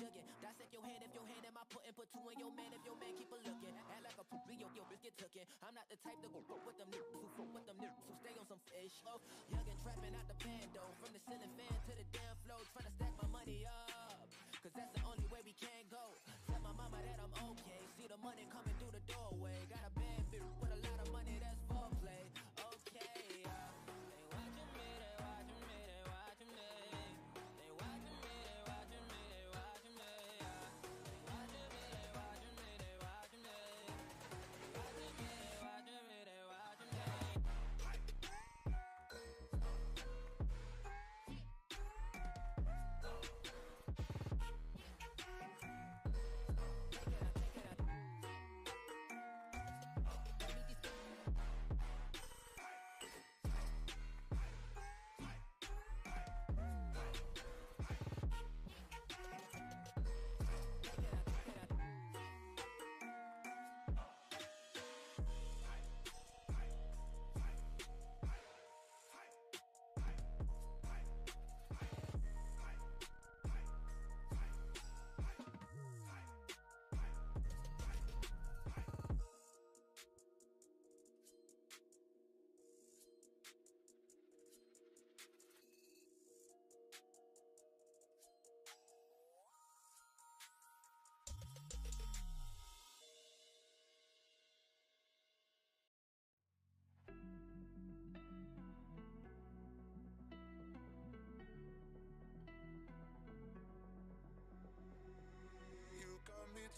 jugging. Dissect your hand if your hand in my putting. Put two in your man if your man keep a looking. Act like a poopy, yo, bitch get tookin'. I'm not the type to go fuck with them niggas who fuck with them niggas who stay on some fish. Oh, young and trapping out the bando. From the ceiling fan to the damn floor. Tryna stack my money up, cause that's the only way we can go. Tell my mama that I'm okay. See the money coming through the doorway. Got a bad bitch with a lot of money, that's foreplay. Okay, they watching me, they watching me, they watching me. They watching me, they watching me, they watching me. They watching me, they watching me, they watching me. They watching me, they watching me, they watching me.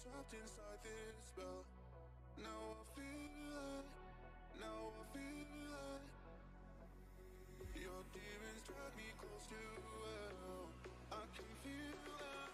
Trapped inside this spell. Now I feel like, now I feel like your demons drag me close to hell. I can feel that.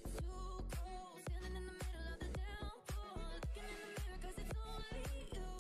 Too cold, standing in the middle of the downpour, looking in the mirror 'cause it's only you.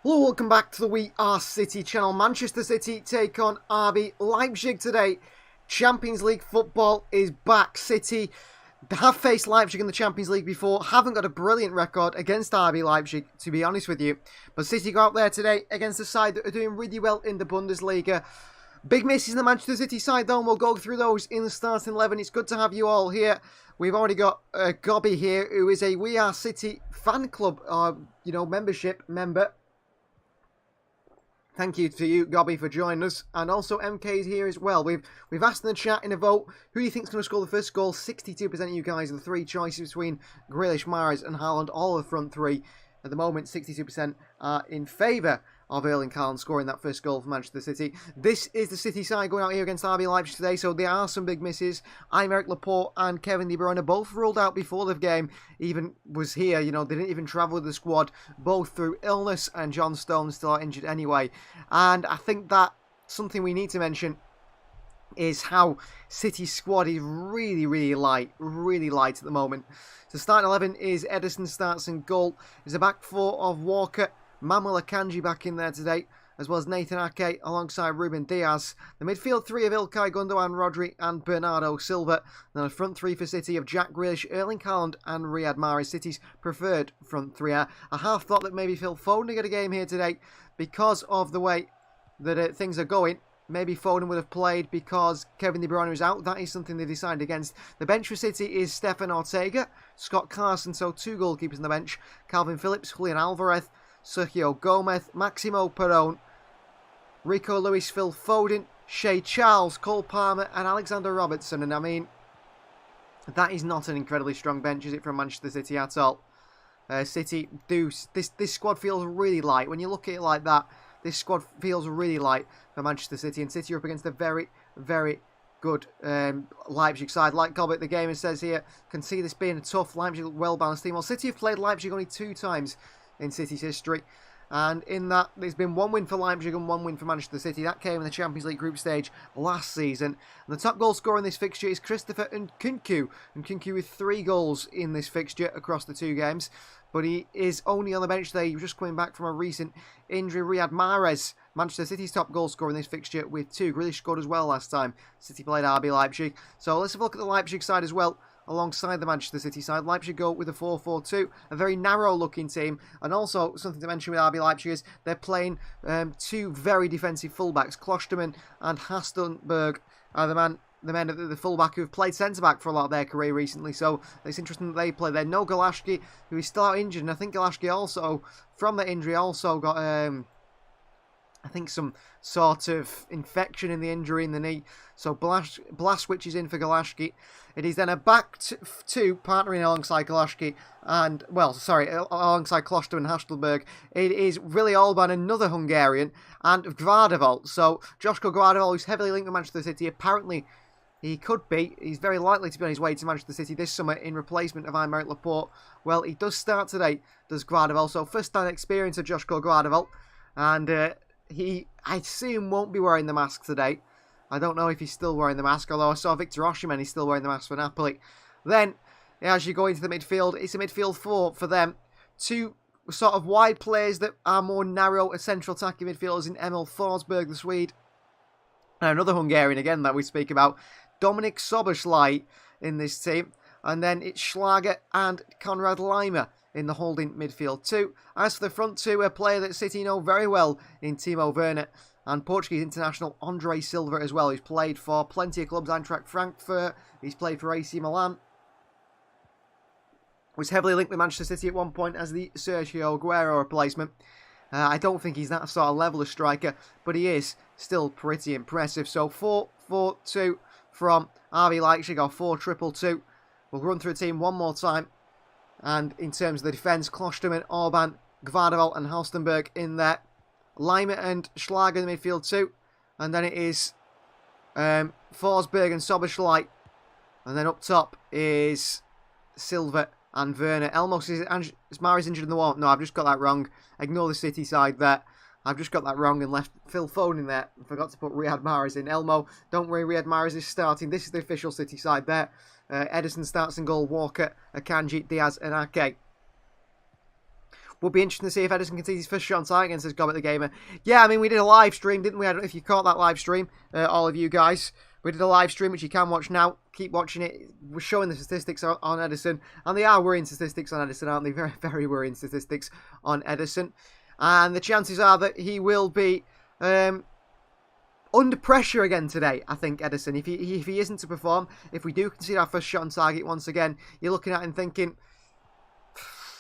Hello, welcome back to the We Are City channel. Manchester City take on RB Leipzig today. Champions League football is back. City have faced Leipzig in the Champions League before, haven't got a brilliant record against RB Leipzig, to be honest with you. But City go out there today against a side that are doing really well in the Bundesliga. Big misses in the Manchester City side though, and we'll go through those in the starting 11. It's good to have you all here. We've already got Gobby here, who is a We Are City fan club, membership member. Thank you to you, Gobby, for joining us. And also MK's here as well. We've asked in the chat in a vote, who do you think is going to score the first goal? 62% of you guys are the three choices between Grealish, Mahrez and Haaland, all of the front three. At the moment, 62% are in favour of Erling Haaland scoring that first goal for Manchester City. This is the City side going out here against RB Leipzig today, so there are some big misses. Aymeric Laporte and Kevin De Bruyne both ruled out before the game even was here. They didn't even travel with the squad, both through illness, and John Stones still are injured anyway. And I think that something we need to mention is how City's squad is really light at the moment. So starting 11 is Ederson starts in goal. There's a back four of Walker, Manuel Akanji back in there today, as well as Nathan Ake alongside Ruben Diaz. The midfield three of Ilkay Gundogan, Rodri and Bernardo Silva. Then a front three for City of Jack Grealish, Erling Haaland and Riyad Mahrez, City's preferred front three. I half thought that maybe Phil Foden would get a game here today because of the way that things are going. Maybe Foden would have played because Kevin De Bruyne was out. That is something they decided against. The bench for City is Stefan Ortega, Scott Carson, so two goalkeepers on the bench. Calvin Phillips, Julian Alvarez, Sergio Gomez, Maximo Perón, Rico Lewis, Phil Foden, Shea Charles, Cole Palmer and Alexander Robertson. And I mean, that is not an incredibly strong bench, is it, from Manchester City at all? City do... This squad feels really light. When you look at it like that, this squad feels really light for Manchester City. And City are up against a very good Leipzig side. Like Gobbett, the gamer, says here, can see this being a tough Leipzig well-balanced team. Well, City have played Leipzig only 2 times in City's history. And in that, there's been 1 win for Leipzig and 1 win for Manchester City. That came in the Champions League group stage last season. And the top goal scorer in this fixture is Christopher Nkunku. Nkunku with 3 goals in this fixture across the 2 games. But he is only on the bench today. He was just coming back from a recent injury. Riyad Mahrez, Manchester City's top goal scorer in this fixture with 2. Grealish scored as well last time City played RB Leipzig. So let's have a look at the Leipzig side as well. Alongside the Manchester City side, Leipzig go with a 4-4-2, a very narrow-looking team. And also, something to mention with RB Leipzig is they're playing 2 very defensive fullbacks. Klostermann and Hastenberg are the men at the fullback who have played centre-back for a lot of their career recently. So it's interesting that they play there. No Galashki, who is still out injured. And I think Galashki also, from that injury, also got... I think some sort of infection in the injury in the knee. So Blaswich is in for Galashki. It is then a back 2 partnering alongside Galashki and, alongside Kloster and Hastelberg. It is Willy Orban, another Hungarian, and Gvardevold. So Joshko Gvardevold, who's heavily linked with Manchester City, apparently he's very likely to be on his way to Manchester City this summer in replacement of Aymeric Laporte. Well, he does start today, does Gvardevold. So first time experience of Joshko Gvardevold. And he, I assume, won't be wearing the mask today. I don't know if he's still wearing the mask, although I saw Victor Osimhen, he's still wearing the mask for Napoli. Then, as you go into the midfield, it's a midfield 4 for them. 2 sort of wide players that are more narrow, a central attacking midfielders in Emil Forsberg, the Swede. And another Hungarian, again, that we speak about, Dominik Szoboszlai in this team. And then it's Schlager and Konrad Laimer in the holding midfield 2. As for the front 2, a player that City know very well in Timo Werner and Portuguese international Andre Silva as well. He's played for plenty of clubs, Eintracht Frankfurt, he's played for AC Milan. Was heavily linked with Manchester City at one point as the Sergio Aguero replacement. I don't think he's that sort of level of striker, but he is still pretty impressive. So 4-4-2 from RB Leipzig, or 4-2-2. We'll run through the team one more time. And in terms of the defence, Klostermann, Orban, Gvardevold and Halstenberg in there. Laimer and Schlager in the midfield 2. And then it is Forsberg and Szoboszlai. And then up top is Silva and Werner. Elmos is Mahrez injured in the wall? No, I've just got that wrong. Ignore the City side there. I've just got that wrong and left Phil Foden in there. I forgot to put Riyad Mahrez in. Elmo, don't worry, Riyad Mahrez is starting. This is the official City side there. Ederson starts in goal. Walker, Akanji, Diaz and Ake. Would be interesting to see if Ederson can see his first shot on target against this Gobbet the Gamer. Yeah, I mean, we did a live stream, didn't we? I don't know if you caught that live stream, all of you guys. We did a live stream, which you can watch now. Keep watching it. We're showing the statistics on Ederson. And they are worrying statistics on Ederson, aren't they? Very, very worrying statistics on Ederson. And the chances are that he will be under pressure again today, I think, Ederson. If he isn't to perform, if we do concede our first shot on target once again, you're looking at him thinking,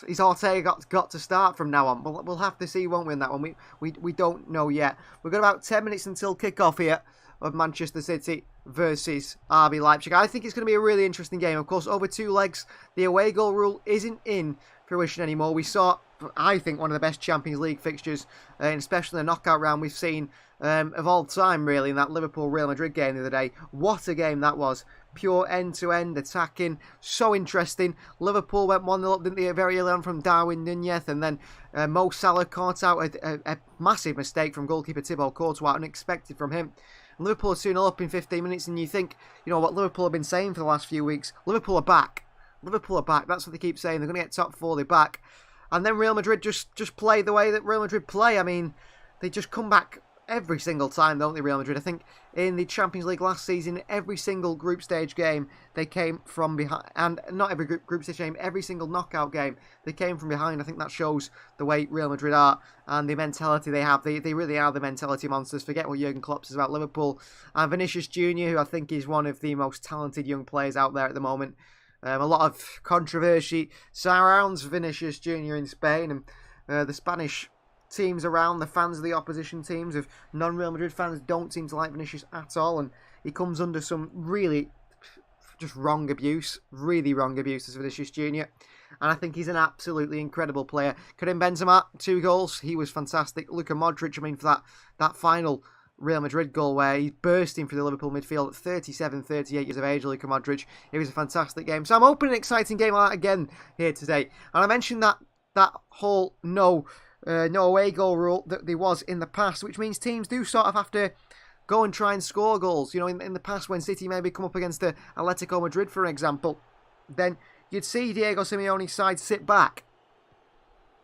is Ortega got to start from now on? We'll have to see, won't we, on that one? We don't know yet. We've got about 10 minutes until kick-off here of Manchester City versus RB Leipzig. I think it's going to be a really interesting game. Of course, over 2 legs, the away goal rule isn't in fruition anymore. We saw, I think, one of the best Champions League fixtures, and especially the knockout round we've seen of all time, really, in that Liverpool-Real Madrid game the other day. What a game that was. Pure end-to-end attacking. So interesting. Liverpool went 1-0 up, didn't they, very early on from Darwin Nunez, and then Mo Salah caught out a massive mistake from goalkeeper Thibaut Courtois, unexpected from him. Liverpool are 2-0 up in 15 minutes, and you think, you know, what Liverpool have been saying for the last few weeks. Liverpool are back. Liverpool are back. That's what they keep saying. They're going to get top 4. They're back. And then Real Madrid just play the way that Real Madrid play. I mean, they just come back every single time, don't they, Real Madrid? I think in the Champions League last season, every single group stage game, they came from behind. And not every group stage game, every single knockout game, they came from behind. I think that shows the way Real Madrid are and the mentality they have. They really are the mentality monsters. Forget what Jurgen Klopp says about Liverpool. And Vinicius Jr., who I think is one of the most talented young players out there at the moment. A lot of controversy surrounds Vinicius Jr. in Spain, and the Spanish teams around, the fans of the opposition teams, of non-Real Madrid fans, don't seem to like Vinicius at all, and he comes under some really just wrong abuse, really wrong abuse as Vinicius Jr. And I think he's an absolutely incredible player. Karim Benzema, 2 goals, he was fantastic. Luka Modric, I mean, for that final Real Madrid goal where he's bursting through the Liverpool midfield at 37, 38 years of age, Luka Modric. It was a fantastic game. So I'm hoping an exciting game like that again here today. And I mentioned that whole no away goal rule that there was in the past, which means teams do sort of have to go and try and score goals. You know, in the past when City maybe come up against Atletico Madrid, for example, then you'd see Diego Simeone's side sit back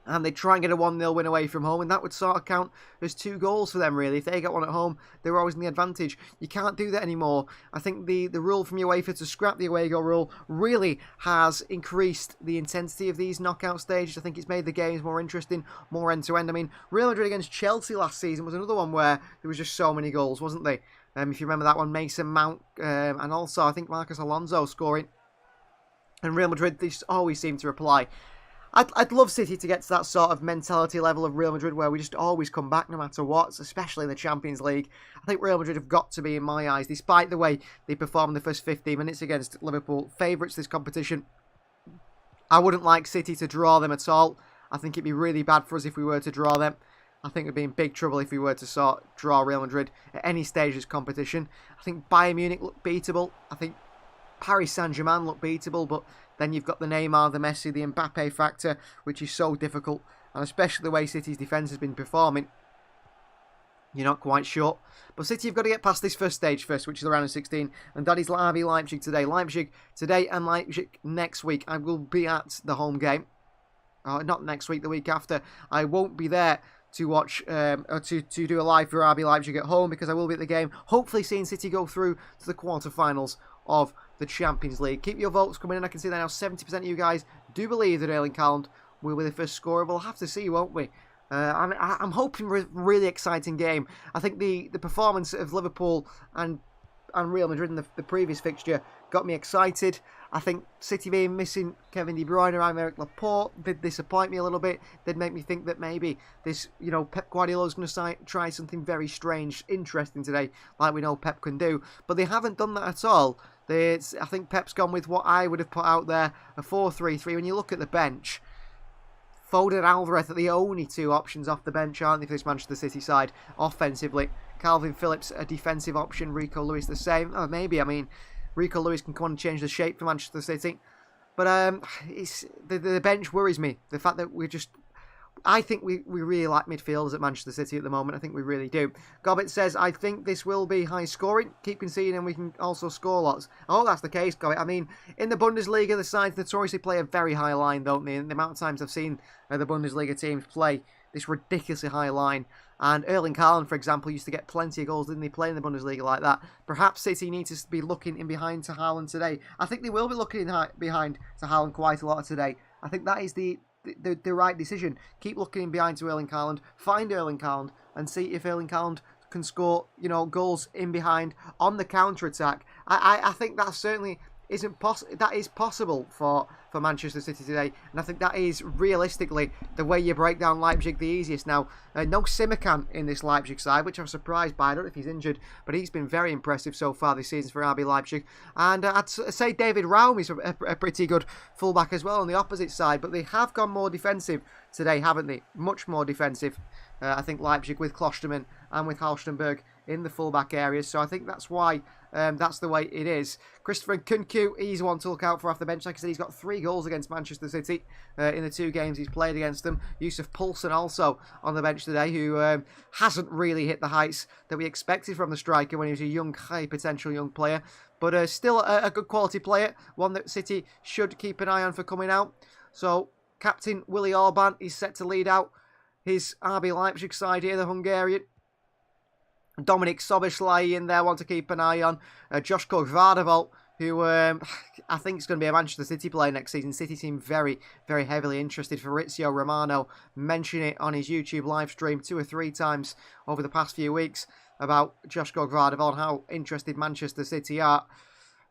and they'd try and get a 1-0 win away from home, and that would sort of count as 2 goals for them, really. If they got one at home, they were always in the advantage. You can't do that anymore. I think the rule from UEFA to scrap the away goal rule really has increased the intensity of these knockout stages. I think it's made the games more interesting, more end-to-end. I mean, Real Madrid against Chelsea last season was another one where there was just so many goals, wasn't there? If you remember that one, Mason Mount, and also I think Marcos Alonso scoring. And Real Madrid, they just always seem to reply. I'd love City to get to that sort of mentality level of Real Madrid where we just always come back no matter what, especially in the Champions League. I think Real Madrid have got to be, in my eyes, despite the way they performed in the first 15 minutes against Liverpool, favourites this competition. I wouldn't like City to draw them at all. I think it'd be really bad for us if we were to draw them. I think we'd be in big trouble if we were to draw Real Madrid at any stage of this competition. I think Bayern Munich look beatable. I think Paris Saint-Germain look beatable, but then you've got the Neymar, the Messi, the Mbappe factor, which is so difficult. And especially the way City's defence has been performing, you're not quite sure. But City have got to get past this first stage first, which is the round of 16. And that is RB Leipzig today. Leipzig today and Leipzig next week. I will be at the home game. Not next week, the week after. I won't be there to watch, or to do a live for RB Leipzig at home, because I will be at the game, hopefully seeing City go through to the quarterfinals of the Champions League. Keep your votes coming in. I can see that now 70% of you guys do believe that Erling Haaland will be the first scorer. We'll have to see, won't we? I'm hoping for a really exciting game. I think the performance of Liverpool and Real Madrid in the previous fixture got me excited. I think City being missing Kevin De Bruyne and Aymeric Laporte did disappoint me a little bit. Did make me think that maybe this, Pep Guardiola is going to try something very strange, interesting today, like we know Pep can do. But they haven't done that at all. I think Pep's gone with what I would have put out there, a 4-3-3. When you look at the bench, Foden and Alvarez are the only 2 options off the bench, aren't they, for this Manchester City side, offensively. Calvin Phillips, a defensive option. Rico Lewis, the same. Oh, maybe, Rico Lewis can come on and change the shape for Manchester City. But the bench worries me. The fact that I think we really like midfielders at Manchester City at the moment. I think we really do. Gobbett says, I think this will be high scoring. Keep conceding and we can also score lots. I hope that's the case, Gobbett. I mean, in the Bundesliga, the sides notoriously play a very high line, don't they? And the amount of times I've seen the Bundesliga teams play this ridiculously high line. And Erling Haaland, for example, used to get plenty of goals, didn't he, play in the Bundesliga like that? Perhaps City needs to be looking in behind to Haaland today. I think they will be looking behind to Haaland quite a lot today. I think that is the right decision. Keep looking in behind to Erling Haaland, find Erling Haaland, and see if Erling Haaland can score, goals in behind on the counter-attack. I think that certainly that is possible for Manchester City today, and I think that is realistically the way you break down Leipzig the easiest. Now, no Simikan in this Leipzig side, which I'm surprised by. I don't know if he's injured, but he's been very impressive so far this season for RB Leipzig. And I'd say David Raum is a pretty good fullback as well on the opposite side, but they have gone more defensive today, haven't they? Much more defensive. I think Leipzig with Klostermann and with Halstenberg in the fullback areas, so I think that's why that's the way it is. Christopher Nkunku, he's one to look out for off the bench. Like I said, he's got 3 goals against Manchester City in the 2 games he's played against them. Yusuf Poulsen also on the bench today, who hasn't really hit the heights that we expected from the striker when he was a young, high potential young player, but still a good quality player, one that City should keep an eye on for coming out. So Captain Willi Orban is set to lead out his RB Leipzig side here, the Hungarian. Dominik Szoboszlai in there, one to keep an eye on. Joško Gvardiol, who I think is going to be a Manchester City player next season. City seem very, very heavily interested. Fabrizio Romano mentioned it on his YouTube live stream 2 or 3 times over the past few weeks about Joško Gvardiol and how interested Manchester City are.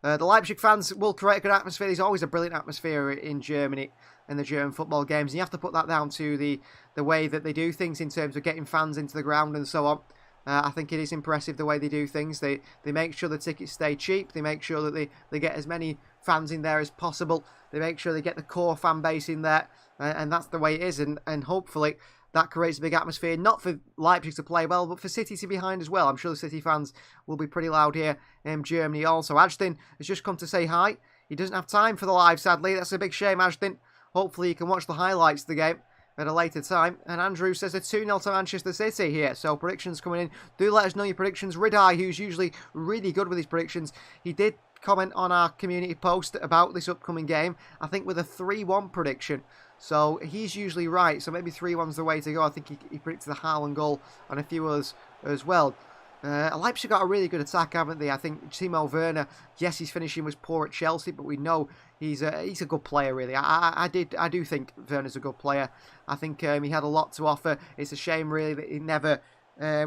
The Leipzig fans will create a good atmosphere. There's always a brilliant atmosphere in Germany, in the German football games. And you have to put that down to the way that they do things in terms of getting fans into the ground and so on. I think it is impressive the way they do things. They make sure the tickets stay cheap. They make sure that they get as many fans in there as possible. They make sure they get the core fan base in there. And that's the way it is. And hopefully that creates a big atmosphere, not for Leipzig to play well, but for City to be behind as well. I'm sure the City fans will be pretty loud here in Germany also. Ajden has just come to say hi. He doesn't have time for the live, sadly. That's a big shame, Ajden. Hopefully you can watch the highlights of the game at a later time. And Andrew says a 2-0 to Manchester City here. So predictions coming in. Do let us know your predictions. Ridai, who's usually really good with his predictions, he did comment on our community post about this upcoming game, I think with a 3-1 prediction. So he's usually right. So maybe 3-1's the way to go. I think he predicted the Haaland goal and a few others as well. Leipzig got a really good attack, haven't they? I think Timo Werner, yes, his finishing was poor at Chelsea, but we know he's a good player, really. I do think Werner's a good player. I think he had a lot to offer. It's a shame, really, that he never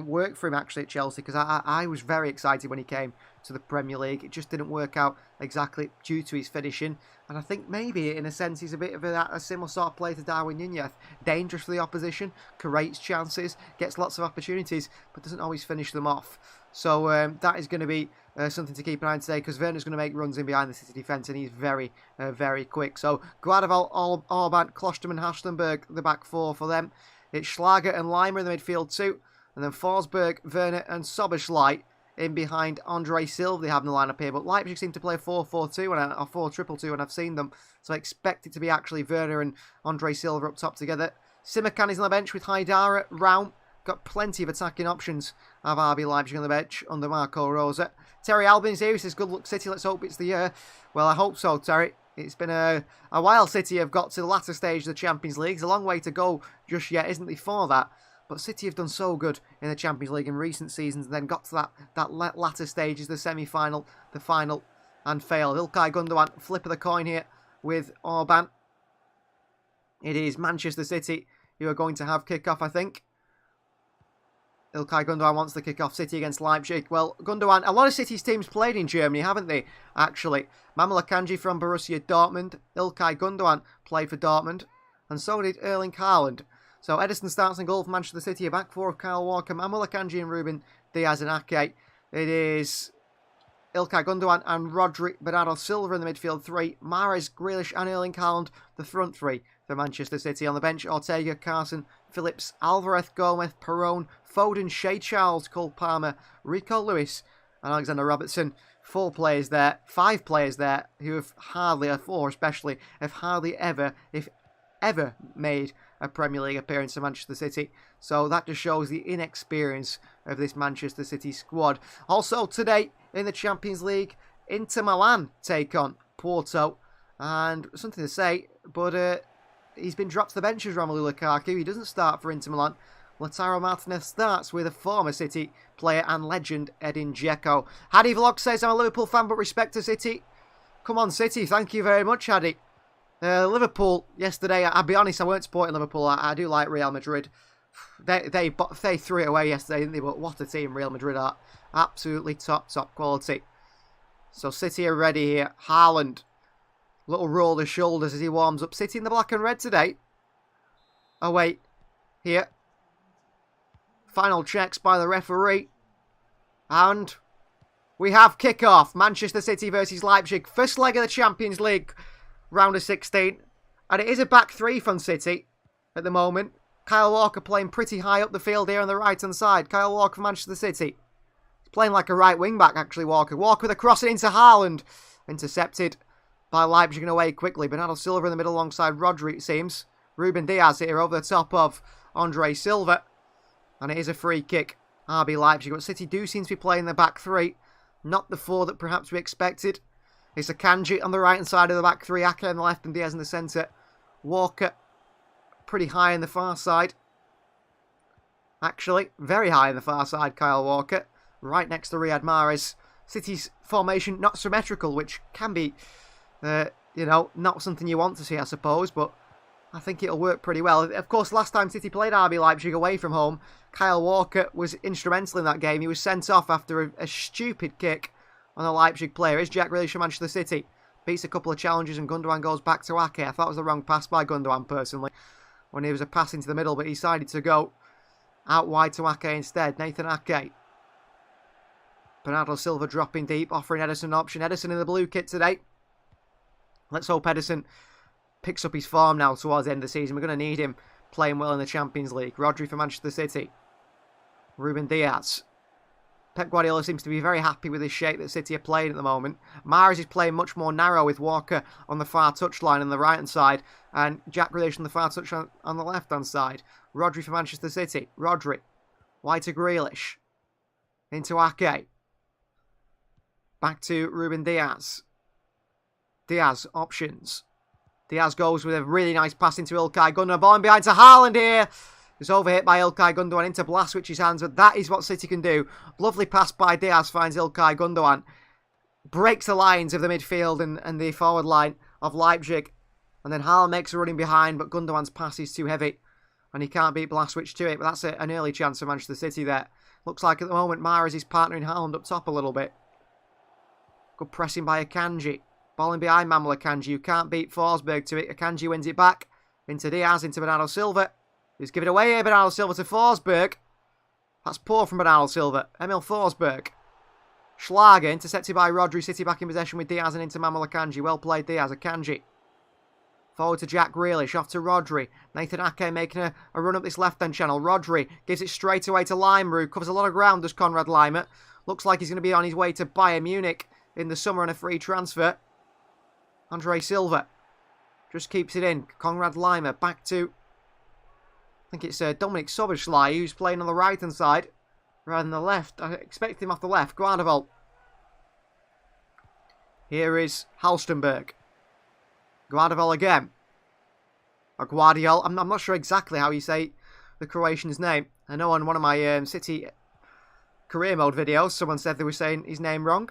worked for him, actually, at Chelsea, because I was very excited when he came to the Premier League. It just didn't work out exactly due to his finishing. And I think maybe, in a sense, he's a bit of a similar sort of player to Darwin Núñez. Dangerous for the opposition, creates chances, gets lots of opportunities, but doesn't always finish them off. So that is going to be something to keep an eye on today, because Werner's going to make runs in behind the City defence, and he's very, very quick. So Gvardiol, Orban, Klostermann, Halstenberg, the back 4 for them. It's Schlager and Leimer in the midfield too. And then Forsberg, Werner and Szoboszlai in behind Andre Silva they have in the lineup here. But Leipzig seem to play 4-4-2 or 4-2-2 when I've seen them. So I expect it to be actually Werner and Andre Silva up top together. Simikan is on the bench with Haidara, Raum. Got plenty of attacking options of RB Leipzig on the bench under Marco Rosa. Terry Albin's here. He says, good luck City, let's hope it's the year. Well, I hope so, Terry. It's been a while City have got to the latter stage of the Champions League. It's a long way to go just yet, isn't it, for that? But City have done so good in the Champions League in recent seasons and then got to that latter stages, the semi-final, the final, and failed. Ilkay Gundogan, flip of the coin here with Orban. It is Manchester City who are going to have kick-off, I think. Ilkay Gundogan wants the kick-off. City against Leipzig. Well, Gundogan, a lot of City's teams played in Germany, haven't they, actually? Manuel Akanji from Borussia Dortmund. Ilkay Gundogan played for Dortmund. And so did Erling Haaland. So Ederson starts in goal for Manchester City. A back 4 of Kyle Walker, Manuel Akanji and Ruben Diaz and Ake. It is Ilkay Gundogan and Rodri Bernardo Silva in the midfield 3. Mahrez, Grealish and Erling Haaland, the front 3 for Manchester City. On the bench, Ortega, Carson, Phillips, Alvarez, Gomez, Perón, Foden, Shea Charles, Cole Palmer, Rico Lewis and Alexander Robertson. 4 players there, 5 players there who have hardly, or 4 especially, have hardly ever, if ever made a Premier League appearance for Manchester City. So that just shows the inexperience of this Manchester City squad. Also today in the Champions League, Inter Milan take on Porto. And something to say, but he's been dropped to the bench as Romelu Lukaku. He doesn't start for Inter Milan. Lautaro Martinez starts with a former City player and legend, Edin Dzeko. Hadi Vlog says, I'm a Liverpool fan but respect to City. Come on, City. Thank you very much, Hadi. Liverpool, yesterday, I'll be honest, I weren't supporting Liverpool. I do like Real Madrid. They threw it away yesterday, didn't they? But what a team Real Madrid are. Absolutely top quality. So City are ready here. Haaland. Little roll of shoulders as he warms up. City in the black and red today. Oh, wait. Here. Final checks by the referee. And we have kick-off. Manchester City versus Leipzig. First leg of the Champions League round of 16. And it is a back three from City at the moment. Kyle Walker playing pretty high up the field here on the right-hand side. Kyle Walker from Manchester City. He's playing like a right wing-back, actually, Walker. Walker with a crossing into Haaland. Intercepted by Leipzig and away quickly. Bernardo Silva in the middle alongside Rodri, it seems. Ruben Diaz here over the top of Andre Silva. And it is a free kick. RB Leipzig. But City do seem to be playing the back three. Not the four that perhaps we expected. It's Akanji on the right-hand side of the back three. Ake on the left and Diaz in the centre. Walker pretty high in the far side. Actually, very high in the far side, Kyle Walker. Right next to Riyad Mahrez. City's formation not symmetrical, which can be, not something you want to see, I suppose. But I think it'll work pretty well. Of course, last time City played RB Leipzig away from home, Kyle Walker was instrumental in that game. He was sent off after a stupid kick on a Leipzig player. Is Jack Grealish from Manchester City? Beats a couple of challenges and Gundogan goes back to Ake. I thought it was the wrong pass by Gundogan, personally, when he was a pass into the middle, but he decided to go out wide to Ake instead. Nathan Ake. Bernardo Silva dropping deep, offering Ederson an option. Ederson in the blue kit today. Let's hope Ederson picks up his form now towards the end of the season. We're going to need him playing well in the Champions League. Rodri for Manchester City. Ruben Diaz. Pep Guardiola seems to be very happy with his shape that City are playing at the moment. Mahrez is playing much more narrow with Walker on the far touchline on the right-hand side and Jack Grealish on the far touchline on the left-hand side. Rodri for Manchester City. Rodri. Wide to Grealish. Into Ake. Back to Ruben Diaz. Diaz, options. Diaz goes with a really nice pass into Ilkay Gundogan. Ball in behind to Haaland here. It's overhit by Ilkay Gundogan into Blaswich's hands, but that is what City can do. Lovely pass by Diaz, finds Ilkay Gundogan. Breaks the lines of the midfield and the forward line of Leipzig. And then Haaland makes a running behind, but Gundogan's pass is too heavy. And he can't beat Blaswich to it, but that's an early chance for Manchester City there. Looks like at the moment Mahrez is partnering Haaland up top a little bit. Good pressing by Akanji. Ball in behind Manuel Akanji, who can't beat Forsberg to it. Akanji wins it back into Diaz, into Bernardo Silva. He's given it away here, Bernardo Silva to Forsberg. That's poor from Bernardo Silva. Emil Forsberg. Schlager, intercepted by Rodri. City back in possession with Diaz and into Manuel Akanji. Well played, Diaz. Akanji. Forward to Jack Grealish, off to Rodri. Nathan Ake making a run up this left-hand channel. Rodri gives it straight away to Lima, who covers a lot of ground, does Konrad Lima. Looks like he's going to be on his way to Bayern Munich in the summer on a free transfer. Andre Silva just keeps it in. Konrad Lima back to, I think it's Dominic Soboslai, who's playing on the right-hand side rather than the left. I expect him off the left. Guardiola. Here is Halstenberg. Guardiola again. Or Guardiola. I'm not sure exactly how you say the Croatian's name. I know on one of my City career mode videos, someone said they were saying his name wrong.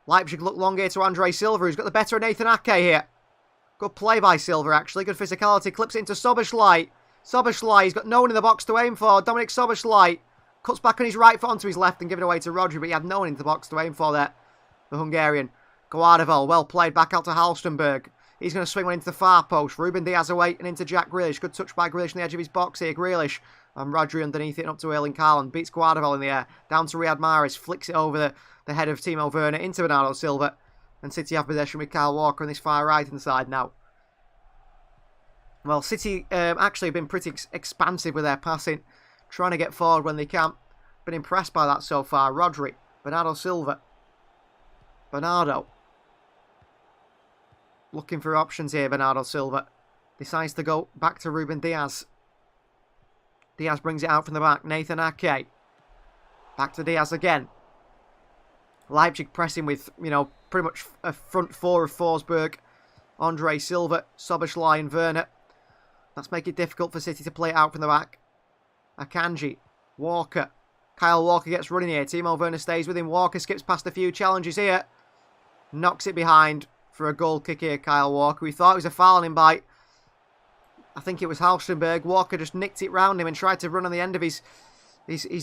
Leipzig look long here to Andre Silva, who's got the better of Nathan Ake here. Good play by Silva, actually. Good physicality. Clips it into Soboslai. Soboslai, he's got no one in the box to aim for. Dominic Soboslai cuts back on his right foot onto his left and give it away to Rodri, but he had no one in the box to aim for there. The Hungarian. Guardiola, well played. Back out to Halstenberg. He's going to swing one into the far post. Ruben Diaz away and into Jack Grealish. Good touch by Grealish on the edge of his box here. Grealish. And Rodri underneath it and up to Erling Haaland. Beats Guardiola in the air. Down to Riyad Mahrez. Flicks it over the head of Timo Werner into Bernardo Silva. And City have possession with Kyle Walker on this far right-hand side now. Well, City actually have been pretty expansive with their passing. Trying to get forward when they can. Been impressed by that so far. Rodri. Bernardo Silva. Bernardo. Looking for options here, Bernardo Silva. Decides to go back to Ruben Diaz. Diaz brings it out from the back. Nathan Ake. Back to Diaz again. Leipzig pressing with, pretty much a front four of Forsberg, Andre Silva, Soboslai and Werner. That's making it difficult for City to play it out from the back. Akanji. Walker. Kyle Walker gets running here. Timo Werner stays with him. Walker skips past a few challenges here. Knocks it behind for a goal kick here, Kyle Walker. We thought it was a foul on him by, I think it was Halstenberg. Walker just nicked it round him and tried to run on the end of his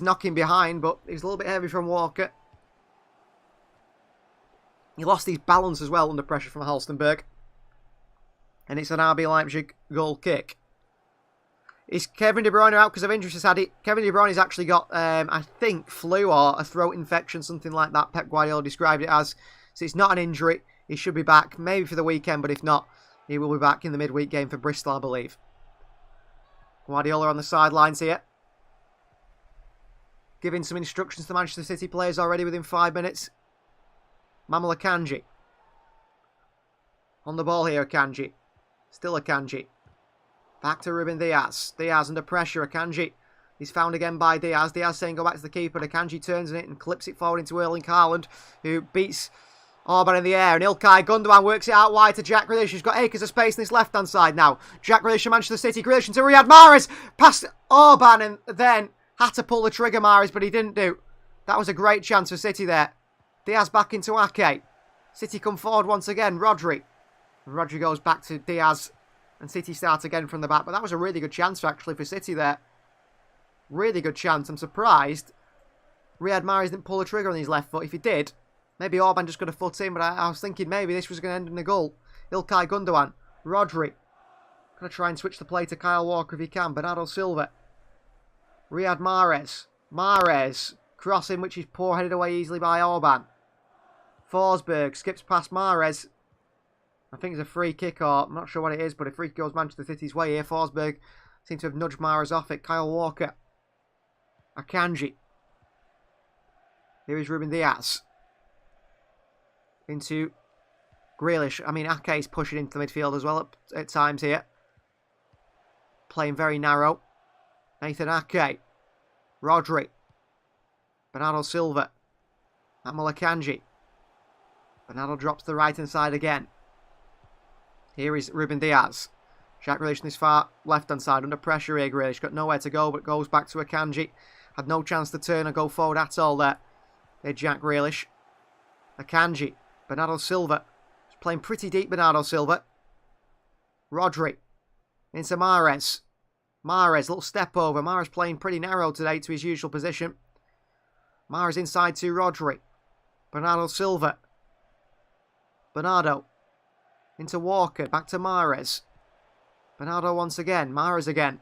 knocking behind, but it was a little bit heavy from Walker. He lost his balance as well under pressure from Halstenberg. And it's an RB Leipzig goal kick. Is Kevin De Bruyne out because of injuries? Has had it. Kevin De Bruyne's actually got, I think, flu or a throat infection, something like that. Pep Guardiola described it as. So it's not an injury. He should be back, maybe for the weekend, but if not, he will be back in the midweek game for Bristol, I believe. Guardiola on the sidelines here. Giving some instructions to Manchester City players already within 5 minutes. Manuel Akanji. On the ball here, Akanji. Still Akanji. Back to Ruben Diaz. Diaz under pressure. Akanji. He's found again by Diaz. Diaz saying go back to the keeper. Akanji turns in it and clips it forward into Erling Haaland, who beats Orban in the air. And Ilkay Gundogan works it out wide to Jack Grealish, who's got acres of space in his left-hand side now. Jack Grealish from Manchester City. Grealish into Riyad Mahrez. Past Orban and then had to pull the trigger, Mahrez, but he didn't do. That was a great chance for City there. Diaz back into Ake. City come forward once again. Rodri. Rodri goes back to Diaz. And City start again from the back. But that was a really good chance actually for City there. Really good chance. I'm surprised Riyad Mahrez didn't pull the trigger on his left foot. If he did, maybe Orban just got a foot in. But I was thinking maybe this was going to end in a goal. Ilkay Gundogan. Rodri. Going to try and switch the play to Kyle Walker if he can. Bernardo Silva. Riyad Mahrez. Mahrez. Crossing, which is poor, headed away easily by Orban. Forsberg skips past Mahrez. I think it's a free kick, or I'm not sure what it is, but a free kick goes Manchester City's way here. Forsberg seems to have nudged Mahrez off it. Kyle Walker. Akanji. Here is Ruben Diaz. Into Grealish. I mean, Ake's pushing into the midfield as well at times here. Playing very narrow. Nathan Ake. Rodri. Bernardo Silva. Manuel Akanji. Bernardo drops to the right-hand side again. Here is Ruben Diaz. Jack Grealish on his far left-hand side. Under pressure here, Grealish. Got nowhere to go, but goes back to Akanji. Had no chance to turn or go forward at all there. There's Jack Grealish. Akanji. Bernardo Silva. He's playing pretty deep, Bernardo Silva. Rodri. Into Mahrez. Mahrez, little step over. Mahrez playing pretty narrow today to his usual position. Mahrez inside to Rodri. Bernardo Silva. Bernardo. Into Walker. Back to Mahrez. Bernardo once again. Mahrez again.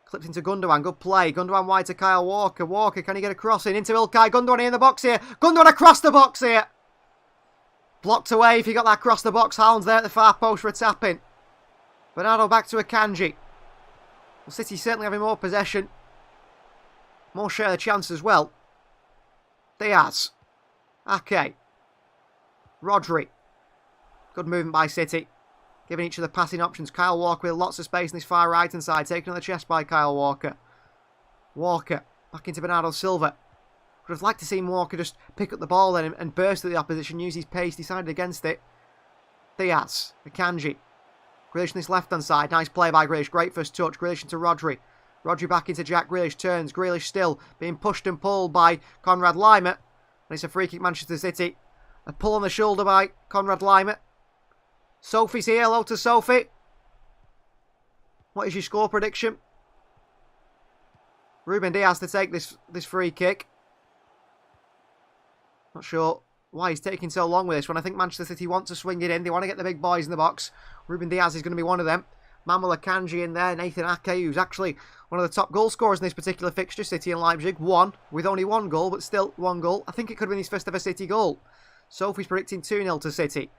Clipped into Gundogan. Good play. Gundogan wide to Kyle Walker. Walker, can he get a cross in? Into Ilkay. Gundogan in the box here. Gundogan across the box here. Blocked away if he got that across the box. Haaland's there at the far post for a tap-in. Bernardo back to Akanji. Well, City certainly having more possession. More share of the chance as well. Diaz. Ake. Rodri. Good movement by City. Giving each other passing options. Kyle Walker with lots of space on his far right-hand side. Taken on the chest by Kyle Walker. Walker. Back into Bernardo Silva. Would have liked to see Walker just pick up the ball then and burst at the opposition. Use his pace. Decided against it. Diaz. Akanji. Grealish on his left-hand side. Nice play by Grealish. Great first touch. Grealish into Rodri. Rodri back into Jack Grealish. Turns. Grealish still being pushed and pulled by Conrad Laimer. And it's a free kick, Manchester City. A pull on the shoulder by Conrad Laimer. Sophie's here. Hello to Sophie. What is your score prediction? Ruben Diaz to take this free kick. Not sure why he's taking so long with this one. I think Manchester City want to swing it in. They want to get the big boys in the box. Ruben Diaz is going to be one of them. Manuel Akanji in there. Nathan Ake, who's actually one of the top goal scorers in this particular fixture. City and Leipzig. One, with only one goal, but still one goal. I think it could have been his first ever City goal. Sophie's predicting 2-0 to City.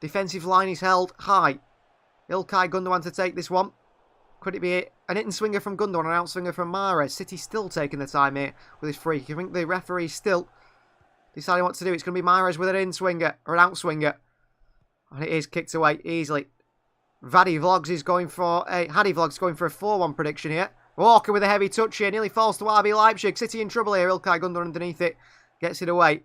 Defensive line is held high. Ilkay Gundogan to take this one. Could it be an in swinger from Gundogan, an out swinger from Mahrez? City still taking the time here with his free kick. I think the referee still deciding what to do. It's going to be Mahrez with an in swinger or an out swinger. And it is kicked away easily. Haddy Vlogs is going for a 4-1 prediction here. Walker with a heavy touch here. Nearly falls to RB Leipzig. City in trouble here. Ilkay Gundogan underneath it. Gets it away.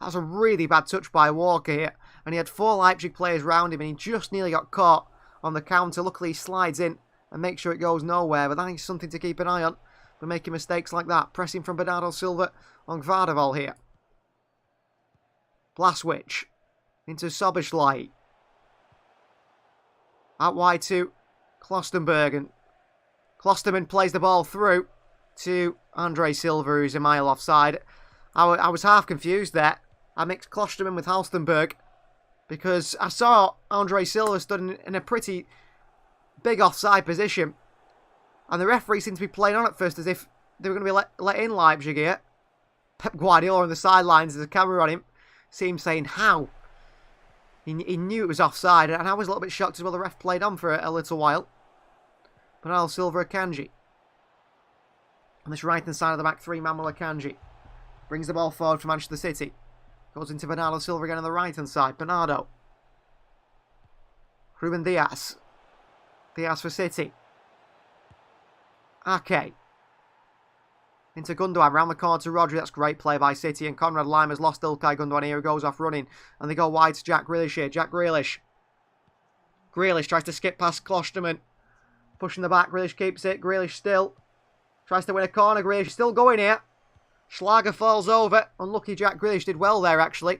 That was a really bad touch by Walker here. And he had 4 Leipzig players round him. And he just nearly got caught on the counter. Luckily he slides in and makes sure it goes nowhere. But that is something to keep an eye on. For making mistakes like that. Pressing from Bernardo Silva on Gvardiol here. Blaswich. Into Soboslai. Out wide to Klosterberg. And Klosterman plays the ball through to Andre Silva, who's a mile offside. I was half confused there. I mixed Klosterman with Halstenberg because I saw Andre Silva stood in a pretty big offside position. And the referee seemed to be playing on at first as if they were going to be let in Leipzig here. Pep Guardiola on the sidelines, there's a camera on him. See him saying, how? He knew it was offside, and I was a little bit shocked as well. The ref played on for a little while. Bernardo Silva, Akanji. On this right-hand side of the back three, Manuel Akanji. Brings the ball forward for Manchester City. Goes into Bernardo Silva again on the right-hand side. Bernardo. Ruben Diaz. Diaz for City. Ake. Into Gundogan, round the corner to Rodri. That's great play by City. And Conrad Limer's lost Ilkay Gundogan here. He goes off running. And they go wide to Jack Grealish here. Jack Grealish. Grealish tries to skip past Klosterman. Pushing the back. Grealish keeps it. Grealish still. Tries to win a corner. Grealish still going here. Schlager falls over. Unlucky Jack Grealish did well there actually.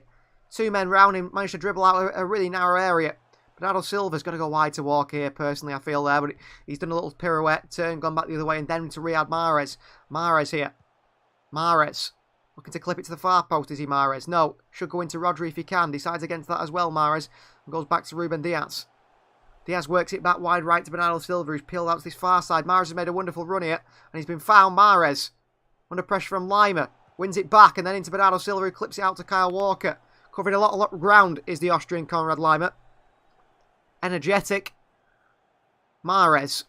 2 men round him. Managed to dribble out a really narrow area. Bernardo Silva's got to go wide to Walker here, personally, I feel there. But he's done a little pirouette, turn, gone back the other way, and then to Riyad Mahrez. Mahrez here. Mahrez. Looking to clip it to the far post, is he, Mahrez? No. Should go into Rodri if he can. Decides against that as well, Mahrez. And goes back to Ruben Diaz. Diaz works it back wide right to Bernardo Silva, who's peeled out to this far side. Mahrez has made a wonderful run here. And he's been found. Mahrez. Under pressure from Lima. Wins it back, and then into Bernardo Silva, who clips it out to Kyle Walker. Covering a lot of ground is the Austrian Konrad Lima. Energetic. Mahrez.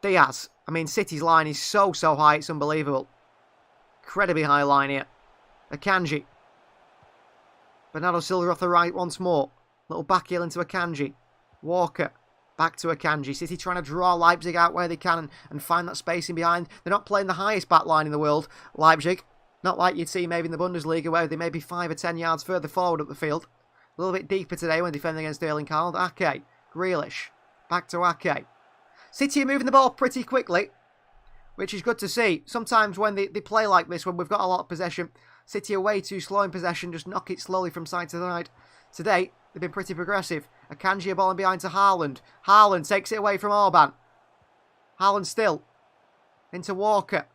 Diaz. I mean, City's line is so high, it's unbelievable. Incredibly high line here. Akanji. Bernardo Silva off the right once more. Little back heel into Akanji. Walker. Back to Akanji. City trying to draw Leipzig out where they can and find that space in behind. They're not playing the highest back line in the world, Leipzig. Not like you'd see maybe in the Bundesliga where they may be 5 or 10 yards further forward up the field. A little bit deeper today when defending against Erling Haaland. Ake. Grealish. Back to Ake. City are moving the ball pretty quickly, which is good to see. Sometimes when they play like this, when we've got a lot of possession, City are way too slow in possession, just knock it slowly from side to side. Today, they've been pretty progressive. Akanji a ball in behind to Haaland. Haaland takes it away from Orban. Haaland still. Into Walker.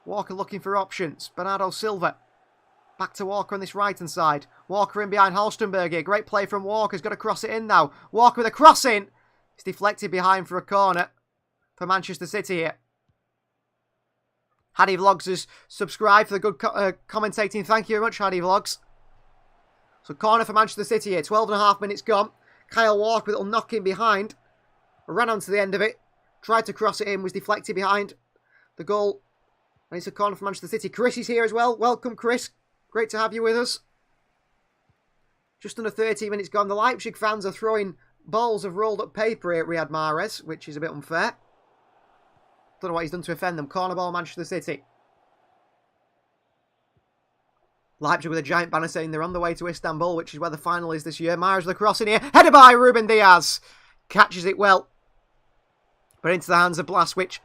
Walker looking for options. Bernardo Silva. Back to Walker on this right-hand side. Walker in behind Halstenberg here. Great play from Walker. He's got to cross it in now. Walker with a crossing. It's deflected behind for a corner for Manchester City here. Haddy Vlogs has subscribed for the good commentating. Thank you very much, Haddy Vlogs. So corner for Manchester City here. 12.5 minutes gone. Kyle Walker with a little knock in behind. Ran onto the end of it. Tried to cross it in. Was deflected behind the goal. And it's a corner for Manchester City. Chris is here as well. Welcome, Chris. Great to have you with us. Just under 30 minutes gone. The Leipzig fans are throwing balls of rolled up paper here at Riyad Mahrez, which is a bit unfair. Don't know what he's done to offend them. Corner ball, Manchester City. Leipzig with a giant banner saying they're on the way to Istanbul, which is where the final is this year. Mahrez with a cross in here. Headed by Ruben Diaz. Catches it well. But into the hands of Blaswich.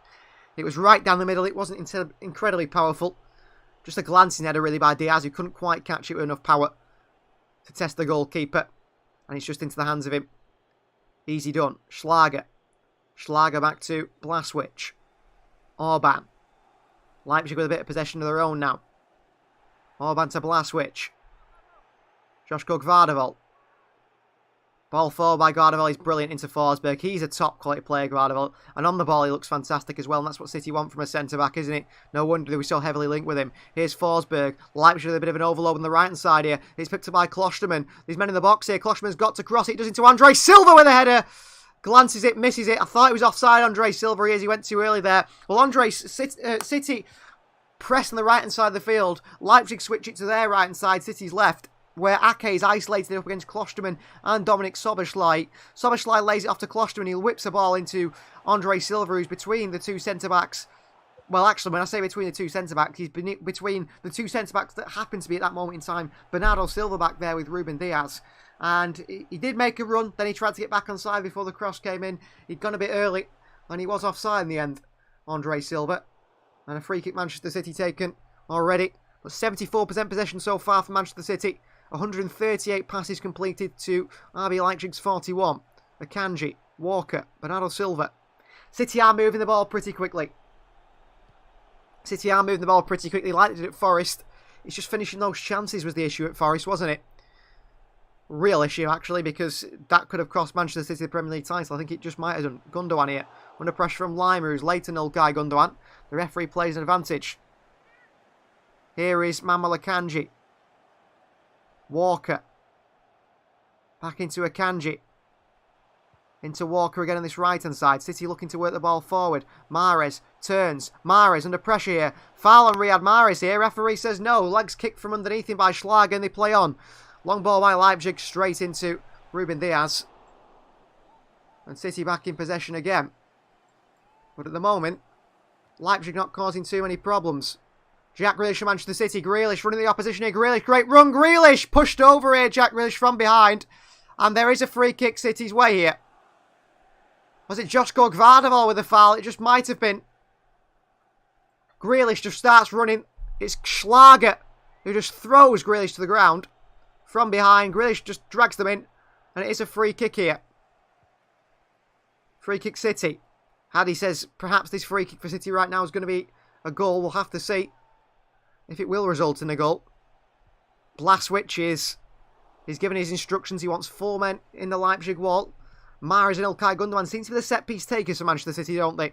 It was right down the middle. It wasn't incredibly powerful. Just a glancing header really by Diaz, who couldn't quite catch it with enough power to test the goalkeeper. And it's just into the hands of him. Easy done. Schlager. Schlager back to Blaswich. Orban. Leipzig with a bit of possession of their own now. Orban to Blaswich. Joshko Gvardiol. Ball forward by Gvardiol. He's brilliant into Forsberg. He's a top quality player, Gvardiol. And on the ball, he looks fantastic as well. And that's what City want from a centre-back, isn't it? No wonder they were so heavily linked with him. Here's Forsberg. Leipzig with a bit of an overload on the right-hand side here. He's picked up by Klosterman. These men in the box here. Klosterman's got to cross it. Does into Andre Silva with a header. Glances it, misses it. I thought it was offside, Andre Silva. He went too early there. Well, City press on the right-hand side of the field. Leipzig switch it to their right-hand side. City's left. where Ake is isolated up against Klosterman and Dominik Szoboszlai. Szoboszlai lays it off to Klosterman. He whips the ball into Andre Silva, who's between the two centre-backs. Well, actually, when I say between the two centre-backs, he's between the two centre-backs that happen to be at that moment in time. Bernardo Silva back there with Ruben Diaz. And he did make a run, then he tried to get back onside before the cross came in. He'd gone a bit early, and he was offside in the end, Andre Silva. And a free kick Manchester City taken already. But 74% possession so far for Manchester City. 138 passes completed to RB Leipzig's 41. Akanji, Walker, Bernardo Silva. City are moving the ball pretty quickly. Like they did at Forest. It's just finishing those chances was the issue at Forest, wasn't it? Real issue, actually, because that could have cost Manchester City the Premier League title. I think it just might have done. Gundogan here, under pressure from Lima, who's late to Ilkay Gundogan. The referee plays an advantage. Here is Manuel Akanji. Walker. Back into Akanji. Into Walker again on this right-hand side. City looking to work the ball forward. Mahrez turns. Mahrez under pressure here. Foul on Riyad Mahrez here. Referee says no. Legs kicked from underneath him by Schlager and they play on. Long ball by Leipzig straight into Ruben Diaz. And City back in possession again. But at the moment, Leipzig not causing too many problems. Jack Grealish from Manchester City. Grealish running the opposition here. Grealish, great run. Grealish pushed over here. Jack Grealish from behind. And there is a free kick City's way here. Was it Joško Gvardiol with the foul? It just might have been. Grealish just starts running. It's Schlager who just throws Grealish to the ground. From behind, Grealish just drags them in. And it is a free kick here. Free kick City. Hadi says perhaps this free kick for City right now is going to be a goal. We'll have to see if it will result in a goal. Blaswich is given his instructions. He wants 4 men in the Leipzig wall. Mahrez and Ilkay Gundogan seem to be the set-piece takers for Manchester City, don't they?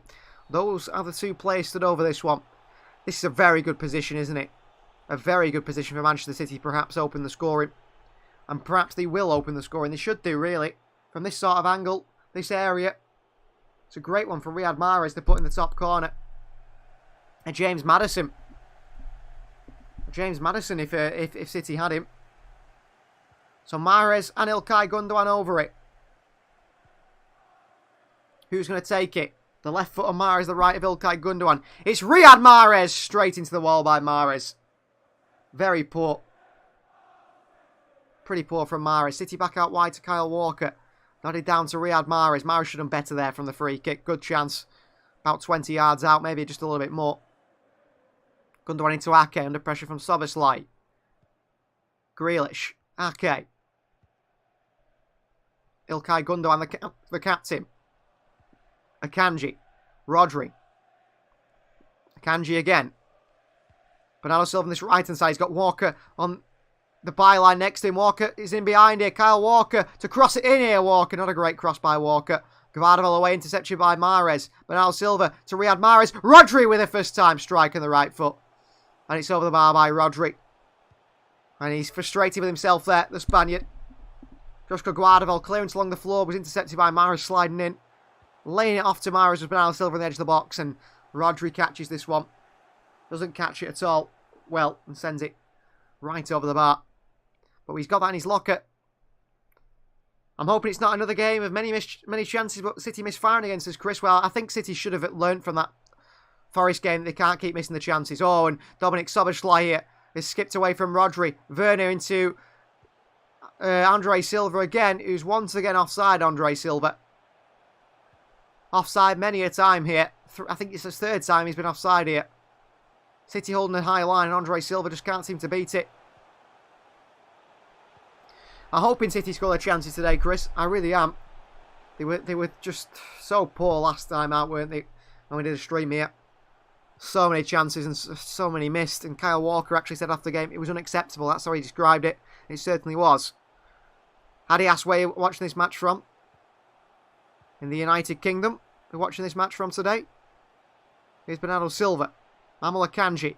Those are the two players stood over this one. This is a very good position, isn't it? A very good position for Manchester City to perhaps open the scoring. And perhaps they will open the scoring. They should do, really. From this sort of angle, this area. It's a great one from Riyad Mahrez to put in the top corner. And James Maddison. James Maddison if City had him. So Mahrez and Ilkay Gundogan over it. Who's going to take it? The left foot of Mahrez, the right of Ilkay Gundogan. It's Riyad Mahrez. Straight into the wall by Mahrez. Very poor. Pretty poor from Mahrez. City back out wide to Kyle Walker. Nodded down to Riyad Mahrez. Mahrez should have done better there from the free kick. Good chance. About 20 yards out, maybe just a little bit more. Gundogan into Ake, under pressure from Szoboszlai. Grealish. Ake. Ilkay Gundogan, the captain. Akanji. Rodri. Akanji again. Bernardo Silva on this right-hand side. He's got Walker on the byline next to him. Walker is in behind here. Kyle Walker to cross it in here. Walker. Not a great cross by Walker. Gvardiol away, intercepted by Mahrez. Bernardo Silva to Riyad Mahrez. Rodri with a first-time strike on the right foot. And it's over the bar by Rodri. And he's frustrated with himself there, the Spaniard. Joško Gvardiol, clearance along the floor, was intercepted by Mahrez sliding in. Laying it off to Mahrez with Bernardo Silva on the edge of the box. And Rodri catches this one. Doesn't catch it at all. Well, and sends it right over the bar. But he's got that in his locker. I'm hoping it's not another game of many chances, but City misfiring against us, Chris. Well, I think City should have learnt from that Forest game that they can't keep missing the chances. Oh, and Dominik Szoboszlai here is skipped away from Rodri. Werner into Andre Silva again, who's once again offside, Andre Silva. Offside many a time here. I think it's his 3rd time he's been offside here. City holding a high line and Andre Silva just can't seem to beat it. I'm hoping City score their chances today, Chris. I really am. They were just so poor last time out, weren't they? When we did a stream here. So many chances and so many missed. And Kyle Walker actually said after the game it was unacceptable. That's how he described it. It certainly was. Hadi asked where you're watching this match from. In the United Kingdom. We're watching this match from today. Here's Bernardo Silva. Manuel Akanji.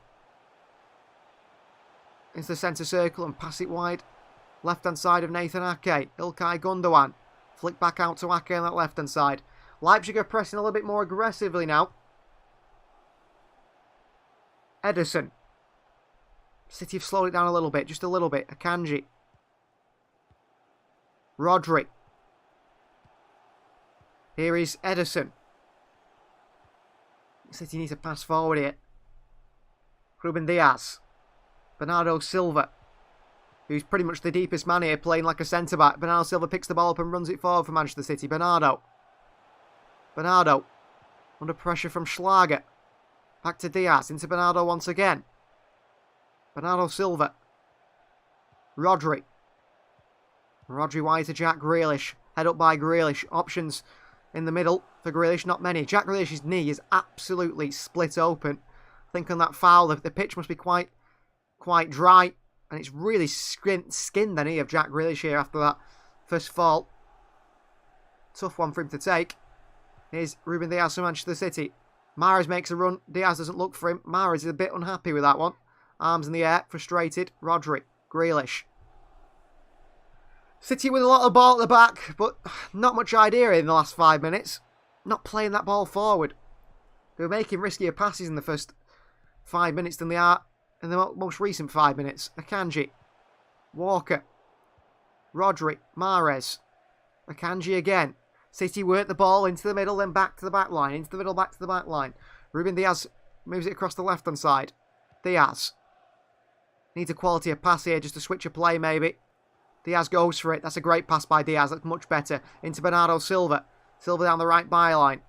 Into the centre circle and pass it wide. Left-hand side of Nathan Ake. Ilkay Gundogan. Flick back out to Ake on that left-hand side. Leipzig are pressing a little bit more aggressively now. Ederson. City have slowed it down a little bit. Just a little bit. Akanji. Rodri. Here is Ederson. City needs to pass forward here. Ruben Diaz. Bernardo Silva, who's pretty much the deepest man here, playing like a centre-back. Bernardo Silva picks the ball up and runs it forward for Manchester City. Bernardo. Under pressure from Schlager. Back to Diaz. Into Bernardo once again. Bernardo Silva. Rodri wide to Jack Grealish. Head up by Grealish. Options in the middle for Grealish. Not many. Jack Grealish's knee is absolutely split open. I think on that foul, the pitch must be quite dry. And it's really skinned the knee of Jack Grealish here after that first fall. Tough one for him to take. Here's Ruben Diaz from Manchester City. Mahrez makes a run. Diaz doesn't look for him. Mahrez is a bit unhappy with that one. Arms in the air. Frustrated. Rodri. Grealish. City with a lot of ball at the back, but not much idea in the last 5 minutes. Not playing that ball forward. They were making riskier passes in the first 5 minutes than they are in the most recent 5 minutes. Akanji. Walker. Rodri. Mahrez. Akanji again. City work the ball into the middle, then back to the back line. Into the middle, back to the back line. Ruben Diaz moves it across the left-hand side. Diaz. Needs a quality of pass here, just to switch a play maybe. Diaz goes for it. That's a great pass by Diaz. That's much better. Into Bernardo Silva. Silva down the right byline.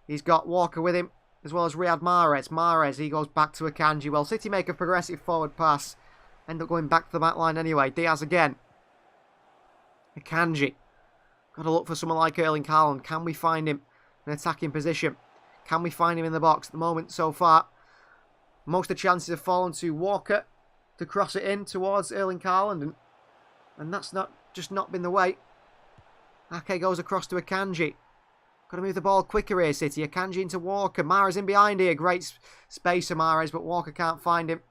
He's got Walker with him, as well as Riyad Mahrez. Mahrez, he goes back to Akanji. Well, City make a progressive forward pass. End up going back to the back line anyway. Diaz again. Akanji. Got to look for someone like Erling Haaland. Can we find him in attacking position? Can we find him in the box? At the moment, so far, most of the chances have fallen to Walker to cross it in towards Erling Haaland. And that's not been the way. Ake goes across to Akanji. Got to move the ball quicker here, City. Akanji into Walker. Mahrez in behind here. Great space for Mahrez, but Walker can't find him.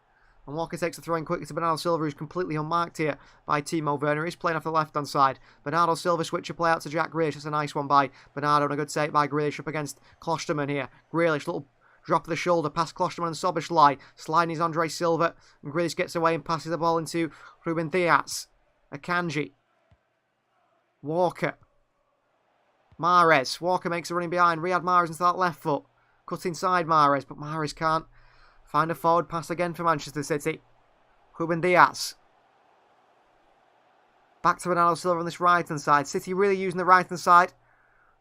And Walker takes the throw in quickly to Bernardo Silva, who's completely unmarked here by Timo Werner. He's playing off the left-hand side. Bernardo Silva switch a play out to Jack Grealish. That's a nice one by Bernardo, and a good save by Grealish up against Klosterman here. Grealish, little drop of the shoulder past Klosterman and Szoboszlai. Sliding is Andre Silva, and Grealish gets away and passes the ball into Ruben Diaz. Akanji. Walker. Mahrez. Walker makes a running behind. Riyad Mahrez into that left foot. Cut inside Mahrez, but Mahrez can't find a forward pass again for Manchester City. Ruben Diaz. Back to Bernardo Silva on this right-hand side. City really using the right-hand side.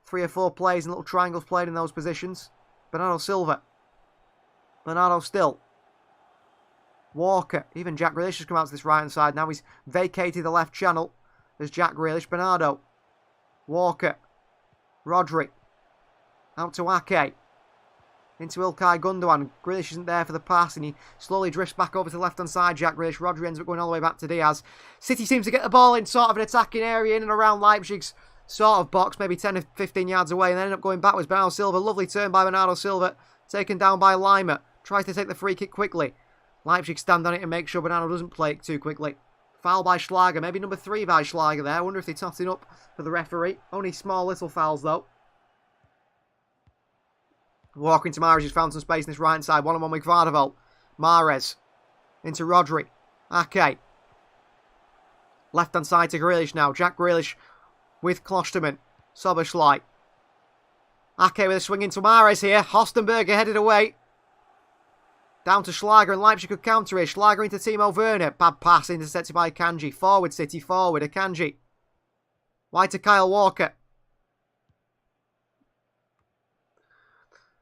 3 or 4 plays and little triangles played in those positions. Bernardo Silva. Bernardo still. Walker. Even Jack Grealish has come out to this right-hand side. Now he's vacated the left channel. There's Jack Grealish. Bernardo. Walker. Rodri. Out to Ake. Into Ilkay Gundogan. Grealish isn't there for the pass, and he slowly drifts back over to the left-hand side. Jack Grealish. Rodri ends up going all the way back to Diaz. City seems to get the ball in sort of an attacking area in and around Leipzig's sort of box, maybe 10 or 15 yards away, and then end up going backwards. Bernardo Silva. Lovely turn by Bernardo Silva. Taken down by Lima. Tries to take the free kick quickly. Leipzig stand on it and make sure Bernardo doesn't play it too quickly. Foul by Schlager. Maybe number 3 by Schlager there. I wonder if they're totting up for the referee. Only small little fouls though. Walking to Mahrez, he's found some space in this right-hand side. 1-on-1 with Kvardevold. Mahrez. Into Rodri. Ake. Left-hand side to Grealish now. Jack Grealish with Klosterman. Szoboszlai. Ake with a swing into Mahrez here. Hostenberger headed away. Down to Schlager, and Leipzig could counter it. Schlager into Timo Werner. Bad pass, intercepted by Akanji. Forward, City, forward. Akanji. Wide to Kyle Walker.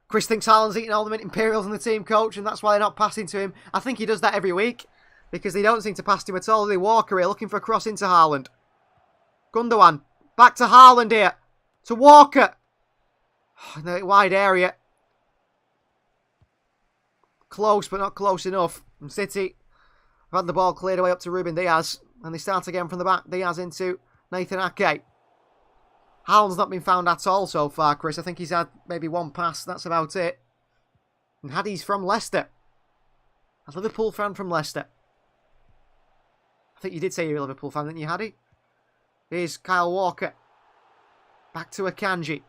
Chris thinks Haaland's eating all the mint Imperials in the team coach, and that's why they're not passing to him. I think he does that every week, because they don't seem to pass to him at all. They Walker here, looking for a cross into Haaland. Gundogan. Back to Haaland here. To Walker. In the wide area. Close, but not close enough. And City have had the ball cleared away up to Ruben Diaz. And they start again from the back. Diaz into Nathan Ake. Haaland's not been found at all so far, Chris. I think he's had maybe 1 pass. That's about it. And Haddy's from Leicester. A Liverpool fan from Leicester. I think you did say you're a Liverpool fan, didn't you, Haddy? Here's Kyle Walker. Back to Akanji.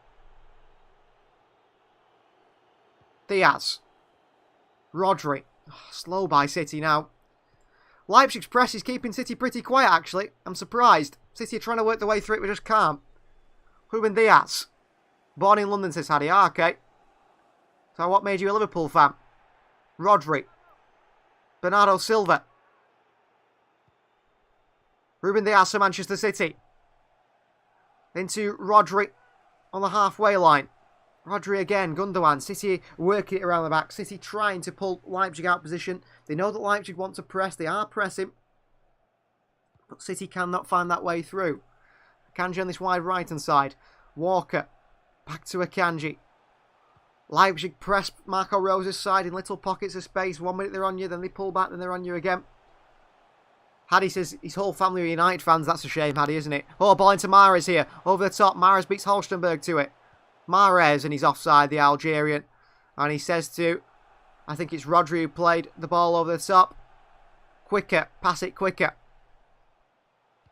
Diaz. Rodri. Oh, slow by City now. Leipzig's press is keeping City pretty quiet, actually. I'm surprised. City are trying to work their way through it, but just can't. Ruben Diaz. Born in London, says Haddy. Okay. So what made you a Liverpool fan? Rodri. Bernardo Silva. Ruben Diaz for Manchester City. Into Rodri on the halfway line. Rodri again, Gundogan. City working it around the back. City trying to pull Leipzig out of position. They know that Leipzig want to press. They are pressing. But City cannot find that way through. Akanji on this wide right-hand side. Walker. Back to Akanji. Leipzig press Marco Rosa's side in little pockets of space. 1 minute they're on you, then they pull back, then they're on you again. Haddy says his whole family are United fans. That's a shame, Haddy, isn't it? Oh, ball into Mahrez here. Over the top. Mahrez beats Holstenberg to it. Mahrez, and he's offside, the Algerian. And he says to, I think it's Rodri who played the ball over the top. Quicker. Pass it quicker.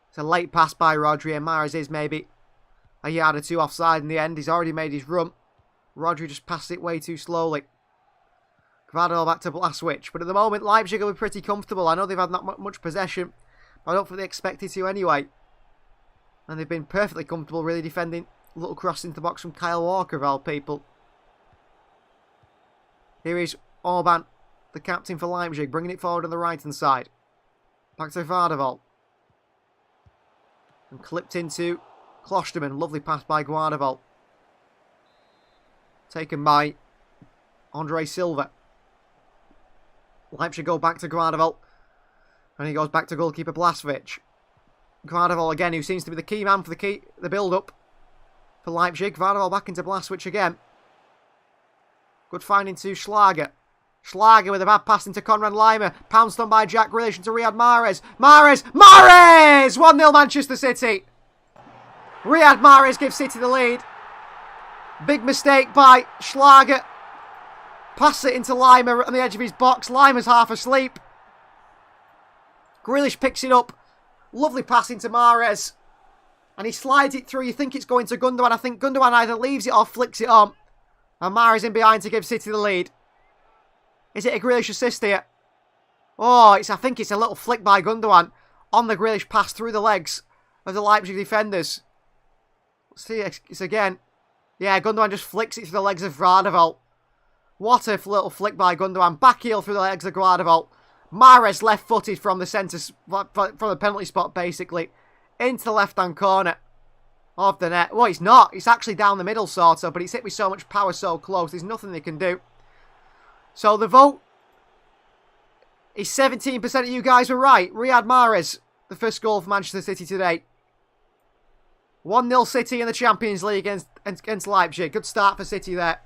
It's a late pass by Rodri, and Mahrez is maybe a yard or two offside in the end. He's already made his run. Rodri just passed it way too slowly. Gvardiol back to Blaswich. But at the moment, Leipzig will be pretty comfortable. I know they've had not much possession, but I don't think they expected to anyway. And they've been perfectly comfortable really defending. A little cross into the box from Kyle Walker of all people. Here is Orban, the captain for Leipzig, bringing it forward on the right-hand side. Back to Gvardiol. And clipped into Klosterman. Lovely pass by Gvardiol. Taken by Andre Silva. Leipzig go back to Gvardiol. And he goes back to goalkeeper Blaswich. Gvardiol again, who seems to be the key man for the build-up for Leipzig. Gvardiol back into Blaswich again. Good find into Schlager. Schlager with a bad pass into Konrad Laimer. Pounced on by Jack Grealish into Riyad Mahrez. Mahrez! 1-0 Manchester City. Riyad Mahrez gives City the lead. Big mistake by Schlager. Pass it into Laimer on the edge of his box. Laimer's half asleep. Grealish picks it up. Lovely pass into Mahrez. And he slides it through. You think it's going to Gundogan. I think Gundogan either leaves it or flicks it on. And Mahrez in behind to give City the lead. Is it a Grealish assist here? Oh, I think it's a little flick by Gundogan on the Grealish pass through the legs of the Leipzig defenders. Let's see, it's again. Yeah, Gundogan just flicks it through the legs of Gvardiol. What a little flick by Gundogan. Back heel through the legs of Gvardiol. Mahrez left-footed from the centre, from the penalty spot, basically. Into the left-hand corner of the net. Well, it's not. It's actually down the middle, sort of, but it's hit with so much power so close. There's nothing they can do. So the vote is 17% of you guys were right. Riyad Mahrez, the first goal for Manchester City today. 1-0 City in the Champions League against Leipzig. Good start for City there.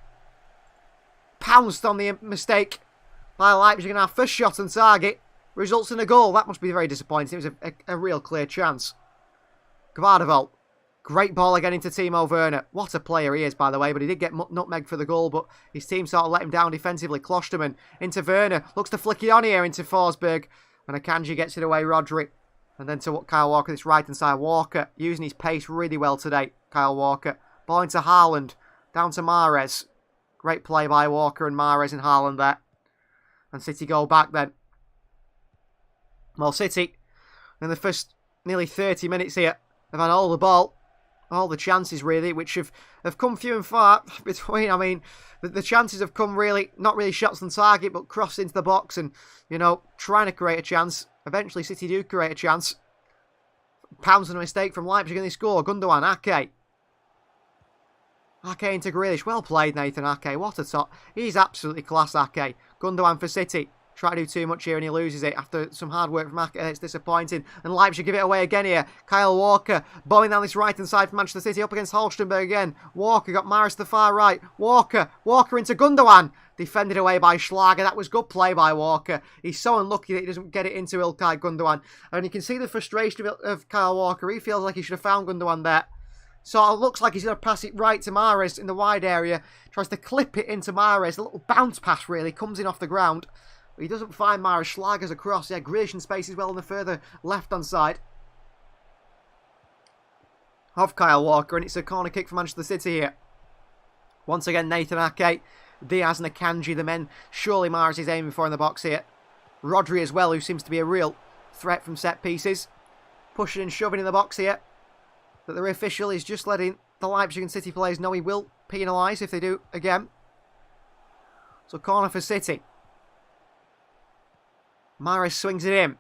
Pounced on the mistake by Leipzig, and our first shot on target results in a goal. That must be very disappointing. It was a real clear chance. Gvardiol. Great ball again into Timo Werner. What a player he is, by the way, but he did get nutmegged for the goal, but his team sort of let him down defensively. Klosterman into Werner. Looks to flick it on here into Forsberg. And Akanji gets it away, Rodri. And then to Kyle Walker, this right-hand side. Walker using his pace really well today, Kyle Walker. Ball into Haaland. Down to Mahrez. Great play by Walker and Mahrez and Haaland there. And City go back then. Well, City, in the first nearly 30 minutes here, have had all the ball. All the chances, really, which have come few and far between. I mean, the chances have come really, not really shots on target, but crossed into the box and, you know, trying to create a chance. Eventually, City do create a chance. Pounds on a mistake from Leipzig and they score. Gundogan, Ake. Ake into Grealish. Well played, Nathan Ake. What a top. He's absolutely class, Ake. Gundogan for City. Try to do too much here and he loses it after some hard work from Ake. It's disappointing. And Leipzig give it away again here. Kyle Walker bombing down this right-hand side for Manchester City up against Holstenberg again. Walker got Mahrez to the far right. Walker into Gundogan. Defended away by Schlager. That was good play by Walker. He's so unlucky that he doesn't get it into Ilkay Gundogan. And you can see the frustration of Kyle Walker. He feels like he should have found Gundogan there. So it looks like he's going to pass it right to Mahrez in the wide area. Tries to clip it into Mahrez. A little bounce pass really. Comes in off the ground. He doesn't find Mahrez. Schlager's across. Yeah, Grealish in space as well on the further left-hand side of Kyle Walker. And it's a corner kick for Manchester City here. Once again, Nathan Ake, Diaz and Akanji, the men surely Mahrez is aiming for in the box here. Rodri as well, who seems to be a real threat from set pieces. Pushing and shoving in the box here. But the official is just letting the Leipzig and City players know he will penalise if they do again. So corner for City. Mahrez swings it in.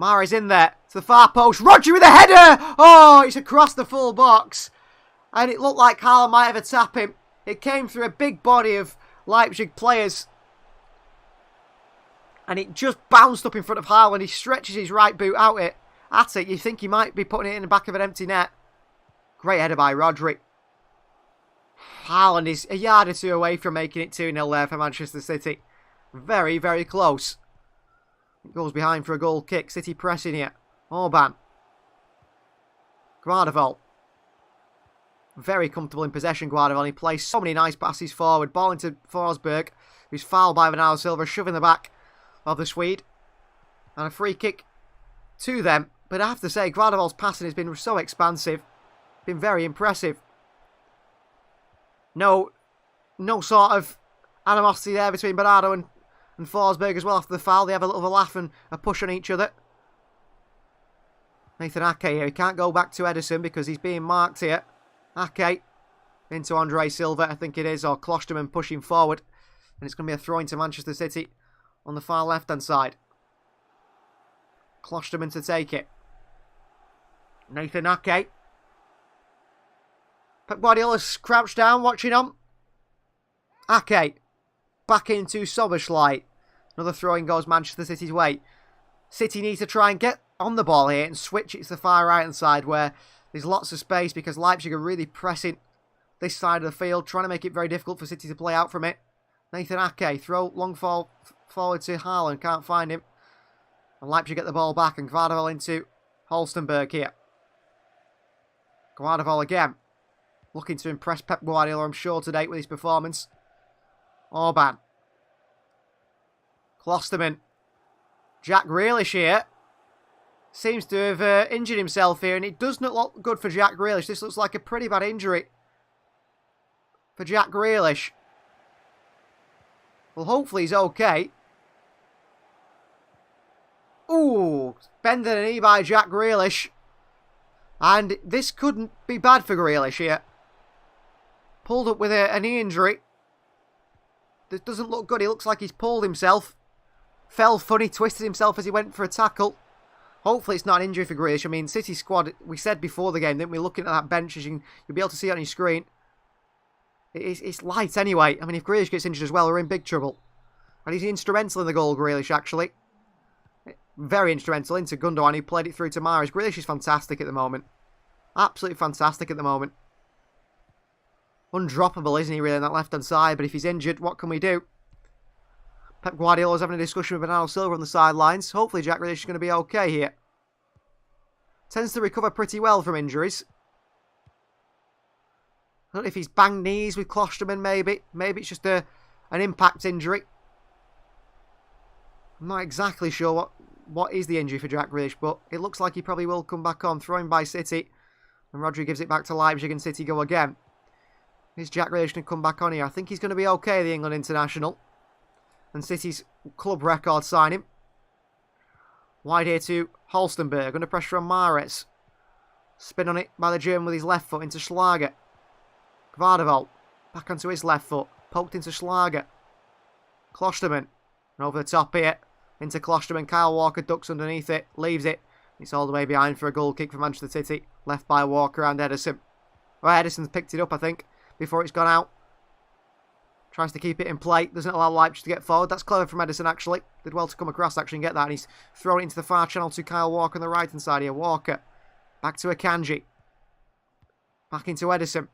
Mahrez in there. To the far post. Rodri with a header! Oh, it's across the full box. And it looked like Haaland might have a tap him. It came through a big body of Leipzig players. And it just bounced up in front of Haaland. He stretches his right boot out at it. You think he might be putting it in the back of an empty net. Great header by Rodri. Haaland is a yard or two away from making it 2-0 there for Manchester City. Very, very close. It goes behind for a goal kick. City pressing here. Orban. Guardiola. Very comfortable in possession, Guardiola. He plays so many nice passes forward. Ball into Forsberg, who's fouled by Bernardo Silva, shoving the back of the Swede. And a free kick to them. But I have to say, Guardiola's passing has been so expansive. Been very impressive. No sort of animosity there between Bernardo and Forsberg as well after the foul. They have a little laugh and a push on each other. Nathan Ake here. He can't go back to Ederson because he's being marked here. Ake into Andre Silva, I think it is, or Klosterman pushing forward. And it's going to be a throw into Manchester City on the far left-hand side. Klosterman to take it. Nathan Ake. Pep Guardiola's crouched down, watching on. Ake. Back into Soberschleit. Another throwing goes Manchester City's way. City need to try and get on the ball here and switch it to the far right-hand side where there's lots of space because Leipzig are really pressing this side of the field, trying to make it very difficult for City to play out from it. Nathan Ake, throw long forward to Haaland, can't find him. And Leipzig get the ball back and Guardiola into Holstenberg here. Guardiola again. Looking to impress Pep Guardiola, I'm sure, today with his performance. Orban. Klosterman. Jack Grealish here. Seems to have injured himself here, and it does not look good for Jack Grealish. This looks like a pretty bad injury for Jack Grealish. Well, hopefully he's okay. Ooh, bending a knee by Jack Grealish. And this couldn't be bad for Grealish here. Pulled up with a knee injury. This doesn't look good. He looks like he's pulled himself. Fell funny, twisted himself as he went for a tackle. Hopefully it's not an injury for Grealish. I mean, City squad, we said before the game, didn't we? Looking at that bench, as you'll be able to see it on your screen. It's light anyway. I mean, if Grealish gets injured as well, we're in big trouble. And he's instrumental in the goal, Grealish, actually. Very instrumental into Gundogan. He played it through to Mahrez. Grealish is fantastic at the moment. Absolutely fantastic at the moment. Undroppable, isn't he, really, on that left-hand side? But if he's injured, what can we do? Pep Guardiola was having a discussion with Bernardo Silva on the sidelines. Hopefully Jack Grealish is going to be okay here. Tends to recover pretty well from injuries. I don't know if he's banged knees with Klosterman, maybe. Maybe it's just an impact injury. I'm not exactly sure what is the injury for Jack Grealish, but it looks like he probably will come back on. Thrown by City. And Rodri gives it back to Leipzig and City go again. Is Jack Grealish going to come back on here? I think he's going to be okay, the England international. And City's club record signing. Wide here to Holstenberg. Under pressure on Mahrez. Spin on it by the German with his left foot into Schlager. Gvardevold. Back onto his left foot. Poked into Schlager. Klosterman. And over the top here. Into Klosterman. Kyle Walker ducks underneath it. Leaves it. It's all the way behind for a goal kick for Manchester City. Left by Walker and Ederson. Well, Ederson's picked it up, I think, before it's gone out. Tries to keep it in play. Doesn't allow Leipzig to get forward. That's clever from Ederson, actually. Did well to come across, actually, and get that. And he's thrown it into the far channel to Kyle Walker on the right-hand side here. Walker. Back to Akanji. Back into Ederson.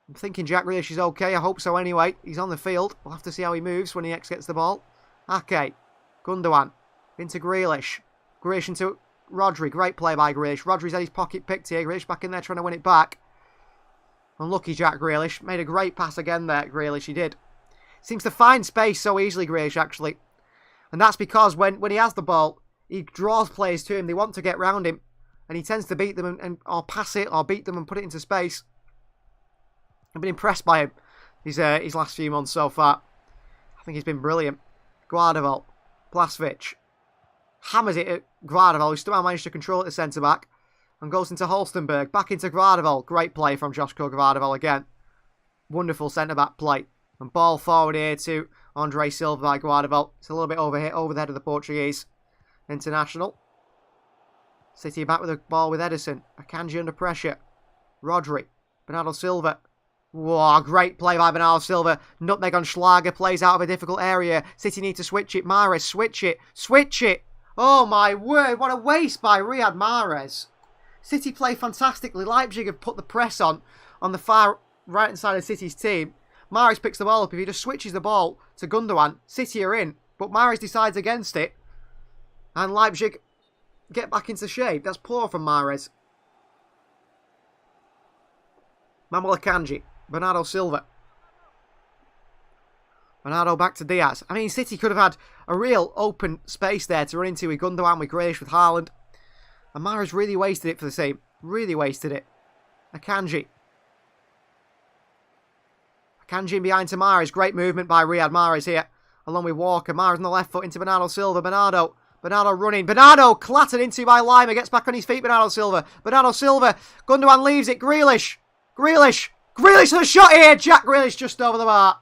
I'm thinking Jack Grealish is okay. I hope so anyway. He's on the field. We'll have to see how he moves when he gets the ball. Ake. Gundogan. Into Grealish. Grealish into Rodri. Great play by Grealish. Rodri's had his pocket picked here. Grealish back in there trying to win it back. Unlucky Jack Grealish. Made a great pass again there, Grealish, he did. Seems to find space so easily, Grealish, actually. And that's because when he has the ball, he draws players to him. They want to get round him. And he tends to beat them or pass it or beat them and put it into space. I've been impressed by him his last few months so far. I think he's been brilliant. Guardiola. Plasvic. hammers it at Gvardiol, who somehow managed to control it at centre-back. And goes into Holstenberg. Back into Gvardiol. Great play from Joshko Gvardiol again. Wonderful centre-back play. And ball forward here to Andre Silva by Gvardiol. It's a little bit over the head of the Portuguese international. City back with the ball with Ederson. Akanji under pressure. Rodri. Bernardo Silva. Whoa, great play by Bernardo Silva. Nutmeg on Schlager. Plays out of a difficult area. City need to switch it. Mahrez, switch it. Switch it. Oh my word. What a waste by Riyad Mahrez. City play fantastically. Leipzig have put the press on the far right-hand side of City's team. Mahrez picks the ball up. If he just switches the ball to Gundogan, City are in. But Mahrez decides against it. And Leipzig get back into shape. That's poor from Mahrez. Manuel Akanji. Bernardo Silva. Bernardo back to Diaz. I mean, City could have had a real open space there to run into with Gundogan, with Grealish, with Haaland. And Mahrez really wasted it for the team. Really wasted it. Akanji. Akanji in behind to Mahrez. Great movement by Riyad Mahrez here. Along with Walker. Mahrez on the left foot into Bernardo Silva. Bernardo running. Bernardo clattered into by Lima. Gets back on his feet. Bernardo Silva. Gundogan leaves it. Grealish for the shot here. Jack Grealish just over the bar.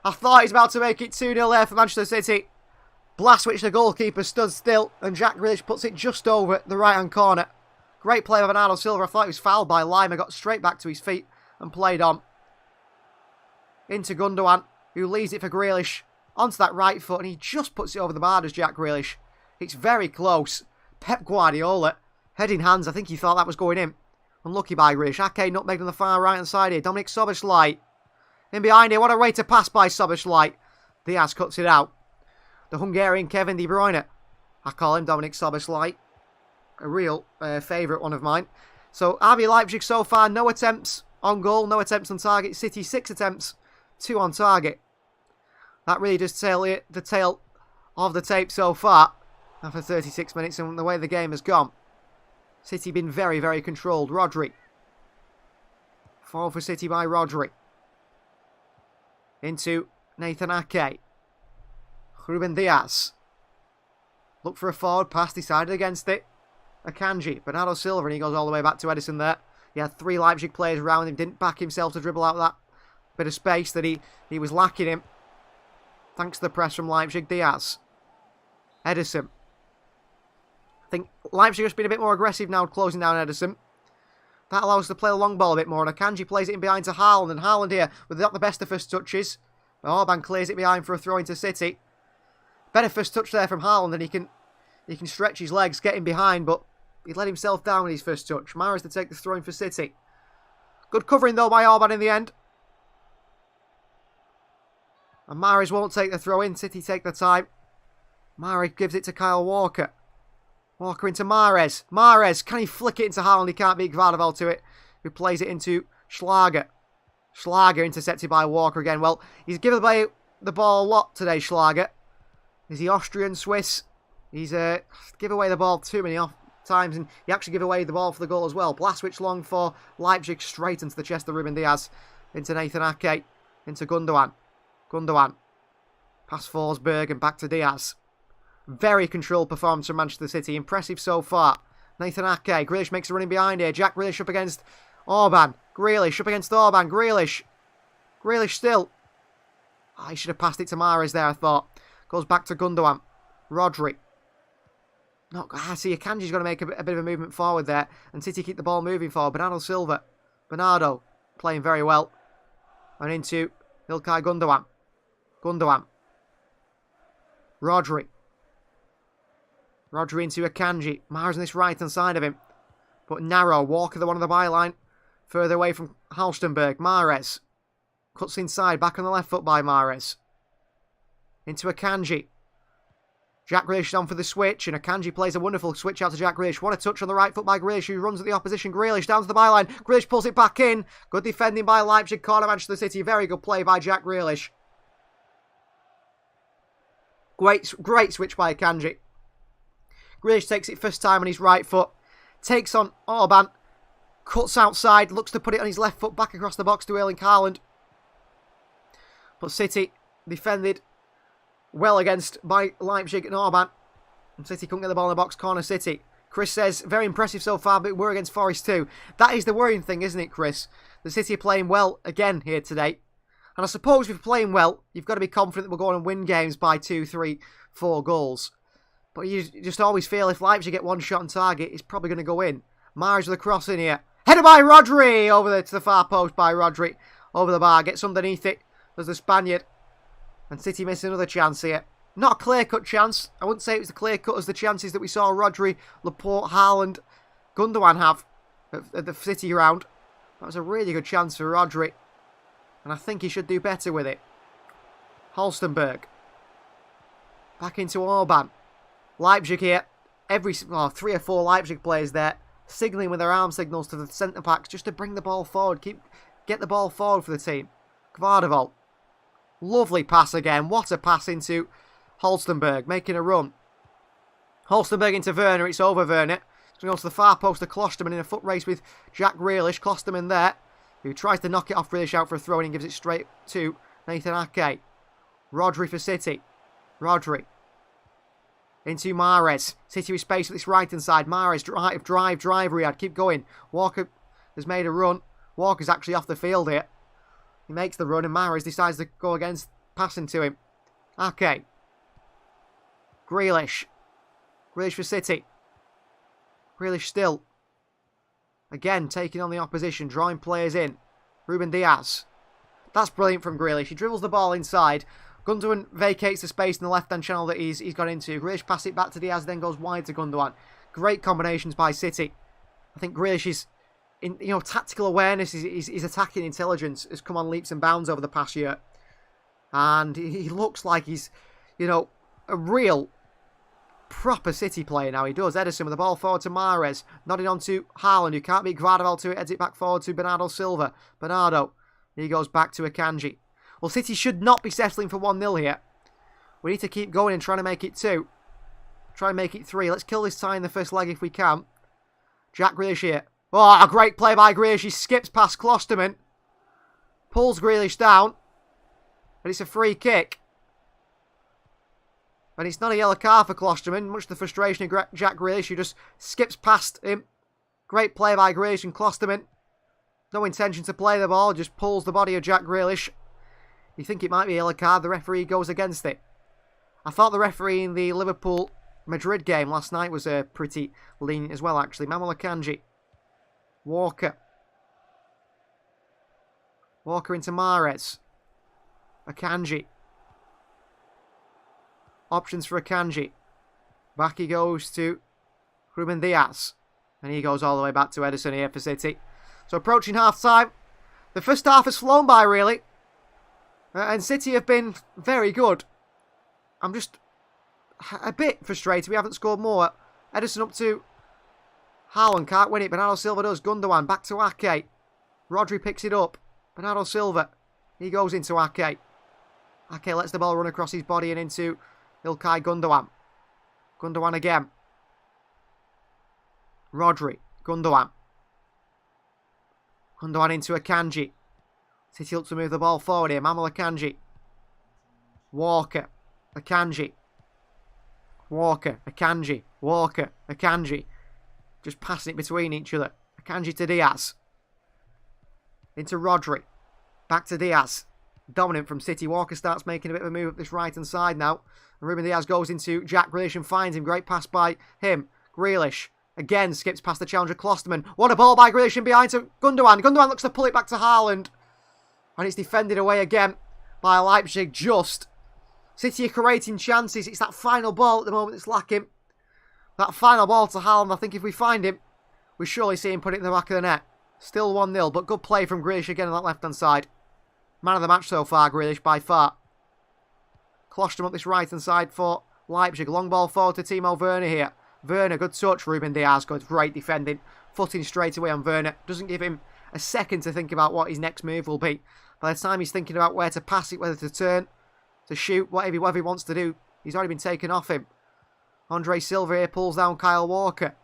I thought he was about to make it 2-0 there for Manchester City. Blast, the goalkeeper stood still. And Jack Grealish puts it just over the right-hand corner. Great play by Bernardo Silva. I thought he was fouled by Lima. Got straight back to his feet and played on. Into Gundogan, who leaves it for Grealish. Onto that right foot. And he just puts it over the bar, does Jack Grealish. It's very close. Pep Guardiola. Head in hands. I think he thought that was going in. Unlucky by Grealish. Ake nutmegged on the far right-hand side here. Dominic Szoboszlai. In behind here. What a way to pass by Szoboszlai. Diaz cuts it out. The Hungarian Kevin De Bruyne. I call him Dominic Szoboszlai. A real favourite one of mine. So RB Leipzig so far, no attempts on goal, no attempts on target. City 6 attempts, 2 on target. That really does tell you the tale of the tape so far. After 36 minutes and the way the game has gone. City been very, very controlled. Rodri. Fall for City by Rodri. Into Nathan Ake. Ruben Diaz. Look for a forward pass. Decided against it. Akanji. Bernardo Silva. And he goes all the way back to Ederson there. He had 3 Leipzig players around him. Didn't back himself to dribble out that bit of space that he was lacking him. Thanks to the press from Leipzig. Diaz. Ederson. I think Leipzig has been a bit more aggressive now, closing down Ederson. That allows us to play the long ball a bit more. And Akanji plays it in behind to Haaland. And Haaland here, with not the best of first touches. Orban clears it behind for a throw into City. Better first touch there from Haaland. And he can stretch his legs, get in behind. But he let himself down with his first touch. Mahrez to take the throw in for City. Good covering though by Orban in the end. And Mahrez won't take the throw in. City take the time. Mahrez gives it to Kyle Walker. Walker into Mahrez. Mahrez, can he flick it into Haaland? He can't beat Gvardiol to it. Who plays it into Schlager. Schlager intercepted by Walker again. Well, he's given away the ball a lot today, Schlager. Is he Austrian, Swiss? He's given away the ball too many times. And he actually gave away the ball for the goal as well. Blast long for Leipzig. Straight into the chest of Ruben Diaz. Into Nathan Ake. Into Gundogan. Gundogan. Past Forsberg and back to Diaz. Very controlled performance from Manchester City. Impressive so far. Nathan Ake. Grealish makes a run in behind here. Jack Grealish up against Orban. Grealish up against Orban. Grealish. Grealish still. Oh, he should have passed it to Mahrez there, I thought. Goes back to Gundogan. Rodri. I see Akanji's going to make a bit of a movement forward there. And City keep the ball moving forward. Bernardo Silva. Bernardo. Playing very well. And into Ilkay Gundogan. Gundogan. Rodri. Rodri into Akanji. Mahrez on this right-hand side of him. But narrow. Walker, the one on the byline. Further away from Halstenberg. Mahrez. Cuts inside. Back on the left foot by Mahrez. Into Akanji. Jack Grealish on for the switch. And Akanji plays a wonderful switch out to Jack Grealish. What a touch on the right foot by Grealish, who runs at the opposition. Grealish down to the byline. Grealish pulls it back in. Good defending by Leipzig. Corner Manchester City. Very good play by Jack Grealish. Great switch by Akanji. Grealish takes it first time on his right foot. Takes on Orban. Cuts outside. Looks to put it on his left foot. Back across the box to Erling Haaland. But City defended well against by Leipzig and Orban. And City couldn't get the ball in the box corner. City. Chris says, very impressive so far, but we're against Forest too. That is the worrying thing, isn't it, Chris? The City are playing well again here today. And I suppose if you're playing well, you've got to be confident that we'll go on and win games by 2, 3, 4 goals. But you just always feel if Leipzig get one shot on target, it's probably going to go in. Mahrez with a cross in here. Headed by Rodri! Over there to the far post by Rodri. Over the bar, gets underneath it. There's the Spaniard. And City miss another chance here. Not a clear-cut chance. I wouldn't say it was the clear-cut as the chances that we saw Rodri, Laporte, Haaland, Gundogan have at the City round. That was a really good chance for Rodri. And I think he should do better with it. Halstenberg. Back into Orban. Leipzig here. 3 or 4 Leipzig players there. Signalling with their arm signals to the centre-backs just to bring the ball forward. Get the ball forward for the team. Gvardiol. Lovely pass again. What a pass into Halstenberg, making a run. Halstenberg into Werner. It's over Werner. He's going to go to the far post to Klosterman in a foot race with Jack Grealish. Klosterman there, who tries to knock it off Grealish out for a throw and gives it straight to Nathan Ake. Rodri for City. Rodri. Into Mahrez. City with space at this right-hand side. Mahrez, drive, Riyad. Keep going. Walker has made a run. Walker's actually off the field here. He makes the run and Mahrez decides to go against passing to him. Ake. Grealish. Grealish for City. Grealish still. Again, taking on the opposition, drawing players in. Ruben Diaz. That's brilliant from Grealish. He dribbles the ball inside. Gundogan vacates the space in the left-hand channel that he's got into. Grealish passes it back to Diaz, then goes wide to Gundogan. Great combinations by City. I think Grealish is, tactical awareness, his attacking intelligence has come on leaps and bounds over the past year. And he looks like he's, a real proper City player now. He does. Ederson with the ball forward to Mahrez. Nodding on to Haaland, who can't beat Gvardiol to it. Heads it back forward to Bernardo Silva. Bernardo. He goes back to Akanji. Well, City should not be settling for 1-0 here. We need to keep going and trying to make it 2. Try and make it 3. Let's kill this tie in the first leg if we can. Jack Grealish here. Oh, a great play by Grealish. He skips past Klosterman. Pulls Grealish down. And it's a free kick. And it's not a yellow card for Klosterman. Much to the frustration of Jack Grealish, who just skips past him. Great play by Grealish and Klosterman. No intention to play the ball. Just pulls the body of Jack Grealish. You think it might be a yellow card. The referee goes against it. I thought the referee in the Liverpool-Madrid game last night was pretty lenient as well, actually. Manuel Akanji. Walker. Walker into Mahrez. Akanji. Options for Akanji. Back he goes to Ruben Diaz. And he goes all the way back to Ederson here for City. So approaching half-time. The first half has flown by, really. And City have been very good. I'm just a bit frustrated we haven't scored more. Ederson up to Haaland, can't win it. Bernardo Silva does. Gundogan, back to Ake. Rodri picks it up. Bernardo Silva. He goes into Ake. Ake lets the ball run across his body and into Ilkay Gundogan. Gundogan again. Rodri. Gundogan. Gundogan into Akanji. City look to move the ball forward here. Manuel Akanji. Walker. Akanji. Walker. Akanji. Walker. Akanji. Just passing it between each other. Akanji to Diaz. Into Rodri. Back to Diaz. Dominant from City. Walker starts making a bit of a move up this right-hand side now. And Ruben Diaz goes into Jack Grealish and finds him. Great pass by him. Grealish. Again skips past the challenger Klosterman. What a ball by Grealish and behind to Gundogan. Gundogan looks to pull it back to Haaland. And it's defended away again by Leipzig just. City are creating chances. It's that final ball at the moment that's lacking. That final ball to Haaland, I think if we find him, we surely see him put it in the back of the net. Still 1-0, but good play from Grealish again on that left-hand side. Man of the match so far, Grealish, by far. Klosterman up this right-hand side for Leipzig. Long ball forward to Timo Werner here. Werner, good touch. Ruben Diaz, good. Great defending. Footing straight away on Werner. Doesn't give him a second to think about what his next move will be. By the time he's thinking about where to pass it, whether to turn, to shoot, whatever he wants to do, he's already been taken off him. Andre Silva here pulls down Kyle Walker.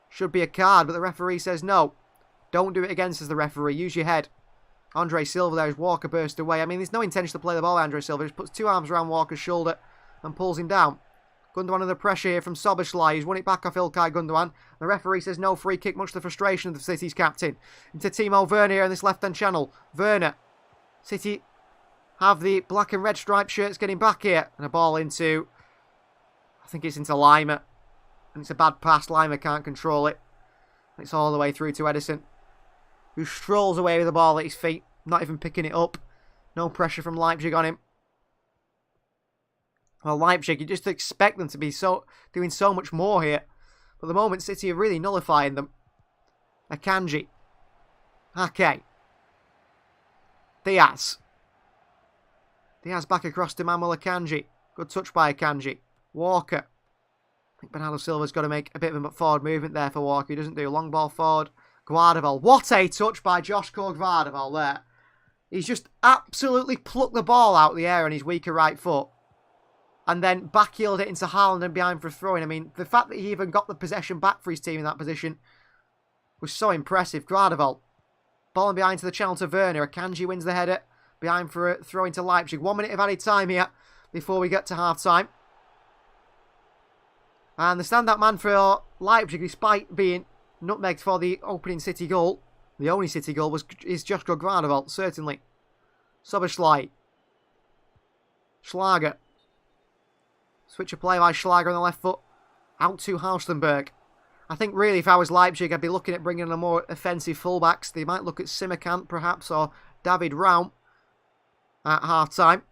Should be a card, but the referee says no. Don't do it again, says the referee. Use your head. Andre Silva there as Walker burst away. I mean, there's no intention to play the ball, Andre Silva. Just puts 2 arms around Walker's shoulder and pulls him down. Gundogan under pressure here from Szoboszlai. He's won it back off Ilkay Gundogan. The referee says no free kick, much to the frustration of the City's captain. Into Timo Werner here in this left-hand channel. Werner. City have the black and red striped shirts getting back here. And a ball into, I think it's into Lima. And it's a bad pass. Lima can't control it. And it's all the way through to Ederson, who strolls away with the ball at his feet, not even picking it up. No pressure from Leipzig on him. Well, Leipzig, you just expect them to be doing so much more here. But at the moment, City are really nullifying them. Akanji. Ake. Diaz. Diaz back across to Manuel Akanji. Good touch by Akanji. Walker. I think Bernardo Silva's got to make a bit of a forward movement there for Walker. He doesn't do. Long ball forward. Guardiola. What a touch by Joško Guardiola there. He's just absolutely plucked the ball out of the air on his weaker right foot. And then backheeled it into Haaland and behind for a throw-in. I mean, the fact that he even got the possession back for his team in that position was so impressive. Guardiola. Ball behind to the channel to Werner. Akanji wins the header. Behind for a throw into Leipzig. 1 minute of added time here before we get to half-time. And the stand-up man for Leipzig, despite being nutmegged for the opening City goal, the only City goal is Joško Guardiola, certainly. Szoboszlai. Schlager. Switch of play by Schlager on the left foot. Out to Haustenberg. I think really if I was Leipzig, I'd be looking at bringing in a more offensive fullbacks. They might look at Simmerkamp perhaps, or David Raum at half-time.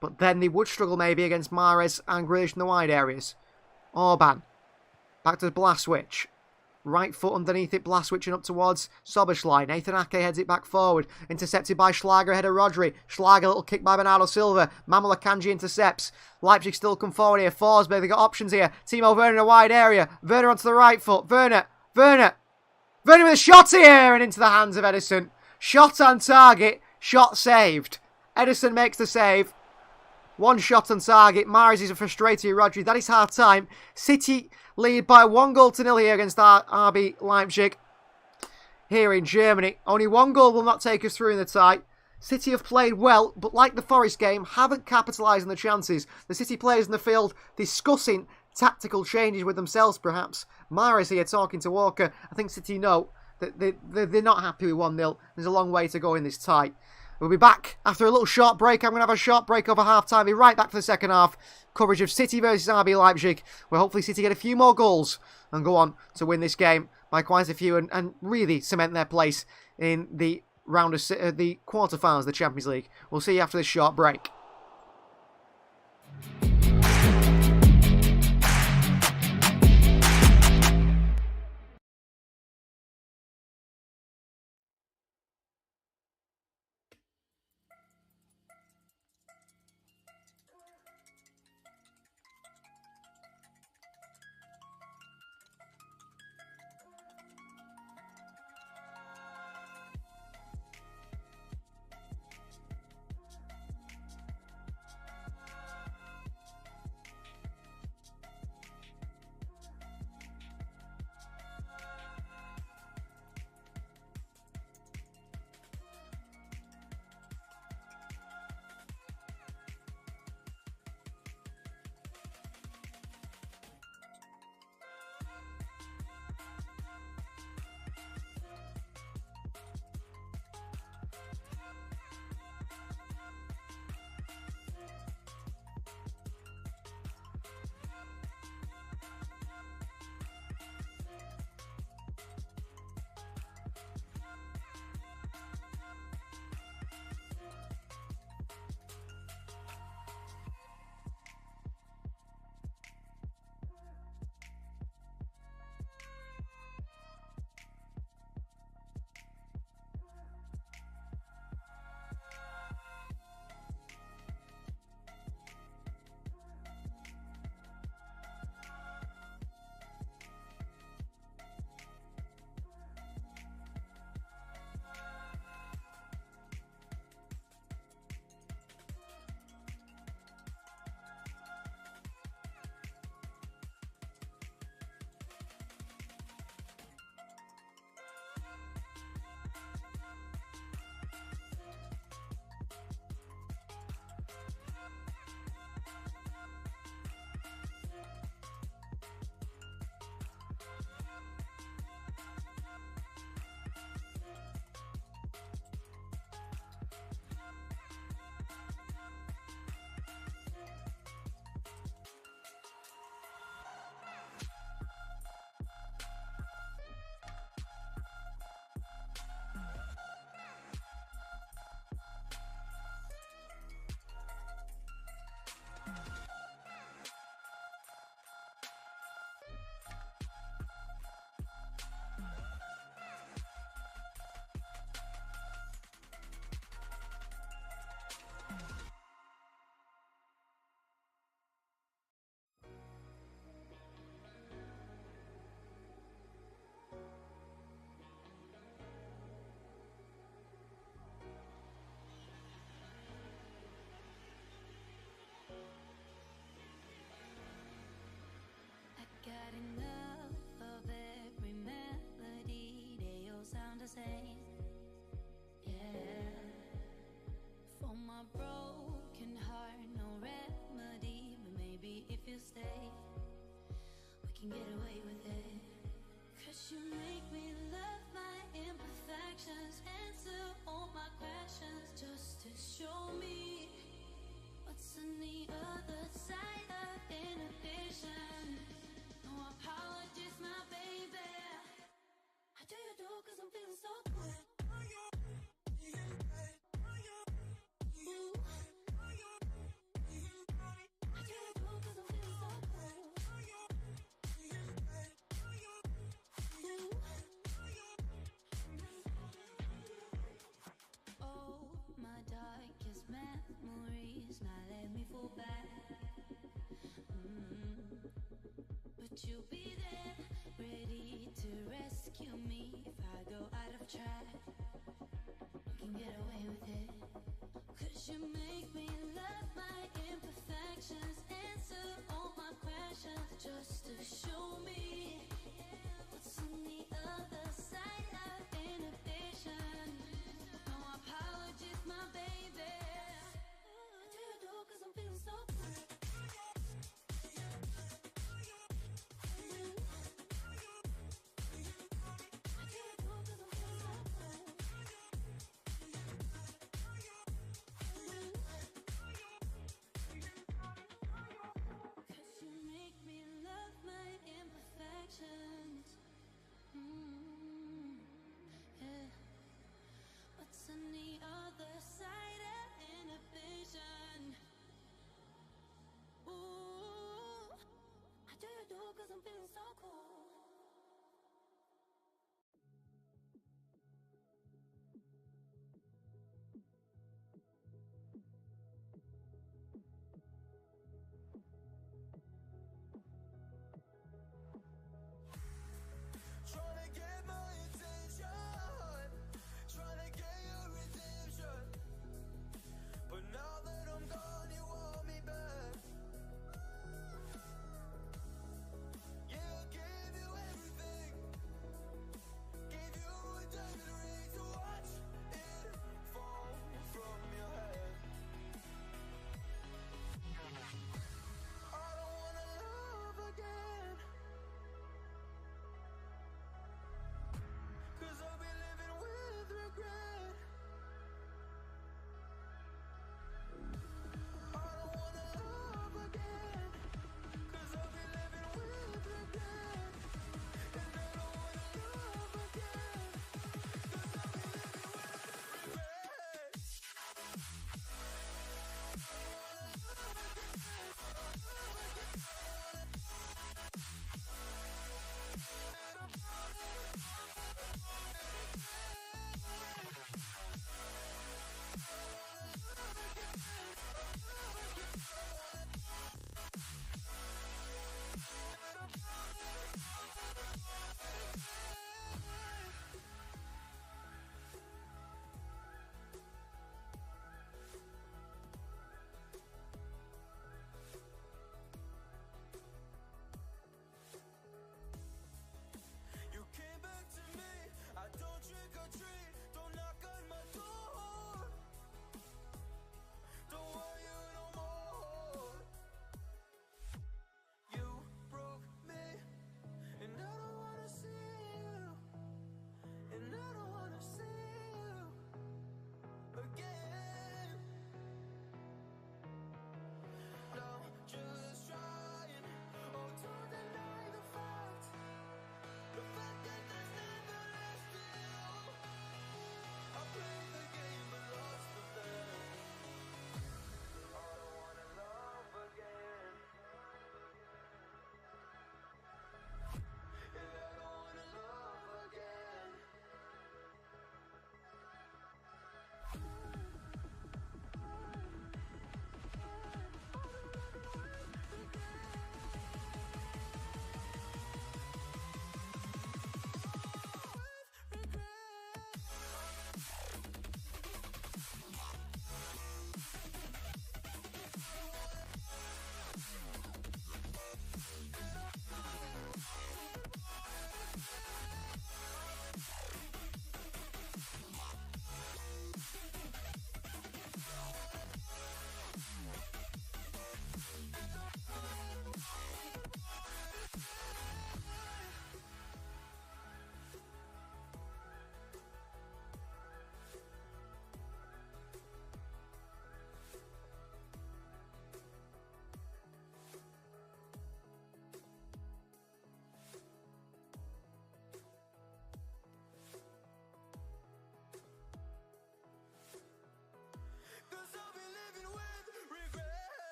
But then they would struggle maybe against Mahrez and Grealish in the wide areas. Orban. Back to Blaswich. Right foot underneath it, Blaswich and up towards Szoboszlai. Nathan Ake heads it back forward. Intercepted by Schlager ahead of Rodri. Schlager, little kick by Bernardo Silva. Manuel Akanji intercepts. Leipzig still come forward here. Forsberg, they got options here. Timo Werner in a wide area. Werner onto the right foot. Werner with a shot here and into the hands of Ederson. Shot on target. Shot saved. Ederson makes the save. One shot on target. Mahrez is a frustrated Rodri. That is half time. City lead by 1-0 here against RB Leipzig. Here in Germany. Only 1 goal will not take us through in the tie. City have played well, but like the Forest game, haven't capitalised on the chances. The City players in the field discussing tactical changes with themselves, perhaps. Mahrez here talking to Walker. I think City know that they're not happy with 1-0. There's a long way to go in this tie. We'll be back after a little short break. I'm going to have a short break over half-time. Be right back for the second half. Coverage of City versus RB Leipzig, where hopefully City get a few more goals and go on to win this game by quite a few and really cement their place in the round of the quarterfinals of the Champions League. We'll see you after this short break. saying, yeah. For my broken heart, no remedy, but maybe if you stay, we can get away with it. 'Cause you make me love my imperfections, answer all my questions, just to show me what's on the other side of inhibition. No apologies, my baby. How do you do? 'Cause I'm feeling so good. Memories now let me fall back. But you'll be there, ready to rescue me if I go out of track. We can get away with it. 'Cause you make me love my imperfections, answer all my questions, just to show me what's on the other side of inhibition. No apologies, my baby. What's on the other side of inhibition? Ooh, how do you do? 'Cause I'm feeling so cool. Trying to get my attention, trying to get your redemption, but now that I'm gone, you want me back. Yeah,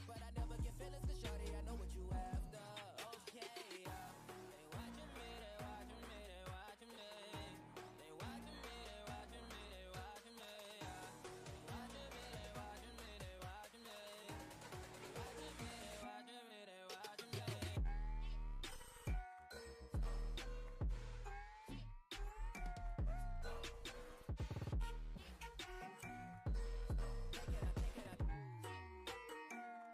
but I never get feelings, 'cause shawty, I know what you after. Okay, they watching me, they watching me, they watching me. They watching me, they watching me, they watching me. They watching me, they watching me, they watching me. They watching me, they watching me, they watching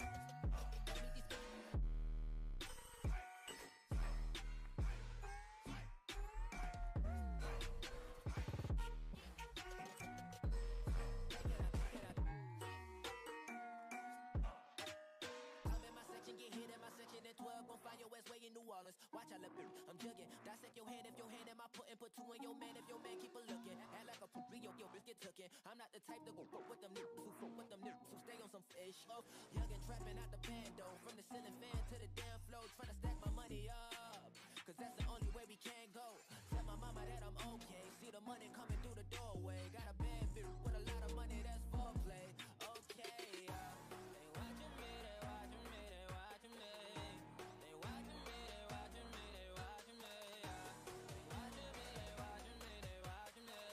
me. Watch I look, I'm jugging. Dissect your hand if your hand in my putting. Put two in your man if your man keep a looking. Act like a poop, your biscuit tookin'. I'm not the type to go fuck with them niggas who fuck with them niggas who stay on some fish. Oh, young and trapping out the bando. From the ceiling fan to the damn floor. Trying to stack my money up, 'cause that's the only way we can go. Tell my mama that I'm okay. See the money coming through the doorway. Got a bad view with a lot of money, that's foreplay. Okay, they watching me, they watching me, they watching me. They watching me, they watching me, they watching me. They watching me, they watching me, they watching me.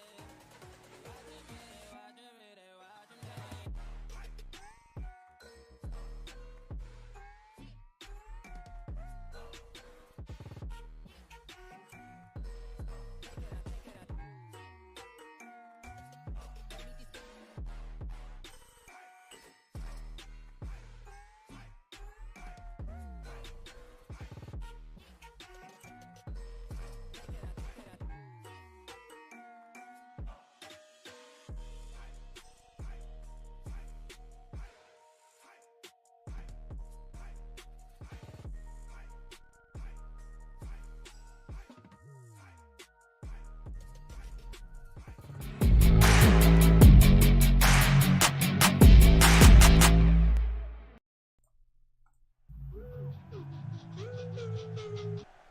They watching me, they watching me, they watching me.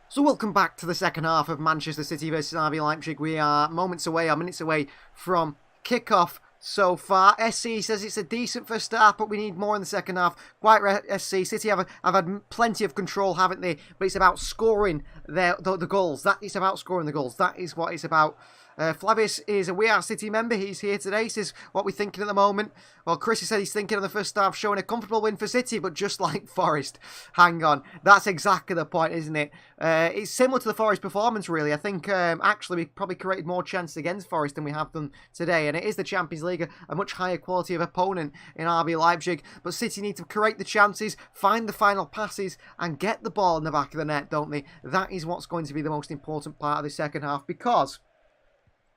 So welcome back to the second half of Manchester City versus RB Leipzig. We are minutes away from kickoff so far. SC says it's a decent first half, but we need more in the second half. Quite right, SC. City have had plenty of control, haven't they? But it's about scoring the goals. That is about scoring the goals. That is what it's about. Flavius is a We Are City member. He's here today. He says, what we're thinking at the moment. Well, Chris has said he's thinking of the first half showing a comfortable win for City, but just like Forest. Hang on. That's exactly the point, isn't it? It's similar to the Forest performance, really. I think, actually, we probably created more chances against Forest than we have done today. And it is the Champions League, a much higher quality of opponent in RB Leipzig. But City need to create the chances, find the final passes, and get the ball in the back of the net, don't they? That is what's going to be the most important part of the second half, because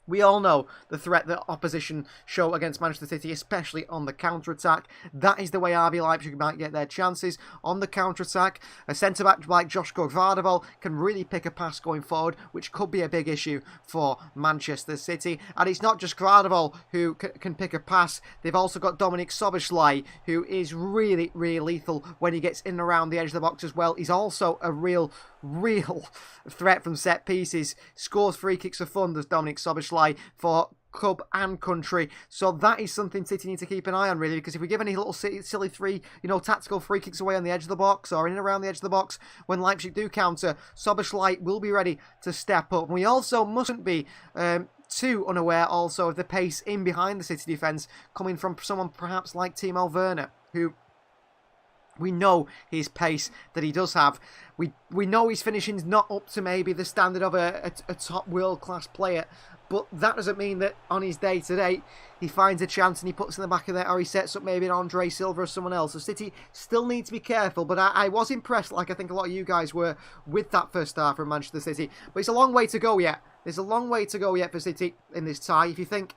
we all know the threat that opposition show against Manchester City, especially on the counter-attack. That is the way RB Leipzig might get their chances on the counter-attack. A centre-back like Joshko Gvardiol can really pick a pass going forward, which could be a big issue for Manchester City. And it's not just Gvardiol who can pick a pass. They've also got Dominik Szoboszlai, who is really, really lethal when he gets in and around the edge of the box as well. He's also a real threat from set pieces. Scores free kicks for fun, does Dominik Szoboszlai, for club and country. So that is something City need to keep an eye on, really, because if we give any little silly tactical free kicks away on the edge of the box or in and around the edge of the box, when Leipzig do counter, Szoboszlai will be ready to step up. And we also mustn't be too unaware also of the pace in behind the City defence coming from someone perhaps like Timo Werner, who we know his pace that he does have. We know his finishing's not up to maybe the standard of a top world-class player, but that doesn't mean that on his day today he finds a chance and he puts in the back of there, or he sets up maybe an Andre Silva or someone else. So City still need to be careful, but I was impressed, like I think a lot of you guys were, with that first half from Manchester City. But it's a long way to go yet. There's a long way to go yet for City in this tie. If you think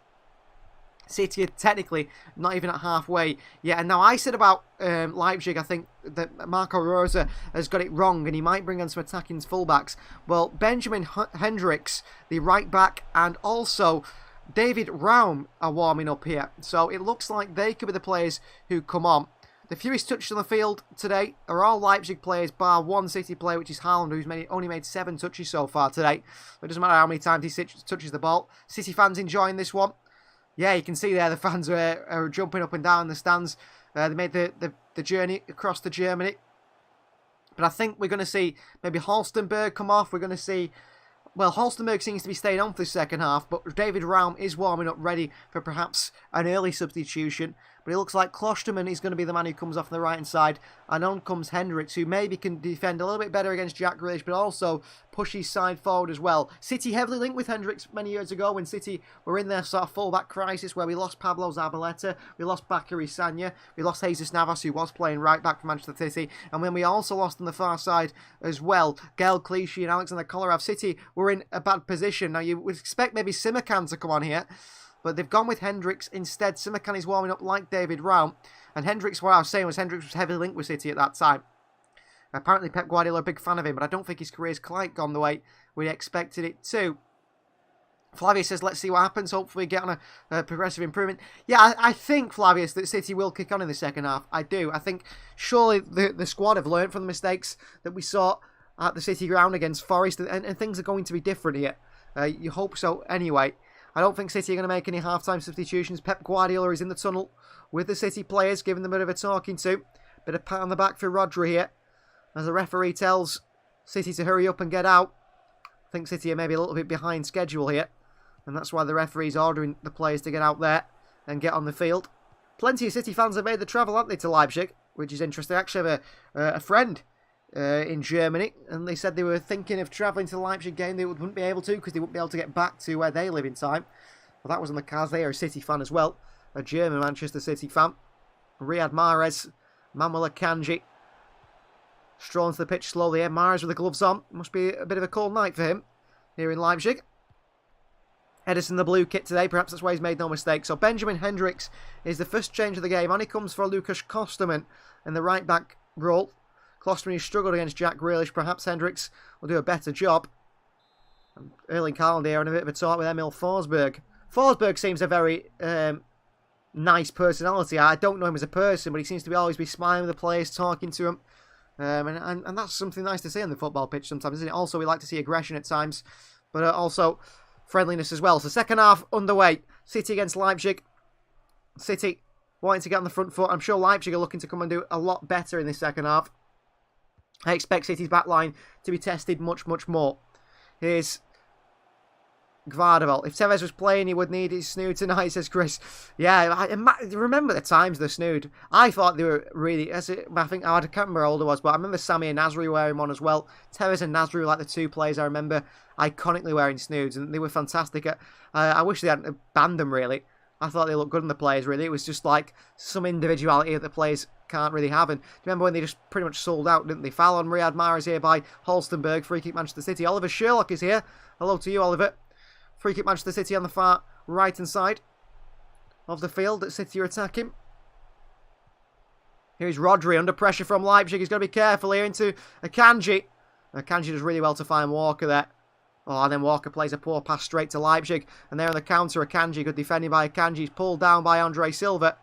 City are technically not even at halfway yet. And now I said about Leipzig, I think that Marco Rosa has got it wrong and he might bring on some attacking fullbacks. Well, Benjamin Hendricks, the right back, and also David Raum are warming up here. So it looks like they could be the players who come on. The fewest touches on the field today are all Leipzig players, bar one City player, which is Haaland, who's only made 7 touches so far today. It doesn't matter how many times he touches the ball. City fans enjoying this one. Yeah, you can see there the fans are jumping up and down in the stands. They made the journey across to Germany. But I think we're going to see maybe Halstenberg come off. We're going to see... Well, Halstenberg seems to be staying on for the second half, but David Raum is warming up, ready for perhaps an early substitution. But it looks like Klosterman is going to be the man who comes off on the right-hand side. And on comes Hendricks, who maybe can defend a little bit better against Jack Grealish, but also push his side forward as well. City heavily linked with Hendricks many years ago when City were in their sort of fullback crisis where we lost Pablo Zabaleta, we lost Bakary Sagna, we lost Jesus Navas, who was playing right back for Manchester City. And when we also lost on the far side as well, Gael Clichy and Alexander Kolarov, City were in a bad position. Now, you would expect maybe Simakan to come on here, but they've gone with Hendricks instead. Simakan is warming up like David Raum. And Hendricks, what I was saying was Hendricks was heavily linked with City at that time. Apparently Pep Guardiola a big fan of him, but I don't think his career's quite gone the way we expected it to. Flavius says, let's see what happens. Hopefully get on a progressive improvement. Yeah, I think, Flavius, that City will kick on in the second half. I do. I think surely the squad have learned from the mistakes that we saw at the City ground against Forest, and things are going to be different here. You hope so anyway. I don't think City are going to make any half-time substitutions. Pep Guardiola is in the tunnel with the City players, giving them a bit of a talking to. Bit of pat on the back for Rodri here, as the referee tells City to hurry up and get out. I think City are maybe a little bit behind schedule here, and that's why the referee's ordering the players to get out there and get on the field. Plenty of City fans have made the travel, haven't they, to Leipzig, which is interesting. I actually have a friend in Germany, and they said they were thinking of travelling to the Leipzig game. They wouldn't be able to because they wouldn't be able to get back to where they live in time. Well, that was on the cards. They are a City fan as well, a German Manchester City fan. Riyad Mahrez, Manuel Akanji strolling to the pitch slowly here. Mahrez with the gloves on. Must be a bit of a cold night for him here in Leipzig. Edison the blue kit today, perhaps that's why he's made no mistake. So Benjamin Hendricks is the first change of the game. On he comes for Lucas Klosterman in the right back role. Klosterman has struggled against Jack Grealish. Perhaps Hendricks will do a better job. Erling Haaland here on a bit of a talk with Emil Forsberg. Forsberg seems a very nice personality. I don't know him as a person, but he seems to always be smiling with the players, talking to them. And that's something nice to see on the football pitch sometimes, isn't it? Also, we like to see aggression at times, but also friendliness as well. So second half underway. City against Leipzig. City wanting to get on the front foot. I'm sure Leipzig are looking to come and do a lot better in this second half. I expect City's backline to be tested much, much more. Here's Gvardiol. If Tevez was playing, he would need his snood tonight, says Chris. Yeah, I remember the times the snood. I thought they were really... I think I can't remember how old I was, but I remember Sammy and Nasri wearing one as well. Tevez and Nasri were like the two players I remember iconically wearing snoods, and they were fantastic. I wish they hadn't banned them, really. I thought they looked good on the players, really. It was just like some individuality that the players can't really have. And do you remember when they just pretty much sold out, didn't they? Foul on Riyad Mahrez here by Halstenberg. Free kick Manchester City. Oliver Sherlock is here. Hello to you, Oliver. Free kick Manchester City on the far right-hand side of the field that City are attacking. Here's Rodri under pressure from Leipzig. He's got to be careful here into Akanji. Akanji does really well to find Walker there. Oh, and then Walker plays a poor pass straight to Leipzig. And there on the counter, Akanji, good defending by Akanji. He's pulled down by Andre Silva.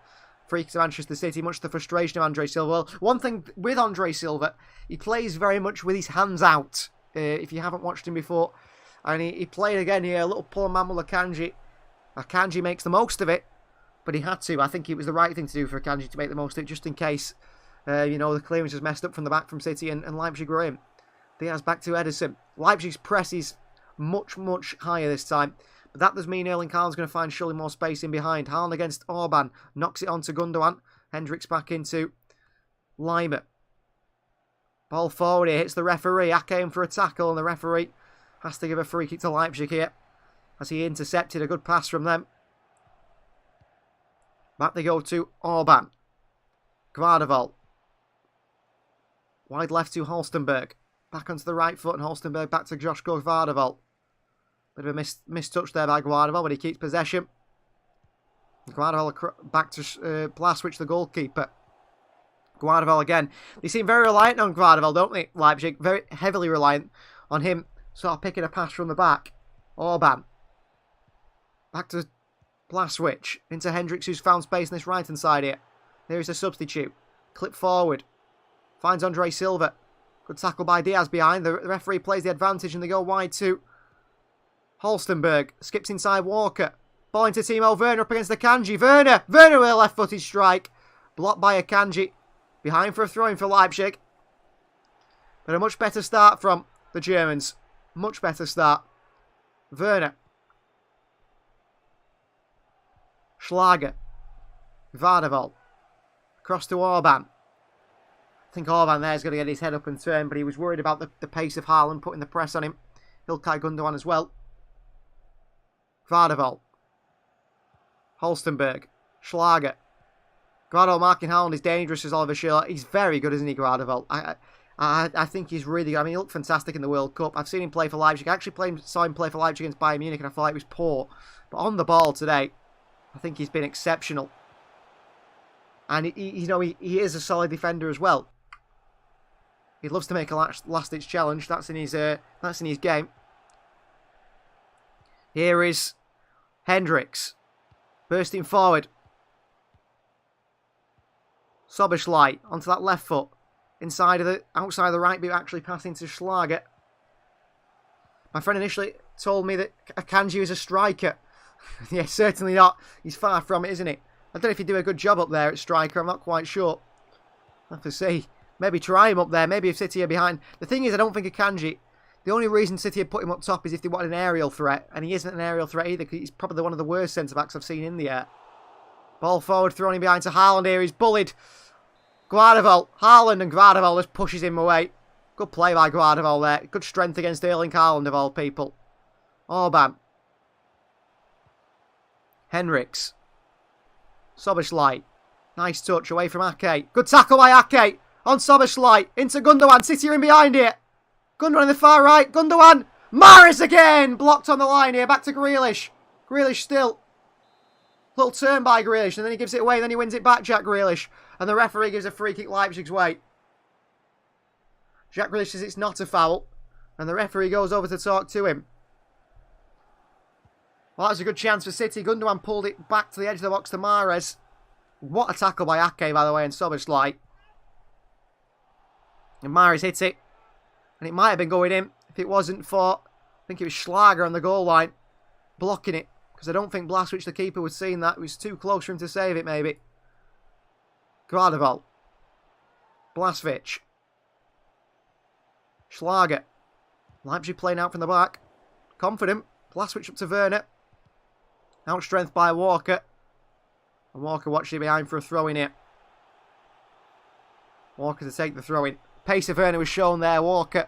Free kick to Manchester City, much to the frustration of Andre Silva. Well, one thing with Andre Silva, he plays very much with his hands out. If you haven't watched him before. And he played again here, a little pull on Manuel Akanji. Akanji makes the most of it, but he had to. I think it was the right thing to do for Akanji to make the most of it, just in case, the clearance was messed up from the back from City and Leipzig were in. Diaz back to Edison. Leipzig's press is much, much higher this time. But that does mean Erling Haaland's going to find surely more space in behind. Haaland against Orban. Knocks it on to Gundogan. Hendricks back into Lima. Ball forward here. Hits the referee. Ake in for a tackle, and the referee has to give a free kick to Leipzig here, as he intercepted a good pass from them. Back they go to Orban. Gvardiol. Wide left to Halstenberg. Back onto the right foot, and Halstenberg back to Joshko Gvardiol. Bit of a missed touch there by Gvardiol, but he keeps possession. Gvardiol back to Blaswich, the goalkeeper. Gvardiol again. They seem very reliant on Gvardiol, don't they, Leipzig? Very heavily reliant on him. Sort of picking a pass from the back. Orban. Back to Blaswich. Into Hendricks, who's found space in this right-hand side here. There is a substitute. Clip forward. Finds Andre Silva. Good tackle by Diaz behind. The referee plays the advantage and they go wide to Halstenberg. Skips inside Walker. Ball into Timo Werner up against Akanji. Werner with a left-footed strike. Blocked by Akanji. Behind for a throw-in for Leipzig. But a much better start from the Germans. Much better start. Werner. Schlager. Vardeval. Across to Orban. I think Orban there is going to get his head up and turn, but he was worried about the pace of Haaland putting the press on him. Ilkay Gundogan as well. Vardeval. Holstenberg. Schlager. Gvardeval marking Haaland is dangerous as Oliver Schürrle. He's very good, isn't he, Gvardeval? I think he's really good. I mean, he looked fantastic in the World Cup. I've seen him play for Leipzig. I actually saw him play for Leipzig against Bayern Munich, and I thought he was poor. But on the ball today, I think he's been exceptional. And he is a solid defender as well. He loves to make a last-ditch challenge. That's in his game. Here is Hendricks. Bursting forward. Soboslai onto that left foot. Outside of the right boot, actually passing to Schlager. My friend initially told me that Akanji is a striker. Yeah, certainly not. He's far from it, isn't he? I don't know if he'd do a good job up there at striker. I'm not quite sure. I'll have to see. Maybe try him up there. Maybe if City are behind. The thing is, I don't think Akanji... The only reason City had put him up top is if they wanted an aerial threat. And he isn't an aerial threat either, because he's probably one of the worst centre-backs I've seen in the air. Ball forward, thrown in behind to Haaland here. He's bullied. Gvardeval. Haaland and Gvardeval just pushes him away. Good play by Gvardeval there. Good strength against Erling Haaland of all people. Orban. Henriks. Soboslai. Nice touch away from Ake. Good tackle by Ake. On Soboslai. Into Gundogan. City are in behind here. Gundogan in the far right. Gundogan. Mahrez again. Blocked on the line here. Back to Grealish. Grealish still. Little turn by Grealish. And then he gives it away. And then he wins it back, Jack Grealish. And the referee gives a free kick Leipzig's way. Jack Grealish says it's not a foul. And the referee goes over to talk to him. Well, that was a good chance for City. Gundogan pulled it back to the edge of the box to Mahrez. What a tackle by Ake, by the way, and Soboslai. And Mahrez hit it. And it might have been going in if it wasn't for, I think it was Schlager on the goal line, blocking it. Because I don't think Blaswich, the keeper, was seeing that. It was too close for him to save it, maybe. Gvardeval. Blaswich. Schlager. Leipzig playing out from the back. Confident. Blaswich up to Werner. Outstrength by Walker. And Walker watching behind for a throw-in here. Walker to take the throw-in. Pace of Werner was shown there. Walker,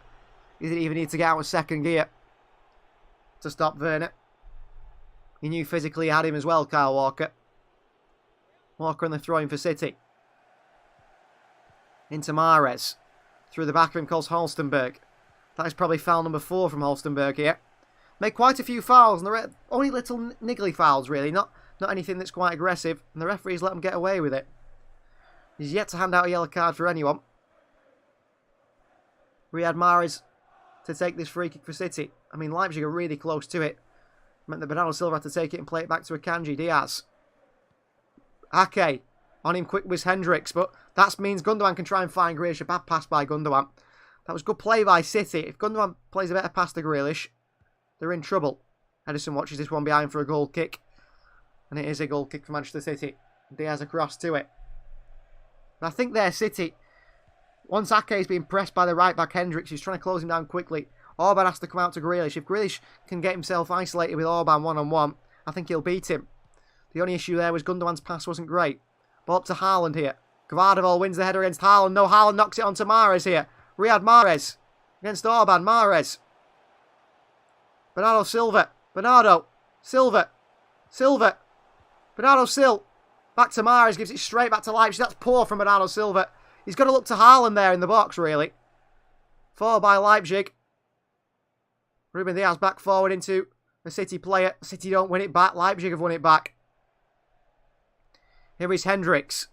he didn't even need to get out of second gear to stop Werner. He knew physically he had him as well, Kyle Walker. Walker on the throw-in for City. Into Mahrez. Through the back of him calls Holstenberg. That is probably foul number 4 from Holstenberg here. Made quite a few fouls, and they're only little niggly fouls, really. Not anything that's quite aggressive, and the referees let him get away with it. He's yet to hand out a yellow card for anyone. Riyad Mahrez to take this free kick for City. I mean, Leipzig are really close to it. Meant that Bernardo Silva had to take it and play it back to Akanji. Diaz. Ake. On him quick was Hendricks, but that means Gundogan can try and find Grealish. A bad pass by Gundogan. That was good play by City. If Gundogan plays a better pass to Grealish, they're in trouble. Edison watches this one behind for a goal kick. And it is a goal kick for Manchester City. Diaz across to it. And I think their City, once Ake is being pressed by the right back Hendricks, he's trying to close him down quickly. Orban has to come out to Grealish. If Grealish can get himself isolated with Orban one-on-one, I think he'll beat him. The only issue there was Gundogan's pass wasn't great. Ball up to Haaland here. Gvardeval wins the header against Haaland. No, Haaland knocks it onto Mahrez here. Riyad Mahrez against Orban. Mahrez. Bernardo Silva. Bernardo. Silva. Silva. Bernardo Sil. Back to Mahrez. Gives it straight back to Leipzig. That's poor from Bernardo Silva. He's got to look to Haaland there in the box, really. 4 by Leipzig. Ruben Diaz back forward into the City player. City don't win it back. Leipzig have won it back. Here is Hendricks.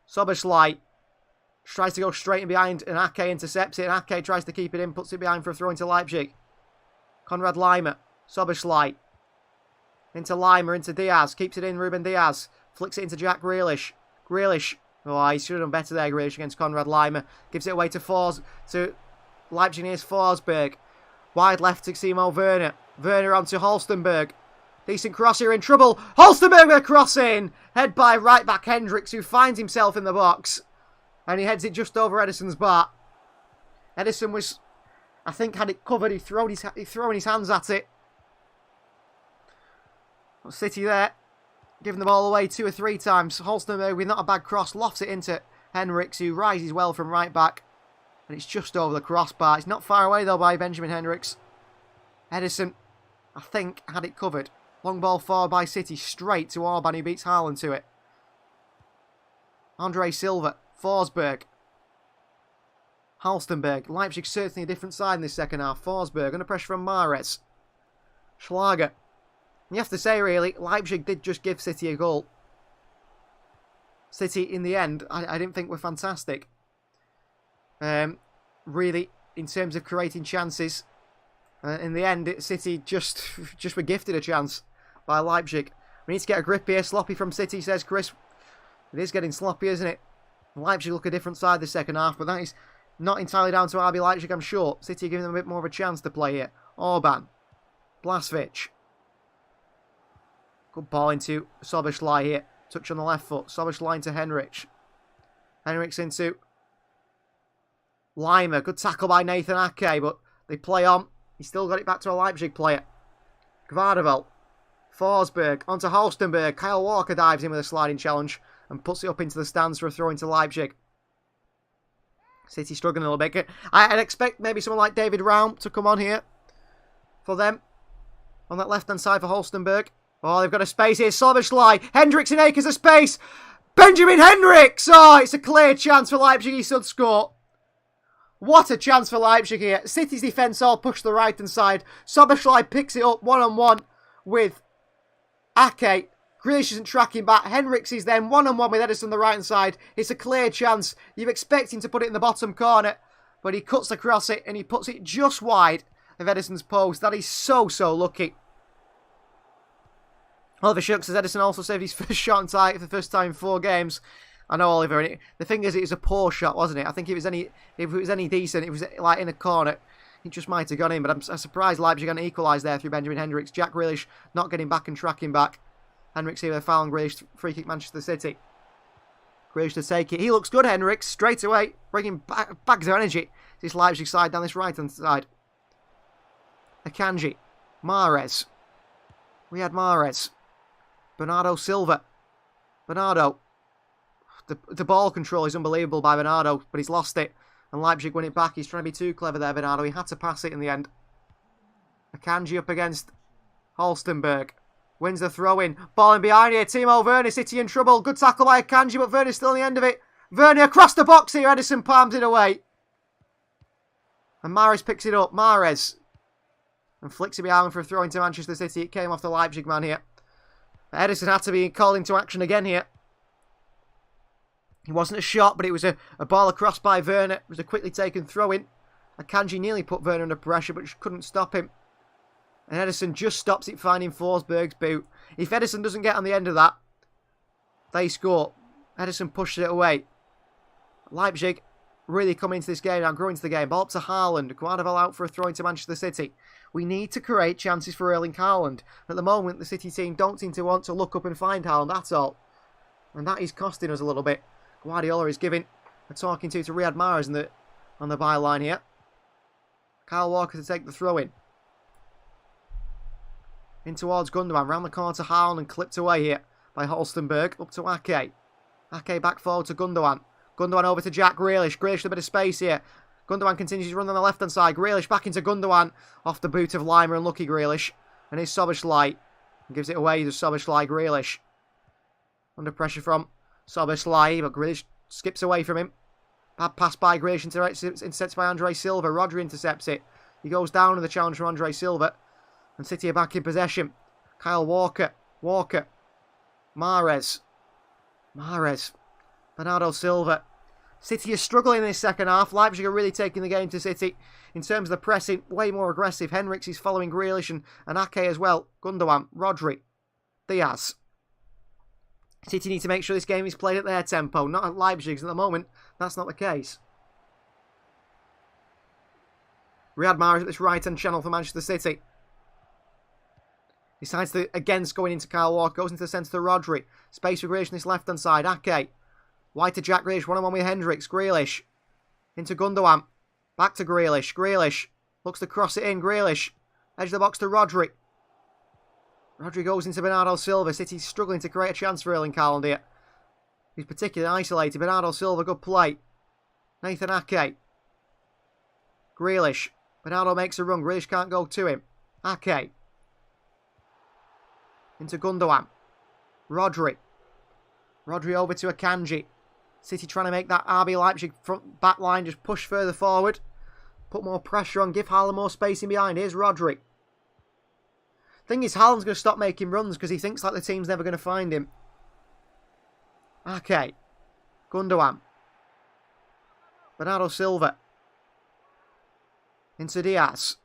Soboslai tries to go straight in behind and Ake intercepts it. And Ake tries to keep it in, puts it behind for a throw into Leipzig. Konrad Laimer. Soboslai. Into Laimer, into Diaz. Keeps it in, Ruben Diaz. Flicks it into Jack Grealish. Grealish. Oh, he should have done better there, Grealish, against Konrad Laimer. Gives it away to Leipzig near Forsberg. Wide left to Timo Werner. Werner onto Holstenberg. Decent cross here, in trouble. Holstenberg with a cross in. Head by right back Hendricks, who finds himself in the box. And he heads it just over Edison's bar. Edison was, I think, had it covered. He thrown his hands at it. City there, giving the ball away 2 or 3 times. Holstenberg with not a bad cross, lofts it into Hendricks, who rises well from right back. And it's just over the crossbar. It's not far away, though, by Benjamin Hendricks. Edison, I think, had it covered. Long ball forward by City, straight to Orban, who beats Haaland to it. Andre Silva, Forsberg. Halstenberg. Leipzig certainly a different side in this second half. Forsberg under pressure from Mahrez. Schlager. You have to say, really, Leipzig did just give City a goal. City, in the end, I didn't think were fantastic. Really, in terms of creating chances, in the end, City just were gifted a chance by Leipzig. We need to get a grip here. Sloppy from City, says Chris. It is getting sloppy, isn't it? Leipzig look a different side the second half, but that is not entirely down to RB Leipzig, I'm sure. City giving them a bit more of a chance to play here. Orban. Blasvich. Good ball into Soboslai here. Touch on the left foot. Soboslai into Henrich. Henrichs into Lima. Good tackle by Nathan Ake, but they play on. He still got it back to a Leipzig player. Gvardevel. Forsberg. Onto Halstenberg. Kyle Walker dives in with a sliding challenge and puts it up into the stands for a throw into Leipzig. City struggling a little bit. I'd expect maybe someone like David Raum to come on here for them. On that left-hand side for Halstenberg. Oh, they've got a space here. Soboslai. Hendricks in acres of space. Benjamin Hendricks! Oh, it's a clear chance for Leipzig. He should score. What a chance for Leipzig here. City's defence all pushed to the right-hand side. Soboslai picks it up one-on-one with Ake. Grealish isn't tracking back. Hendricks is then one-on-one with Edison on the right-hand side. It's a clear chance. You expect him to put it in the bottom corner, but he cuts across it and he puts it just wide of Edison's post. That is so lucky. Oliver Schuck says Edison also saved his first shot on target for the first time in 4 games. I know, Oliver. And the thing is, it was a poor shot, wasn't it? I think if it was any decent, it was like in a corner. He just might have gone in, but I'm surprised Leipzig going to equalise there through Benjamin Hendricks. Jack Grealish not getting back and tracking back. Hendricks here with a foul on Grealish, free kick Manchester City. Grealish to take it. He looks good, Hendricks, straight away, bringing back their energy. This Leipzig side down this right-hand side. Akanji. Mahrez. We had Mahrez. Bernardo Silva. Bernardo. The ball control is unbelievable by Bernardo, but he's lost it. And Leipzig win it back. He's trying to be too clever there, Bernardo. He had to pass it in the end. Akanji up against Halstenberg. Wins the throw-in. Ball in behind here. Timo Werner, City in trouble. Good tackle by Akanji, but Werner's still on the end of it. Werner across the box here. Edison palms it away. And Mahrez picks it up. Mahrez. And flicks it behind for a throw into Manchester City. It came off the Leipzig man here. Edison had to be called into action again here. It wasn't a shot, but it was a ball across by Werner. It was a quickly taken throw-in. Akanji nearly put Werner under pressure, but just couldn't stop him. And Edison just stops it, finding Forsberg's boot. If Edison doesn't get on the end of that, they score. Edison pushed it away. Leipzig really coming into this game now, growing into the game. Ball up to Haaland. Gvardevel out for a throw into Manchester City. We need to create chances for Erling Haaland. At the moment, the City team don't seem to want to look up and find Haaland at all. And that is costing us a little bit. Guardiola is giving a talking to Riyad Mahrez on the byline here. Kyle Walker to take the throw-in. In towards Gundogan, round the corner to Haaland and clipped away here by Halstenberg. Up to Ake. Ake back forward to Gundogan. Gundogan over to Jack Grealish. Grealish with a bit of space here. Gundogan continues to run on the left-hand side. Grealish back into Gundogan. Off the boot of Lima and lucky Grealish. And here's Soboslai. Gives it away to Soboslai. Grealish. Under pressure from Soboslai, but Grealish skips away from him. Bad pass by Grealish, intercepted by Andre Silva. Rodri intercepts it. He goes down in the challenge from Andre Silva. And City are back in possession. Kyle Walker. Walker. Mahrez. Bernardo Silva. City is struggling in this second half. Leipzig are really taking the game to City. In terms of the pressing, way more aggressive. Henricks is following Grealish and Ake as well. Gundogan. Rodri. Diaz. City need to make sure this game is played at their tempo, not at Leipzig's. At the moment, that's not the case. Riyad Mahrez at this right-hand channel for Manchester City. Decides to, against going into Kyle Walker. Goes into the centre to Rodri. Space for Grealish on this left-hand side. Ake. Wide to Jack Grealish. One-on-one with Hendricks. Grealish. Into Gundogan. Back to Grealish. Grealish. Looks to cross it in. Grealish. Edge of the box to Rodri. Rodri goes into Bernardo Silva. City's struggling to create a chance for Erling Haaland here. He's particularly isolated. Bernardo Silva, good play. Nathan Ake. Grealish. Bernardo makes a run. Grealish can't go to him. Ake. Into Gundogan. Rodri. Rodri over to Akanji. City trying to make that RB Leipzig front back line just push further forward. Put more pressure on. Give Haaland more space in behind. Here's Rodri. Thing is, Haaland's going to stop making runs because he thinks like the team's never going to find him. Okay. Gundogan. Bernardo Silva. Into Diaz.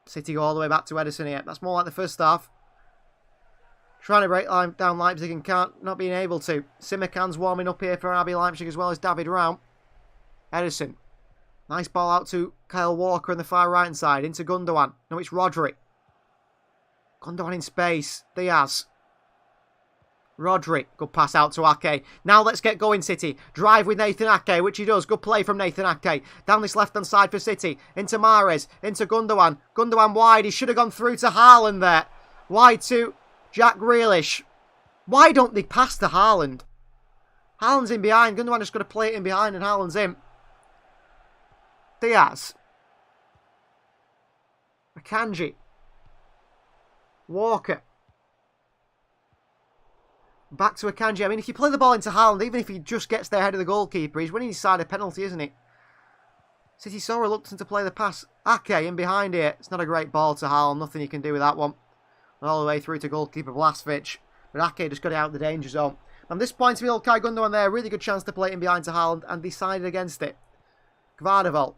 City go all the way back to Ederson here. That's more like the first half. Trying to break down Leipzig and not being able to. Simakan's warming up here for RB Leipzig as well as David Raum. Ederson. Nice ball out to Kyle Walker on the far right hand side. Into Gundogan. No, it's Rodri. Gundogan in space. Diaz. Rodri. Good pass out to Ake. Now let's get going, City. Drive with Nathan Ake, which he does. Good play from Nathan Ake. Down this left-hand side for City. Into Mahrez. Into Gundogan. Gundogan wide. He should have gone through to Haaland there. Wide to Jack Grealish. Why don't they pass to Haaland? Haaland's in behind. Gundogan just got to play it in behind and Haaland's in. Diaz. Akanji. Walker. Back to Akanji. I mean, if you play the ball into Haaland, even if he just gets there ahead of the goalkeeper, he's winning his side a penalty, isn't he? City so reluctant to play the pass. Ake in behind here. It's not a great ball to Haaland. Nothing you can do with that one. All the way through to goalkeeper Blaskovic. But Ake just got it out of the danger zone. From this point to Ilkay Gundogan there, really good chance to play it in behind to Haaland and decided against it. Gvardiol.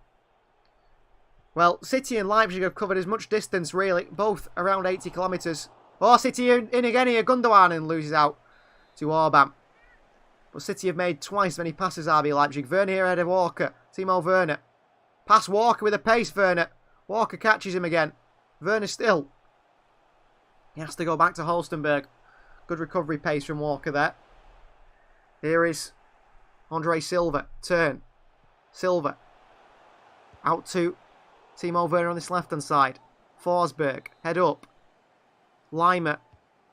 Well, City and Leipzig have covered as much distance, really. Both around 80 kilometres. Oh, City in again here. Gundogan and loses out to Orban. But City have made twice as many passes RB Leipzig. Werner here ahead of Walker. Timo Werner. Pass Walker with a pace, Werner. Walker catches him again. Werner still. He has to go back to Holstenberg. Good recovery pace from Walker there. Here is Andre Silva. Turn. Silva. Out to Timo Werner on this left-hand side. Forsberg. Head up. Lima.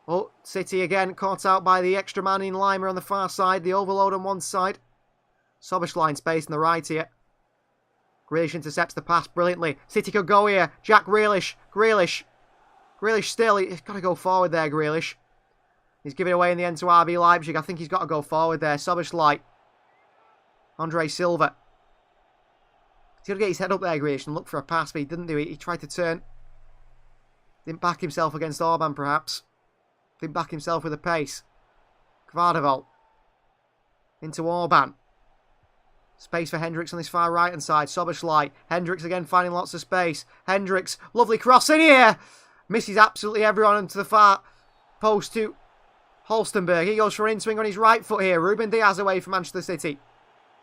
Oh, City again caught out by the extra man in Lima on the far side. The overload on one side. Soboslai space on the right here. Grealish intercepts the pass brilliantly. City could go here. Jack Grealish. Grealish still. He's got to go forward there, Grealish. He's giving away in the end to RB Leipzig. I think he's got to go forward there. Soboslai. Andre Silva. He's got to get his head up there, Grealish, and look for a pass, but he didn't do it. He tried to turn. Didn't back himself against Orban, perhaps. Didn't back himself with a pace. Gvardiol. Into Orban. Space for Hendricks on this far right-hand side. Soboslai. Hendricks again finding lots of space. Hendricks. Lovely cross in here. Misses absolutely everyone into the far post to Holstenberg. He goes for an in-swing on his right foot here. Ruben Diaz away from Manchester City.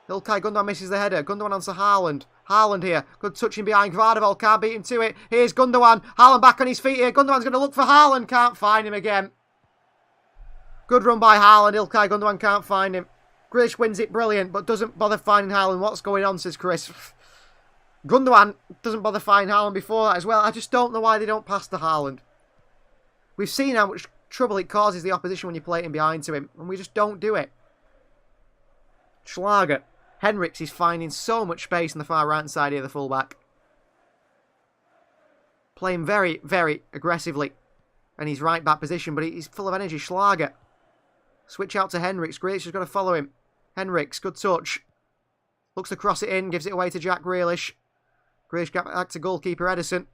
Ilkay Gundogan misses the header. Gundogan onto Haaland. Haaland here. Good touching behind. Gvardiol can't beat him to it. Here's Gundogan. Haaland back on his feet here. Gundogan's going to look for Haaland. Can't find him again. Good run by Haaland. Ilkay Gundogan can't find him. Grealish wins it brilliant, but doesn't bother finding Haaland. What's going on, says Chris. Gundogan doesn't bother finding Haaland before that as well. I just don't know why they don't pass to Haaland. We've seen how much trouble it causes the opposition when you play it in behind to him, and we just don't do it. Schlager. Hendricks is finding so much space on the far right side here, the fullback. Playing very, very aggressively in his right back position, but he's full of energy. Schlager. Switch out to Hendricks. Grealish has got to follow him. Hendricks, good touch. Looks to cross it in, gives it away to Jack Grealish. Grealish back to goalkeeper Ederson.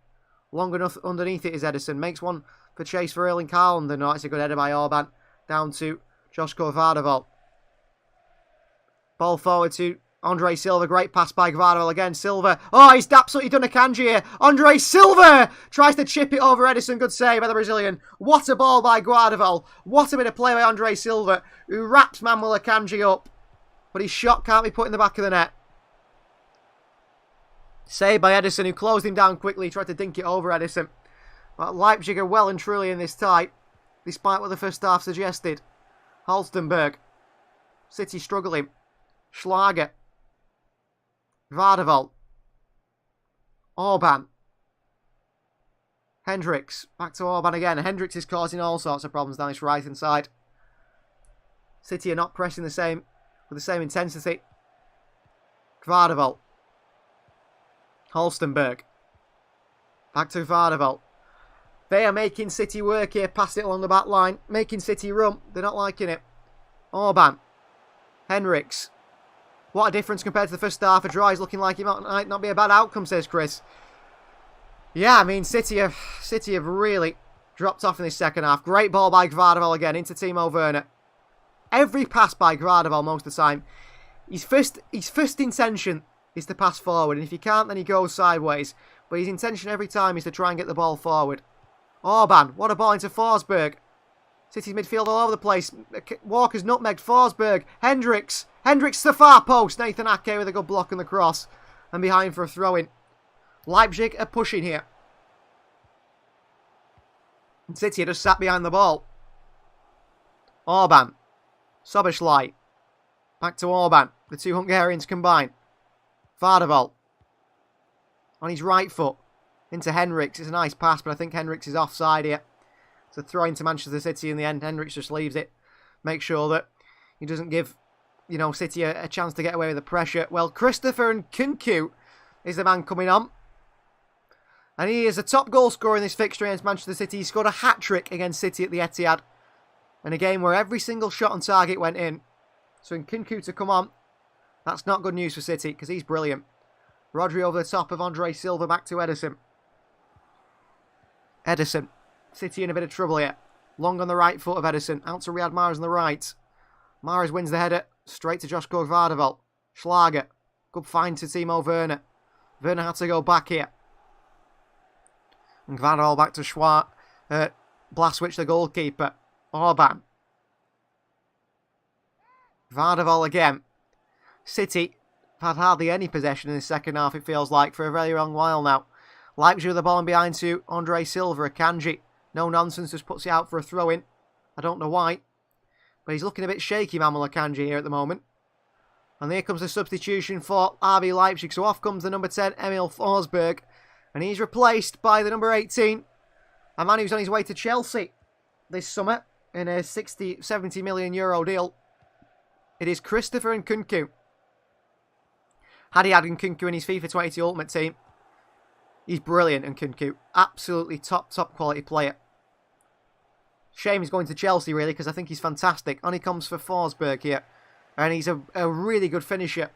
Long enough underneath it is Ederson. Makes one for chase for Erling Haaland. And it's a good header by Orban. Down to Joško Gvardiol. Ball forward to Andre Silva. Great pass by Gvardiol again. Silva. Oh, he's absolutely done Akanji here. Andre Silva tries to chip it over Ederson. Good save by the Brazilian. What a ball by Gvardiol. What a bit of play by Andre Silva, who wraps Manuel Akanji up. But his shot can't be put in the back of the net. Saved by Ederson, who closed him down quickly. He tried to dink it over Ederson. But Leipzig are well and truly in this tie, despite what the first half suggested. Halstenberg. City struggling. Schlager. Vardevold. Orban. Hendricks. Back to Orban again. Hendricks is causing all sorts of problems down this right-hand side. City are not pressing with the same intensity. Vardevold. Halstenberg. Back to Vardevold. They are making City work here, pass it along the back line, making City run. They're not liking it. Orban. Hendricks. What a difference compared to the first half. A draw is looking like it might not be a bad outcome, says Chris. Yeah, I mean, City have really dropped off in this second half. Great ball by Gvardiol again into Timo Werner. Every pass by Gvardiol most of the time. His first intention is to pass forward, and if he can't, then he goes sideways. But his intention every time is to try and get the ball forward. Orban, what a ball into Forsberg. City's midfield all over the place. Walker's nutmegged Forsberg. Hendricks to the far post. Nathan Ake with a good block on the cross. And behind for a throw-in. Leipzig are pushing here. And City are just sat behind the ball. Orban. Soboslai. Back to Orban. The two Hungarians combine. Vardevold. On his right foot. Into Hendricks. It's a nice pass, but I think Hendricks is offside here. It's a throw into Manchester City in the end. Hendricks just leaves it. Make sure that he doesn't give, City a chance to get away with the pressure. Well, Christopher Nkunku is the man coming on. And he is a top goal scorer in this fixture against Manchester City. He scored a hat-trick against City at the Etihad. In a game where every single shot on target went in. So Nkunku to come on. That's not good news for City, because he's brilliant. Rodri over the top of Andre Silva, back to Ederson. Ederson. City in a bit of trouble here. Long on the right foot of Ederson. Out to Riyad Mahrez on the right. Mahrez wins the header. Straight to Joshko Vardevold. Schlager. Good find to Timo Werner. Werner had to go back here. And Vardevold back to Blaswich, the goalkeeper. Orban. Vardevold again. City have had hardly any possession in the second half, it feels like, for a very long while now. Leipzig with the ball in behind to Andre Silva. Akanji. No nonsense, just puts it out for a throw-in. I don't know why. But he's looking a bit shaky, Manuel Akanji, here at the moment. And here comes the substitution for RB Leipzig. So off comes the number 10, Emil Forsberg. And he's replaced by the number 18, a man who's on his way to Chelsea this summer in a 70 million euro deal. It is Christopher Nkunku. Had he had Nkunku in his FIFA 22 Ultimate Team, he's brilliant, Nkunku. Absolutely top quality player. Shame he's going to Chelsea, really, because I think he's fantastic. On he comes for Forsberg here. And he's a really good finisher,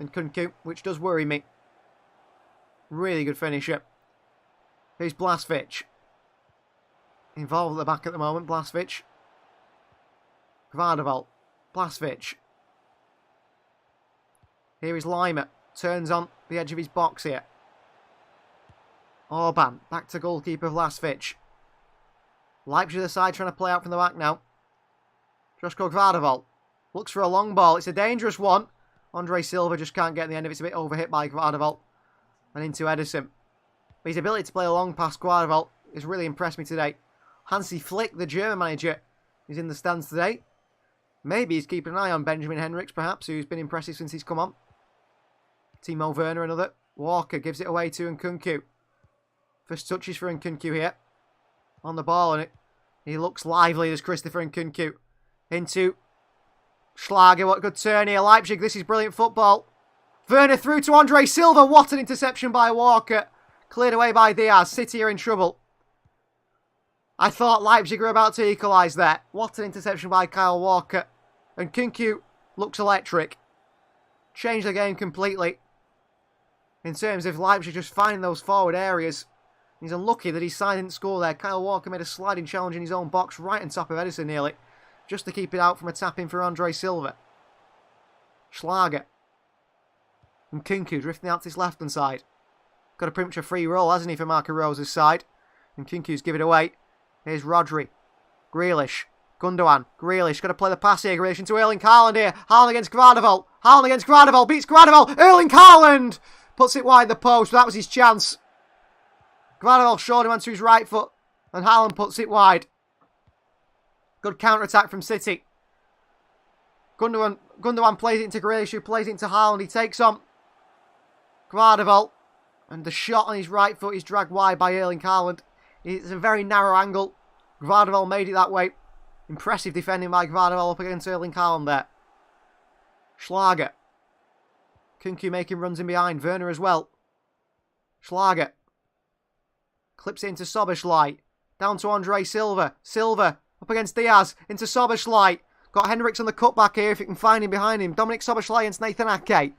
Nkunku, which does worry me. Really good finisher. Here's Blaswich. Involved at the back at the moment, Blaswich. Gvardiol. Blaswich. Here is Lima. Turns on the edge of his box here. Orban. Back to goalkeeper Blaswich. Leipzig the side trying to play out from the back now. Joshko Gvardiol. Looks for a long ball. It's a dangerous one. Andre Silva just can't get the end of it. It's a bit overhit by Gvardiol. And into Ederson. But his ability to play a long past Gvardiol has really impressed me today. Hansi Flick, the German manager, is in the stands today. Maybe he's keeping an eye on Benjamin Hendricks, perhaps, who's been impressive since he's come on. Timo Werner, another. Walker gives it away to Nkunku. First touches for Nkunku here. On the ball, and he looks lively as Christopher Nkunku. Into Schlager, what a good turn here. Leipzig, this is brilliant football. Werner through to Andre Silva. What an interception by Walker. Cleared away by Diaz. City are in trouble. I thought Leipzig were about to equalise there. What an interception by Kyle Walker. And Nkunku looks electric. Changed the game completely. In terms of Leipzig just finding those forward areas. He's unlucky that his side didn't score there. Kyle Walker made a sliding challenge in his own box right on top of Ederson nearly. Just to keep it out from a tap-in for Andre Silva. Schlager. And Nkunku drifting out to his left-hand side. Got a pretty much a free roll, hasn't he, for Marco Rose's side. And Nkunku's give it away. Here's Rodri. Grealish. Gundogan. Grealish. Got to play the pass here. Grealish into Erling Haaland here. Haaland against Gvardiol. Haaland against Gvardiol. Beats Gvardiol. Erling Haaland puts it wide the post. That was his chance. Gvardiol showed him onto his right foot. And Haaland puts it wide. Good counter-attack from City. Gundogan plays it into Grealish, who plays it into Haaland. He takes on Gvardiol. And the shot on his right foot is dragged wide by Erling Haaland. It's a very narrow angle. Gvardiol made it that way. Impressive defending by Gvardiol up against Erling Haaland there. Schlager. Kunku making runs in behind. Werner as well. Schlager. Clips it into Szoboszlai. Down to Andre Silva. Silva up against Diaz. Into Szoboszlai. Got Hendricks on the cutback here if he can find him behind him. Dominic Szoboszlai into Nathan Ake.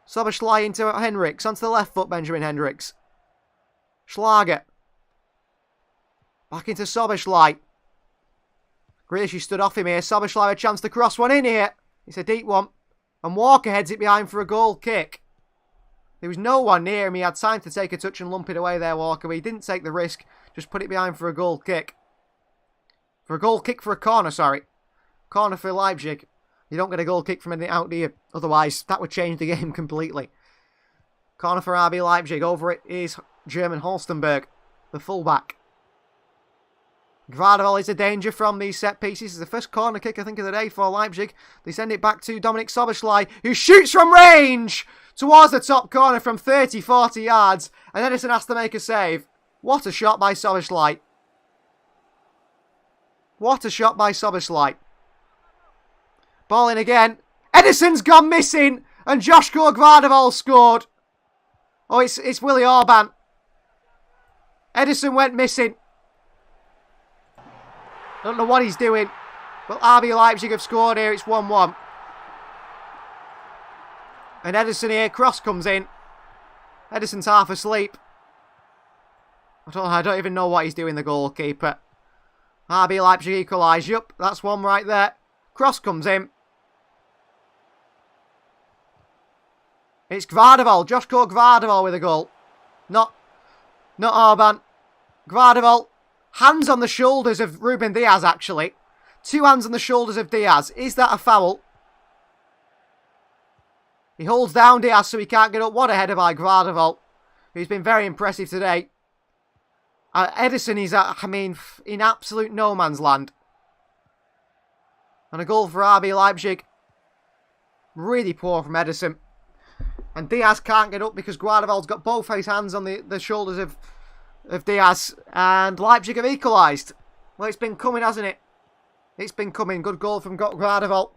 Szoboszlai into Hendricks. Onto the left foot, Benjamin Hendricks. Schlager. Back into Szoboszlai. Grealish stood off him here. Szoboszlai a chance to cross one in here. It's a deep one. And Walker heads it behind for a goal kick. There was no one near him. He had time to take a touch and lump it away there, Walker. But he didn't take the risk. Just put it behind for a goal kick. For a goal kick for a corner, sorry. Corner for Leipzig. You don't get a goal kick from anything out, do you? Otherwise, that would change the game completely. Corner for RB Leipzig. Over it is German Holstenberg, the fullback. Gvardiol is a danger from these set pieces. It's the first corner kick, I think, of the day for Leipzig. They send it back to Dominic Szoboszlai, who shoots from range towards the top corner from 30, 40 yards. And Edison has to make a save. What a shot by Szoboszlai. What a shot by Szoboszlai. Ball in again. Edison's gone missing. And Joško Gvardiol scored. Oh, it's Willie Orban. Edison went missing. Don't know what he's doing. But RB Leipzig have scored here. It's 1-1. And Edison here. Cross comes in. Edison's half asleep. I don't even know what he's doing, the goalkeeper. RB Leipzig equalise. Yup, that's one right there. Cross comes in. It's Gvardiol. Joško Gvardiol with a goal. Not Orban. Gvardiol. Hands on the shoulders of Ruben Diaz, actually. 2 hands on the shoulders of Diaz. Is that a foul? He holds down Diaz so he can't get up. What a header by Gvardiol, who's been very impressive today. Edison is, in absolute no man's land. And a goal for RB Leipzig. Really poor from Edison. And Diaz can't get up because Gvardiol's got both his hands on the shoulders of Diaz. And Leipzig have equalised. Well, it's been coming, hasn't it? It's been coming. Good goal from Gvardiol.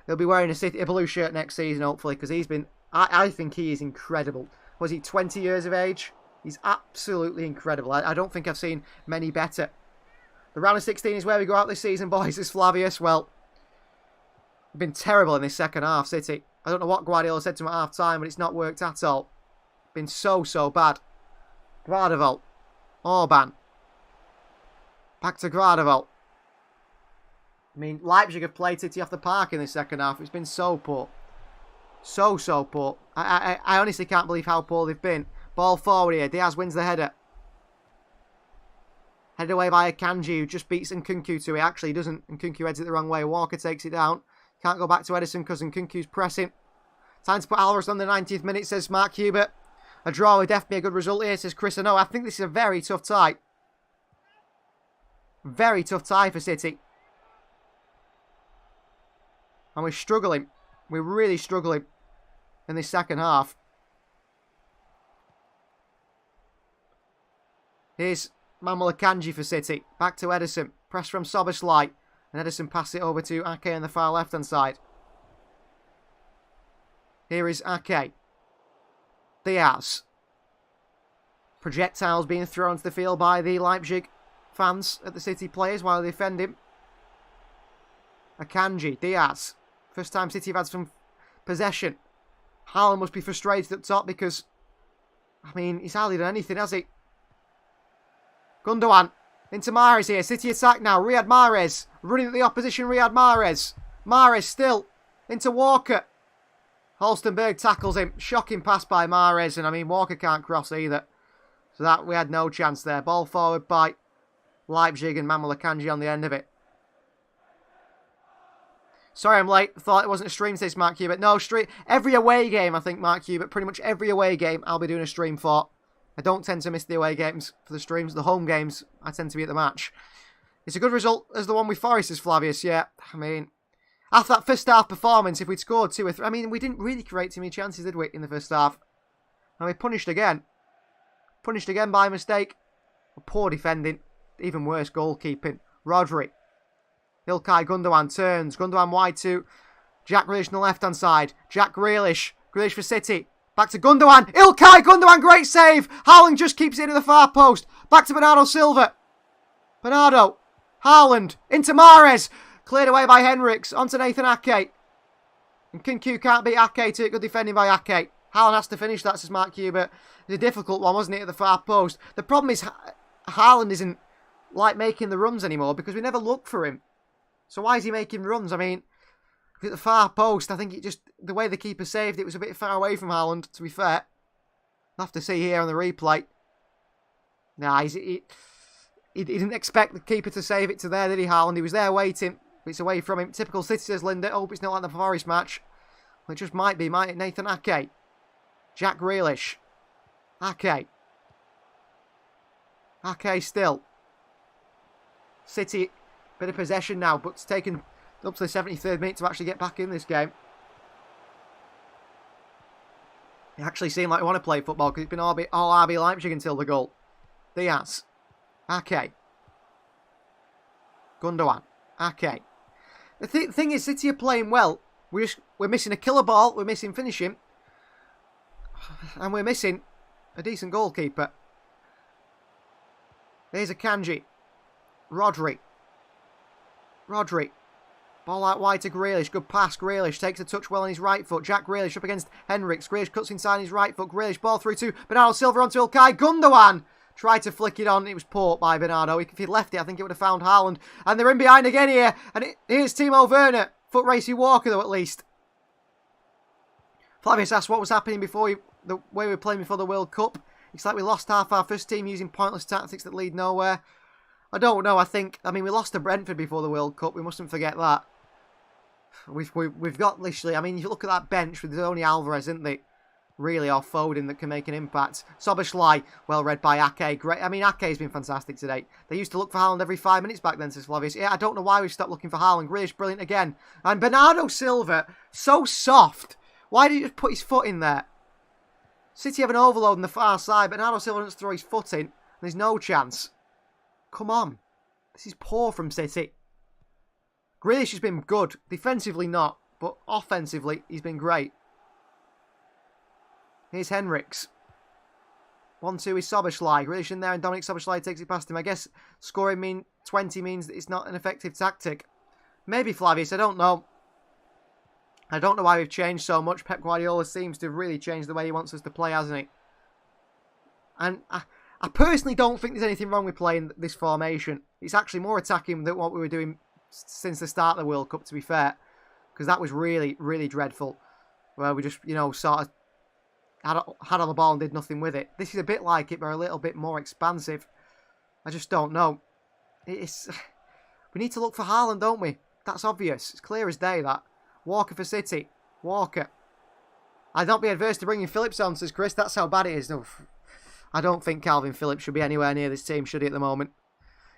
He'll be wearing a blue shirt next season, hopefully, because he's been... I think he is incredible. Was he 20 years of age? He's absolutely incredible. I don't think I've seen many better. The round of 16 is where we go out this season, boys. It's Flavius. Well, been terrible in this second half, City. I don't know what Guardiola said to him at half time, but it's not worked at all. Been so bad. Gvardiol. Orban. Back to Gvardiol. Leipzig have played City off the park in this second half. It's been so poor. So poor. I honestly can't believe how poor they've been. Ball forward here. Diaz wins the header. Headed away by Akanji, who just beats Nkunku to it. Actually, he doesn't. Nkunku heads it the wrong way. Walker takes it down. Can't go back to Edison because Nkunku's pressing. Time to put Alvarez on the 90th minute, says Mark Hubert. A draw would definitely be a good result here, says Chris. I think this is a very tough tie. Very tough tie for City. And we're struggling. We're really struggling in this second half. Here's Manuel Akanji for City. Back to Edison. Press from Szoboszlai. And Edison passes it over to Ake on the far left-hand side. Here is Ake. Diaz. Projectiles being thrown to the field by the Leipzig fans at the City players while they defend him. Akanji. Diaz. First time City have had some possession. Haaland must be frustrated up top because, he's hardly done anything, has he? Gundogan. Into Mahrez here. City attack now. Riyad Mahrez. Running at the opposition. Riyad Mahrez. Mahrez still. Into Walker. Holstenberg tackles him. Shocking pass by Mahrez. And Walker can't cross either. So that we had no chance there. Ball forward by Leipzig and Manuel Akanji on the end of it. Sorry I'm late. Thought it wasn't a stream, says Mark Hubert. No, stream. Every away game, I think, Mark Hubert. Pretty much every away game I'll be doing a stream for. I don't tend to miss the away games for the streams. The home games, I tend to be at the match. It's a good result as the one with Forest, as Flavius, yeah. I mean, after that first half performance, if we'd scored 2 or 3... I mean, we didn't really create too many chances, did we, in the first half? And we punished again. Punished again by mistake. Poor defending. Even worse goalkeeping. Rodri. Ilkay Gundogan turns. Gundogan wide to Jack Grealish on the left-hand side. Jack Grealish. Grealish for City. Back to Gundogan. Ilkay Gundogan, great save. Haaland just keeps it into the far post. Back to Bernardo Silva. Bernardo. Haaland. Into Mahrez. Cleared away by Henriks. Onto Nathan Ake. And Kunku can't beat Ake to it. Good defending by Ake. Haaland has to finish that, says Mark Hubert. It's a difficult one, wasn't it, at the far post. The problem is Haaland isn't like making the runs anymore because we never look for him. So why is he making runs? I mean, at the far post, I think it just... The way the keeper saved it was a bit far away from Haaland, to be fair. I'll have to see here on the replay. Nah, he didn't expect the keeper to save it to there, did he, Haaland? He was there waiting, but it's away from him. Typical City, says Linda. Hope it's not like the Forest match. Well, it just might be, might it? Nathan Ake. Jack Grealish. Ake. Ake still. City, bit of possession now, but it's taken up to the 73rd minute to actually get back in this game. It actually seemed like we want to play football because it's been all RB Leipzig until the goal. Diaz. Ake. Gundogan. Ake. The thing is, City are playing well. We're missing a killer ball. We're missing finishing. And we're missing a decent goalkeeper. There's a Kanji. Rodri. Ball out wide to Grealish. Good pass. Grealish takes a touch well on his right foot. Jack Grealish up against Henriks. Grealish cuts inside his right foot. Grealish ball through to Bernardo Silva onto Ilkay Gundogan. Tried to flick it on. It was port by Bernardo. If he'd left it, I think it would have found Haaland. And they're in behind again here. And here's Timo Werner. Foot racing Walker, though, at least. Flavius asked what was happening before the way we were playing before the World Cup. It's like we lost half our first team using pointless tactics that lead nowhere. I don't know. I mean, we lost to Brentford before the World Cup. We mustn't forget that. We've got literally... I mean, if you look at that bench, there's only Alvarez, isn't there? Really, or Foden that can make an impact. Szoboszlai, well read by Ake. Great. I mean, Ake's been fantastic today. They used to look for Haaland every 5 minutes back then, says Flavius. Yeah, I don't know why we've stopped looking for Haaland. Grealish, brilliant again. And Bernardo Silva, so soft. Why did he just put his foot in there? City have an overload on the far side. Bernardo Silva doesn't throw his foot in. There's no chance. Come on. This is poor from City. Grealish has been good. Defensively not, but offensively he's been great. Here's Henriks. 1-2 is Szoboszlai. Grealish in there and Dominic Szoboszlai takes it past him. I guess scoring 20 means that it's not an effective tactic. Maybe Flavius, I don't know. I don't know why we've changed so much. Pep Guardiola seems to have really changed the way he wants us to play, hasn't he? And I personally don't think there's anything wrong with playing this formation. It's actually more attacking than what we were doing since the start of the World Cup, to be fair. Because that was really, really dreadful. Where we just, sort of had on the ball and did nothing with it. This is a bit like it, but a little bit more expansive. I just don't know. We need to look for Haaland, don't we? That's obvious. It's clear as day, that. Walker for City. Walker. I'd not be adverse to bringing Phillips on, says Chris. That's how bad it is. I don't think Calvin Phillips should be anywhere near this team, should he, at the moment?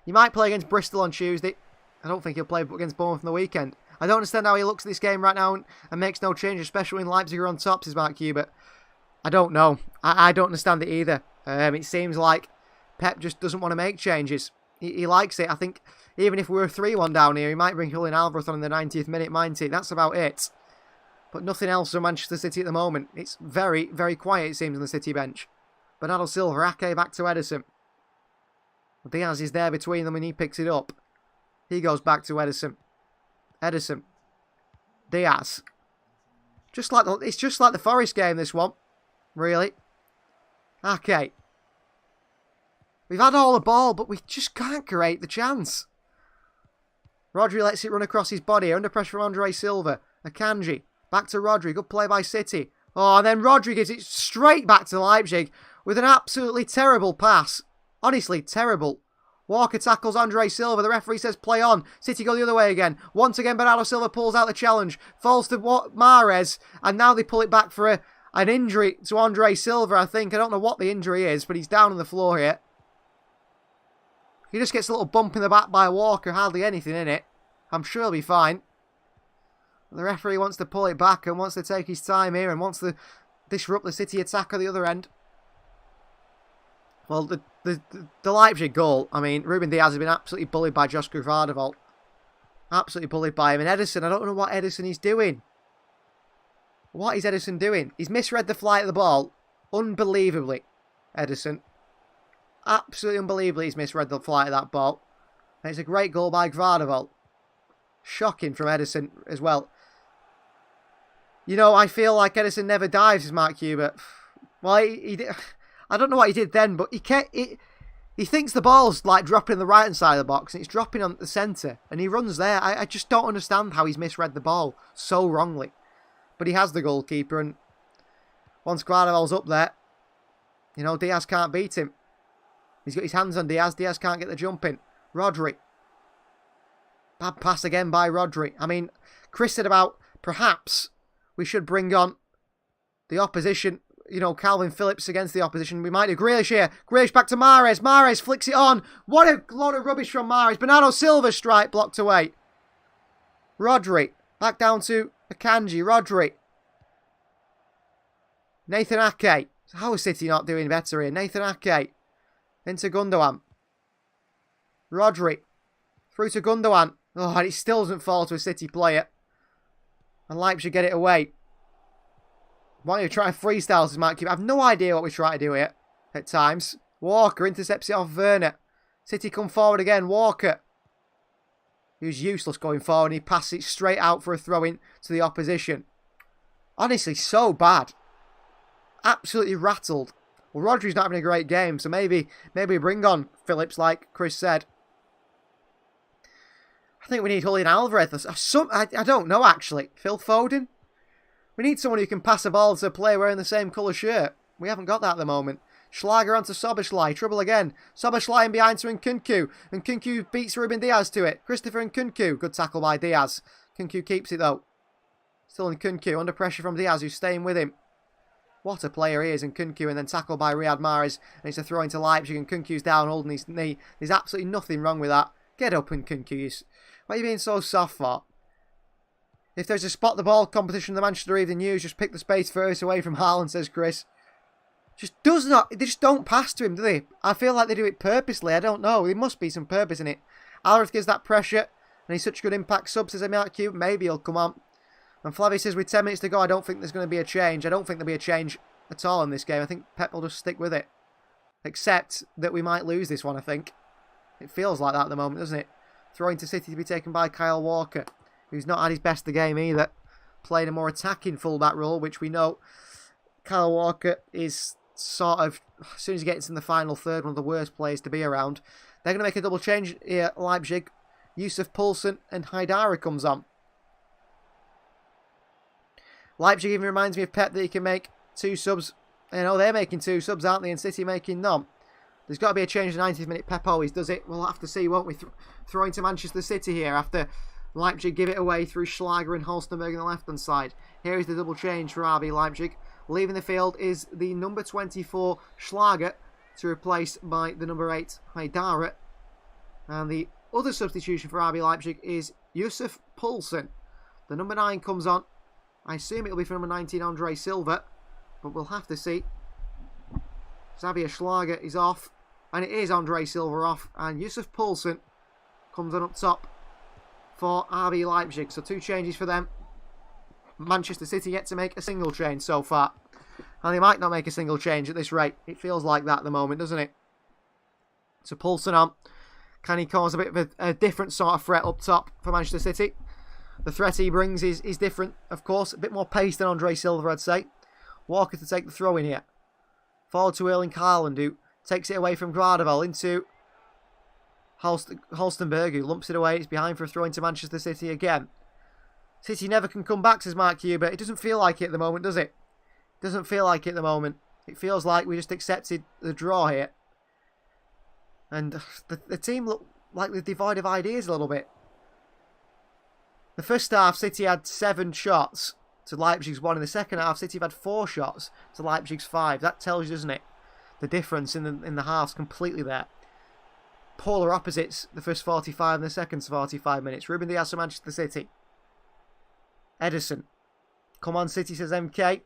He might play against Bristol on Tuesday. I don't think he'll play against Bournemouth on the weekend. I don't understand how he looks at this game right now and makes no change, especially when Leipzig are on top, says Mark Hubert. I don't know. I don't understand it either. It seems like Pep just doesn't want to make changes. He likes it. I think even if we were 3-1 down here, he might bring Julian Alvarez on in the 90th minute, mightn't he? That's about it. But nothing else from Manchester City at the moment. It's very, very quiet, it seems, on the City bench. Bernardo Silva, Ake back to Ederson. Diaz is there between them and he picks it up. He goes back to Ederson. Ederson. Diaz. It's just like the Forest game, this one. Really. Ake. We've had all the ball, but we just can't create the chance. Rodri lets it run across his body. Under pressure from Andre Silva. Akanji. Back to Rodri. Good play by City. Oh, and then Rodri gives it straight back to Leipzig with an absolutely terrible pass. Honestly, terrible. Walker tackles Andre Silva. The referee says play on. City go the other way again. Once again, Bernardo Silva pulls out the challenge. Falls to Mahrez. And now they pull it back for an injury to Andre Silva, I think. I don't know what the injury is, but he's down on the floor here. He just gets a little bump in the back by Walker, hardly anything in it. I'm sure he'll be fine. The referee wants to pull it back and wants to take his time here and wants to disrupt the City attack at the other end. Well, the Leipzig goal, I mean, Ruben Diaz has been absolutely bullied by Josko Vardevold. Absolutely bullied by him. And Ederson, I don't know what Ederson is doing. What is Ederson doing? He's misread the flight of the ball. Unbelievably, Ederson. Absolutely unbelievably he's misread the flight of that ball. And it's a great goal by Vardevold. Shocking from Ederson as well. You know, I feel like Ederson never dives, as Mark Hubert. Well, he did, I don't know what he did then, but he thinks the ball's like dropping on the right-hand side of the box and it's dropping on the centre. And he runs there. I just don't understand how he's misread the ball so wrongly. But he has the goalkeeper, and once Guardiola's up there, you know, Diaz can't beat him. He's got his hands on Diaz. Diaz can't get the jump in. Rodri. Bad pass again by Rodri. I mean, Chris said about perhaps we should bring on the opposition. You know, Calvin Phillips against the opposition. We might do Grealish here. Grealish back to Mahrez. Mahrez flicks it on. What a lot of rubbish from Mahrez. Bernardo Silva strike blocked away. Rodri. Back down to Akanji. Rodri. Nathan Ake. How is City not doing better here? Nathan Ake. Into Gundogan. Rodri. Through to Gundogan. Oh, and it still doesn't fall to a City player. And Leipzig get it away. Why don't you try and freestyle this, Mark? I have no idea what we try to do here at times. Walker intercepts it off Werner. City come forward again. Walker. He was useless going forward. And he passes it straight out for a throw-in to the opposition. Honestly, so bad. Absolutely rattled. Well, Rodri's not having a great game, so maybe bring on Phillips, like Chris said. I think we need Julian Alvarez. I don't know, actually. Phil Foden? We need someone who can pass a ball to a player wearing the same colour shirt. We haven't got that at the moment. Schlager onto Soboslai. Trouble again. Soboslai in behind to Nkunku. And Nkunku beats Ruben Diaz to it. Christopher Nkunku. Good tackle by Diaz. Nkunku keeps it, though. Still Nkunku. Under pressure from Diaz, who's staying with him. What a player he is, Nkunku. And then tackled by Riyad Mahrez. And it's a throw into Leipzig. And Nkunku's down holding his knee. There's absolutely nothing wrong with that. Get up, Nkunku. Why are you being so soft for? If there's a spot the ball competition in the Manchester Evening News, just pick the space first away from Haaland, says Chris. They just don't pass to him, do they? I feel like they do it purposely. I don't know. There must be some purpose in it. Alvarez gives that pressure, and he's such a good impact sub, says Mark Cube. Maybe he'll come on. And Flavie says, with 10 minutes to go, I don't think there's going to be a change. I don't think there'll be a change at all in this game. I think Pep will just stick with it. Except that we might lose this one, I think. It feels like that at the moment, doesn't it? Throwing to City to be taken by Kyle Walker, who's not had his best of the game either. Playing a more attacking fullback role, which we know Kyle Walker is sort of, as soon as he gets in the final third, one of the worst players to be around. They're going to make a double change here, Leipzig. Yusuf Poulsen and Haidara comes on. Leipzig even reminds me of Pep that he can make two subs. You know, they're making two subs, aren't they? And City making none. There's got to be a change in the 90th minute. Pep always does it. We'll have to see, won't we? Throwing to Manchester City here after Leipzig give it away through Schlager and Holstenberg on the left-hand side. Here is the double change for RB Leipzig. Leaving the field is the number 24 Schlager to replace by the number 8 Haidara. And the other substitution for RB Leipzig is Yusuf Poulsen. The number 9 comes on. I assume it'll be for number 19 Andre Silva, but we'll have to see. Xavier Schlager is off, and it is Andre Silva off, and Yusuf Poulsen comes on up top for RB Leipzig. So 2 changes for them. Manchester City yet to make a single change so far. And they might not make a single change at this rate. It feels like that at the moment, doesn't it? So Poulsen on. Can he cause a bit of a different sort of threat up top for Manchester City? The threat he brings is different, of course. A bit more pace than Andre Silva, I'd say. Walker to take the throw in here. Forward to Erling Haaland, who takes it away from Gvardiol into Holstenberg, who lumps it away. It's behind for a throw into Manchester City again. City never can come back, says Mark Hubert. It doesn't feel like it at the moment, does it? It doesn't feel like it at the moment. It feels like we just accepted the draw here. And the team look like they're devoid of ideas a little bit. The first half, City had 7 shots to Leipzig's 1 in the second half. City have had 4 shots to Leipzig's 5. That tells you, doesn't it? The difference in the halves completely there. Polar opposites, the first 45 and the second 45 minutes. Ruben Dias for Manchester City. Ederson. Come on, City, says MK.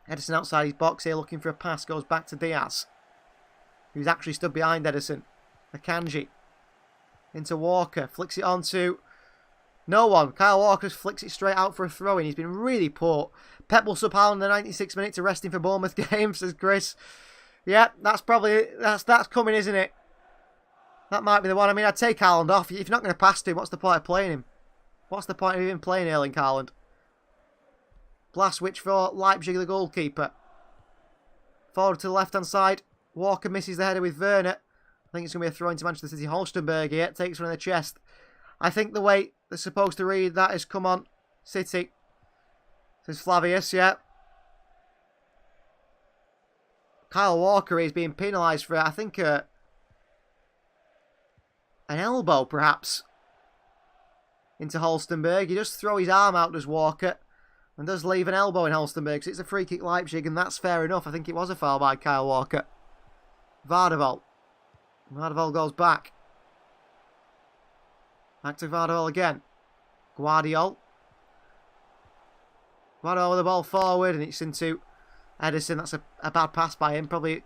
Ederson outside his box here looking for a pass. Goes back to Diaz, who's actually stood behind Ederson. Akanji. Into Walker. Flicks it on to no one. Kyle Walker flicks it straight out for a throw-in. He's been really poor. Pep will sub Haaland in the 96th minute to rest him for Bournemouth game, says Chris. Yeah, that's coming, isn't it? That might be the one. I mean, I'd take Haaland off. If you're not going to pass to him, what's the point of playing him? What's the point of even playing Erling Haaland? Blaswich for Leipzig, the goalkeeper. Forward to the left-hand side. Walker misses the header with Werner. I think it's going to be a throw into Manchester City. Holstenberg here takes one in the chest. I think the way they're supposed to read that is, come on, City. Says Flavius, yeah. Kyle Walker is being penalised for, I think, an elbow, perhaps, into Holstenberg. He does throw his arm out, does Walker, and does leave an elbow in Holstenberg. So it's a free kick Leipzig, and that's fair enough. I think it was a foul by Kyle Walker. Vardeval. Vardeval goes back. Back to Vardeval again. Guardiol. Guardiol with the ball forward, and it's into Ederson. That's a bad pass by him. Probably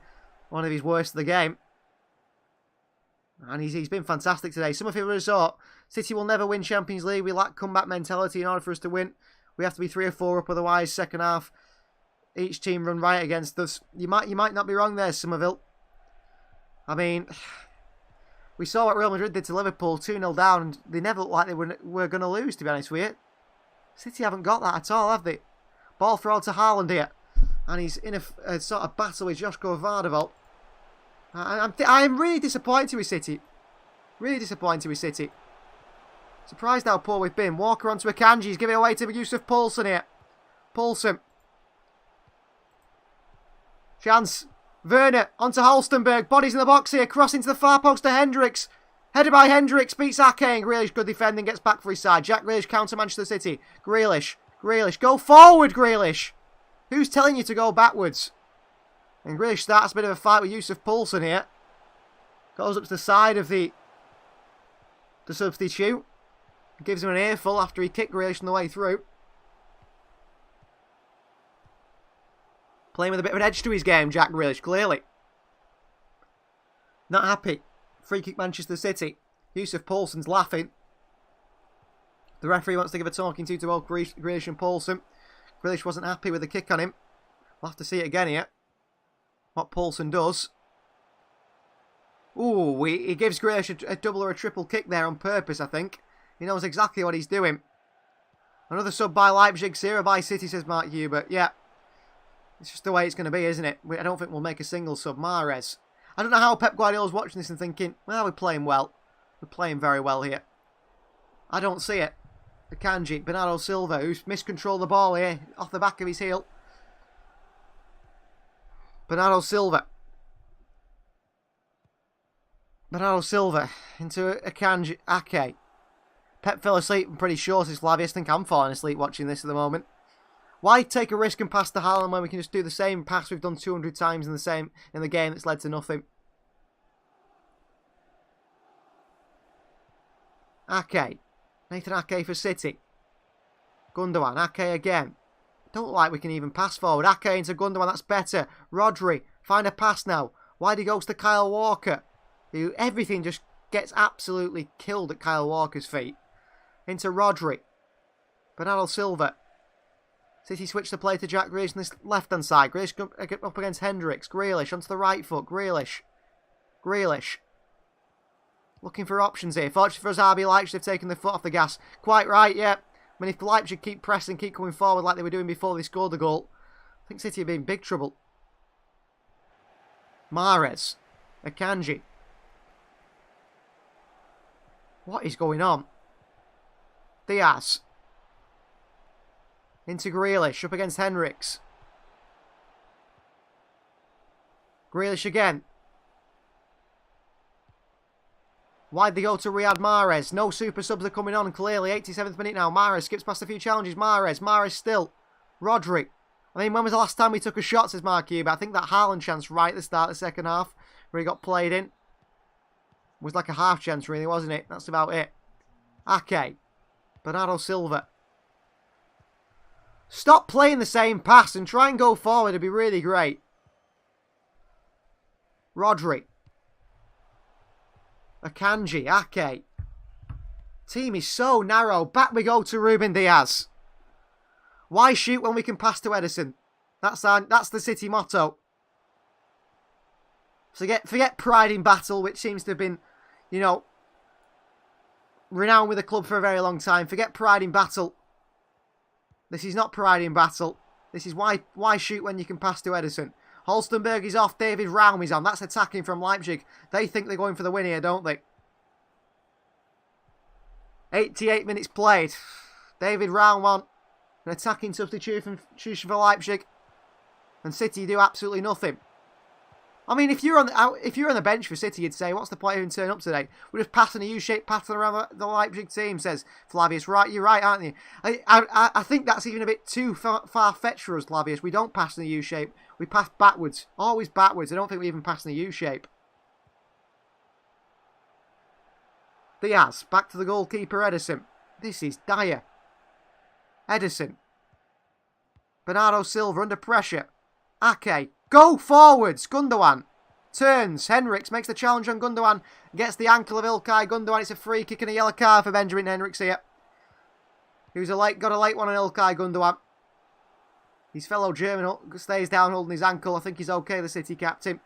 one of his worst of the game. And he's been fantastic today. Summerfield Resort. City will never win Champions League. We lack comeback mentality in order for us to win. We have to be 3 or 4 up, otherwise second half each team run right against us. You might not be wrong there, Somerville. I mean, we saw what Real Madrid did to Liverpool, 2-0 down, and they never looked like they were going to lose, to be honest with you. City haven't got that at all, have they? Ball thrown to Haaland here, and he's in a sort of battle with Joshko Vardeval. I'm really disappointed with City. Really disappointed with City. Surprised how poor we've been. Walker onto Akanji. He's giving away to Yusuf Poulsen here. Poulsen. Chance. Werner onto Holstenberg. Bodies in the box here. Crossing to the far post to Hendricks. Headed by Hendricks. Beats Ake. And Grealish, good defending. Gets back for his side. Jack Grealish counter Manchester City. Grealish. Go forward, Grealish. Who's telling you to go backwards? And Grealish starts a bit of a fight with Yusuf Poulsen here. Goes up to the side of the substitute. Gives him an earful after he kicked Grealish on the way through. Playing with a bit of an edge to his game, Jack Grealish, clearly. Not happy. Free kick Manchester City. Yusuf Poulsen's laughing. The referee wants to give a talking to both Grealish and Poulsen. Grealish wasn't happy with the kick on him. We'll have to see it again here. What Poulsen does. Ooh, he gives Grealish a double or a triple kick there on purpose, I think. He knows exactly what he's doing. Another sub by Leipzig, 0 by City, says Mark Hubert. Yeah, it's just the way it's going to be, isn't it? I don't think we'll make a single sub. Mahrez. I don't know how Pep Guardiola's watching this and thinking, well, we're playing well. We're playing very well here. I don't see it. Akanji, Bernardo Silva, who's miscontrolled the ball here, off the back of his heel. Bernardo Silva into Akanji, Ake. Pep fell asleep, I'm pretty sure, says Flavius. I think I'm falling asleep watching this at the moment. Why take a risk and pass to Haaland when we can just do the same pass we've done 200 times in the game that's led to nothing? Ake. Nathan Ake for City. Gundogan. Ake again. Don't look like we can even pass forward. Ake into Gundogan, that's better. Rodri. Find a pass now. Wide he goes to Kyle Walker. Who everything just gets absolutely killed at Kyle Walker's feet. Into Rodri. Bernardo Silva. City switch the play to Jack Grealish on this left-hand side. Grealish up against Hendricks. Grealish onto the right foot. Grealish. Looking for options here. Fortunately for us, RB Leipzig have taken their foot off the gas. Quite right, yeah. I mean, if Leipzig keep pressing, keep coming forward like they were doing before they scored the goal, I think City will be in big trouble. Mahrez. Akanji. What is going on? Diaz. Into Grealish, up against Hendricks. Grealish again. Why'd they go to Riyad Mahrez? No super subs are coming on, clearly. 87th minute now. Mahrez skips past a few challenges. Mahrez still. Rodri. I mean, when was the last time we took a shot, says Mark Huber? I think that Haaland chance right at the start of the second half, where he got played in, was like a half chance, really, wasn't it? That's about it. Ake. Bernardo Silva. Stop playing the same pass and try and go forward. It'd be really great. Rodri. Akanji. Ake. Team is so narrow. Back we go to Ruben Diaz. Why shoot when we can pass to Ederson? That's the City motto. Forget pride in battle, which seems to have been, you know, renowned with the club for a very long time. Forget pride in battle. This is not pride in battle. This is why shoot when you can pass to Ederson. Holstenberg is off. David Raum is on. That's attacking from Leipzig. They think they're going for the win here, don't they? 88 minutes played. David Raum on. An attacking substitution for Leipzig. And City do absolutely nothing. I mean, if you're on the bench for City, you'd say, what's the point of even turning up today? We're just passing a U-shaped pattern around the Leipzig team, says Flavius. Right, you're right, aren't you? I think that's even a bit too far-fetched for us, Flavius. We don't pass in the U-shape. We pass backwards. Always backwards. I don't think we even pass in the U-shape. Diaz, back to the goalkeeper, Ederson. This is dire. Ederson. Bernardo Silva under pressure. Ake. Go forwards. Gundogan. Turns. Henriks makes the challenge on Gundogan. Gets the ankle of Ilkay Gundogan. It's a free kick and a yellow card for Benjamin Henriks here. Who's got a late one on Ilkay Gundogan. His fellow German stays down holding his ankle. I think he's okay, the City captain.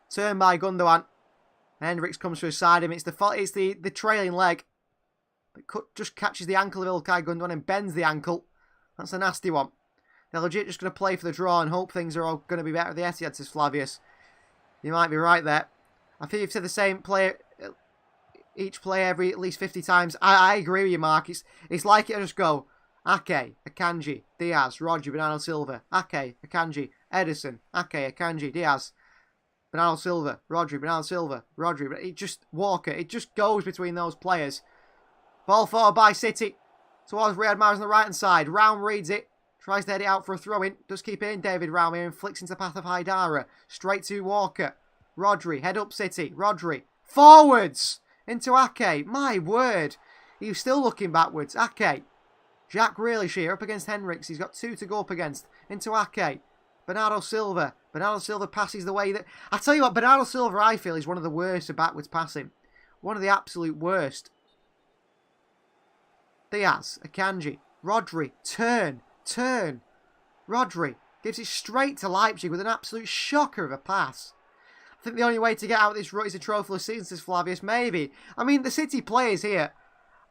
Turn by Gundogan. Henriks comes to his side him. It's the trailing leg. It just catches the ankle of Ilkay Gundogan and bends the ankle. That's a nasty one. They're legit just going to play for the draw and hope things are all going to be better at the Etihad, says Flavius. You might be right there. I think you've said the same player, each player at least 50 times. I agree with you, Mark. It's like it'll just go Ake, Akanji, Diaz, Rodri, Bernardo Silva. Ake, Akanji, Ederson. Ake, Akanji, Diaz, Bernardo Silva, Rodri, Bernardo Silva, Rodri. It just Walker. It just goes between those players. Ball forward by City towards Riyad Mahrez on the right hand side. Raum reads it. Tries to head it out for a throw-in. Does keep it in David Raum here and flicks into the path of Haidara. Straight to Walker. Rodri. Head up City. Rodri. Forwards. Into Ake. My word. He's still looking backwards. Ake. Jack Grealish here up against Henriks. He's got 2 to go up against. Into Ake. Bernardo Silva. Bernardo Silva passes the way that... I tell you what, Bernardo Silva, I feel, is one of the worst at backwards passing. One of the absolute worst. Diaz. Akanji. Rodri. Turn. Rodri gives it straight to Leipzig with an absolute shocker of a pass. I think the only way to get out of this rut is a trophyless season, says Flavius. Maybe. I mean, the City players here,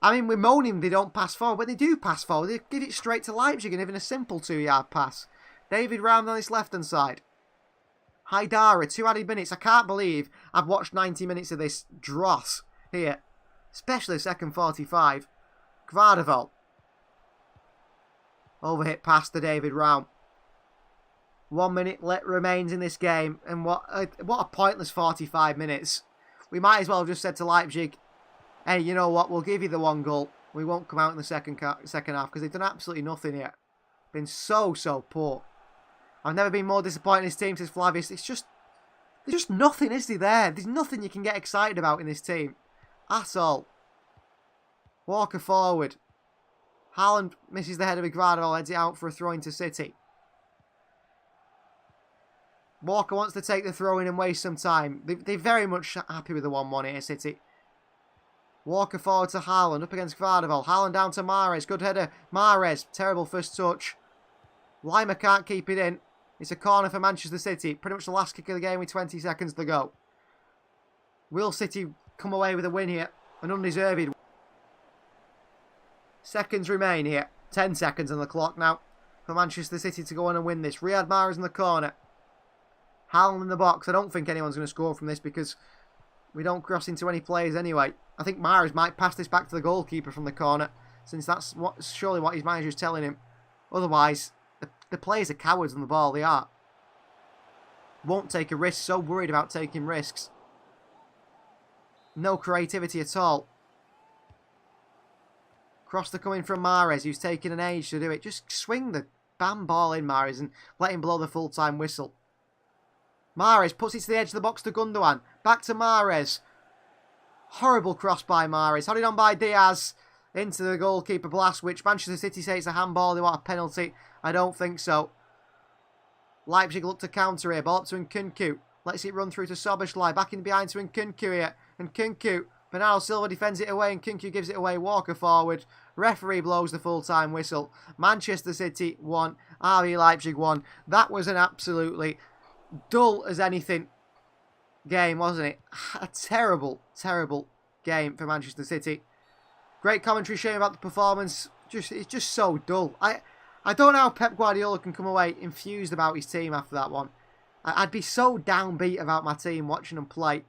I mean, we're moaning they don't pass forward, but they do pass forward. They give it straight to Leipzig and even a simple 2-yard pass. David Raum on this left-hand side. Haidara, 2 added minutes. I can't believe I've watched 90 minutes of this dross here. Especially the second 45. Gvardiol. Overhit pass to David Raum. 1 minute remains in this game, and what a pointless 45 minutes. We might as well have just said to Leipzig, hey, you know what, we'll give you the 1 goal. We won't come out in the second half, because they've done absolutely nothing yet. Been so poor. I've never been more disappointed in this team, says Flavius. There's just nothing, is there? There's nothing you can get excited about in this team. At all. Walker forward. Haaland misses the header with Gvardiol, heads it out for a throw into City. Walker wants to take the throw in and waste some time. They're very much happy with the 1-1 here, City. Walker forward to Haaland, up against Gvardiol. Haaland down to Mahrez, good header. Mahrez, terrible first touch. Lima can't keep it in. It's a corner for Manchester City. Pretty much the last kick of the game with 20 seconds to go. Will City come away with a win here? An undeserved win. Seconds remain here. 10 seconds on the clock now for Manchester City to go on and win this. Riyad Mahrez in the corner. Haaland in the box. I don't think anyone's going to score from this because we don't cross into any players anyway. I think Mahrez might pass this back to the goalkeeper from the corner, since that's surely what his manager's telling him. Otherwise, the players are cowards on the ball. They are. Won't take a risk. So worried about taking risks. No creativity at all. Cross the coming from Mahrez, who's taking an age to do it. Just swing the bam ball in, Mahrez, and let him blow the full-time whistle. Mahrez puts it to the edge of the box to Gundogan. Back to Mahrez. Horrible cross by Mahrez. Headed on by Diaz. Into the goalkeeper blast, which Manchester City say it's a handball. They want a penalty. I don't think so. Leipzig look to counter here. Ball up to Nkunku. Lets it run through to Szoboszlai. Back in behind to Nkunku here. Nkunku. Bernardo Silva defends it away. Nkunku gives it away. Walker forward. Referee blows the full-time whistle. Manchester City 1. RB Leipzig 1. That was an absolutely dull as anything game, wasn't it? A terrible, terrible game for Manchester City. Great commentary showing about the performance. It's just so dull. I don't know how Pep Guardiola can come away infused about his team after that one. I'd be so downbeat about my team watching them play.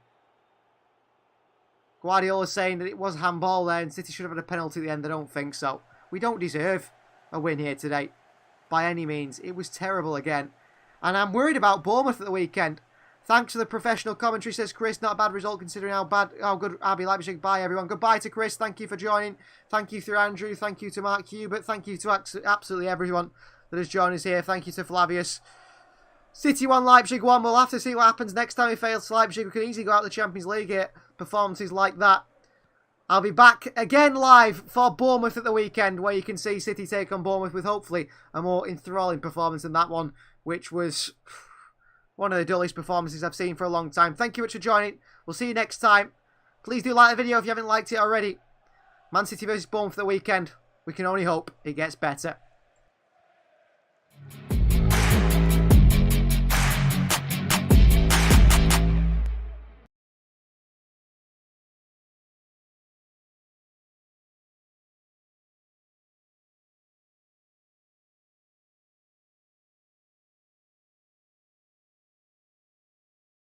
Guardiola saying that it was handball there and City should have had a penalty at the end. I don't think so. We don't deserve a win here today. By any means. It was terrible again. And I'm worried about Bournemouth at the weekend. Thanks to the professional commentary, says Chris. Not a bad result considering how good RB Leipzig. Bye, everyone. Goodbye to Chris. Thank you for joining. Thank you to Andrew. Thank you to Mark Hubert. Thank you to absolutely everyone that has joined us here. Thank you to Flavius. City 1, Leipzig 1. We'll have to see what happens next time we fail to Leipzig. We could easily go out of the Champions League here. Performances like that. I'll be back again live for Bournemouth at the weekend, where you can see City take on Bournemouth with hopefully a more enthralling performance than that one, which was one of the dullest performances I've seen for a long time. Thank you much for joining. We'll see you next time. Please do like the video if you haven't liked it already. Man City versus Bournemouth for the weekend. We can only hope it gets better.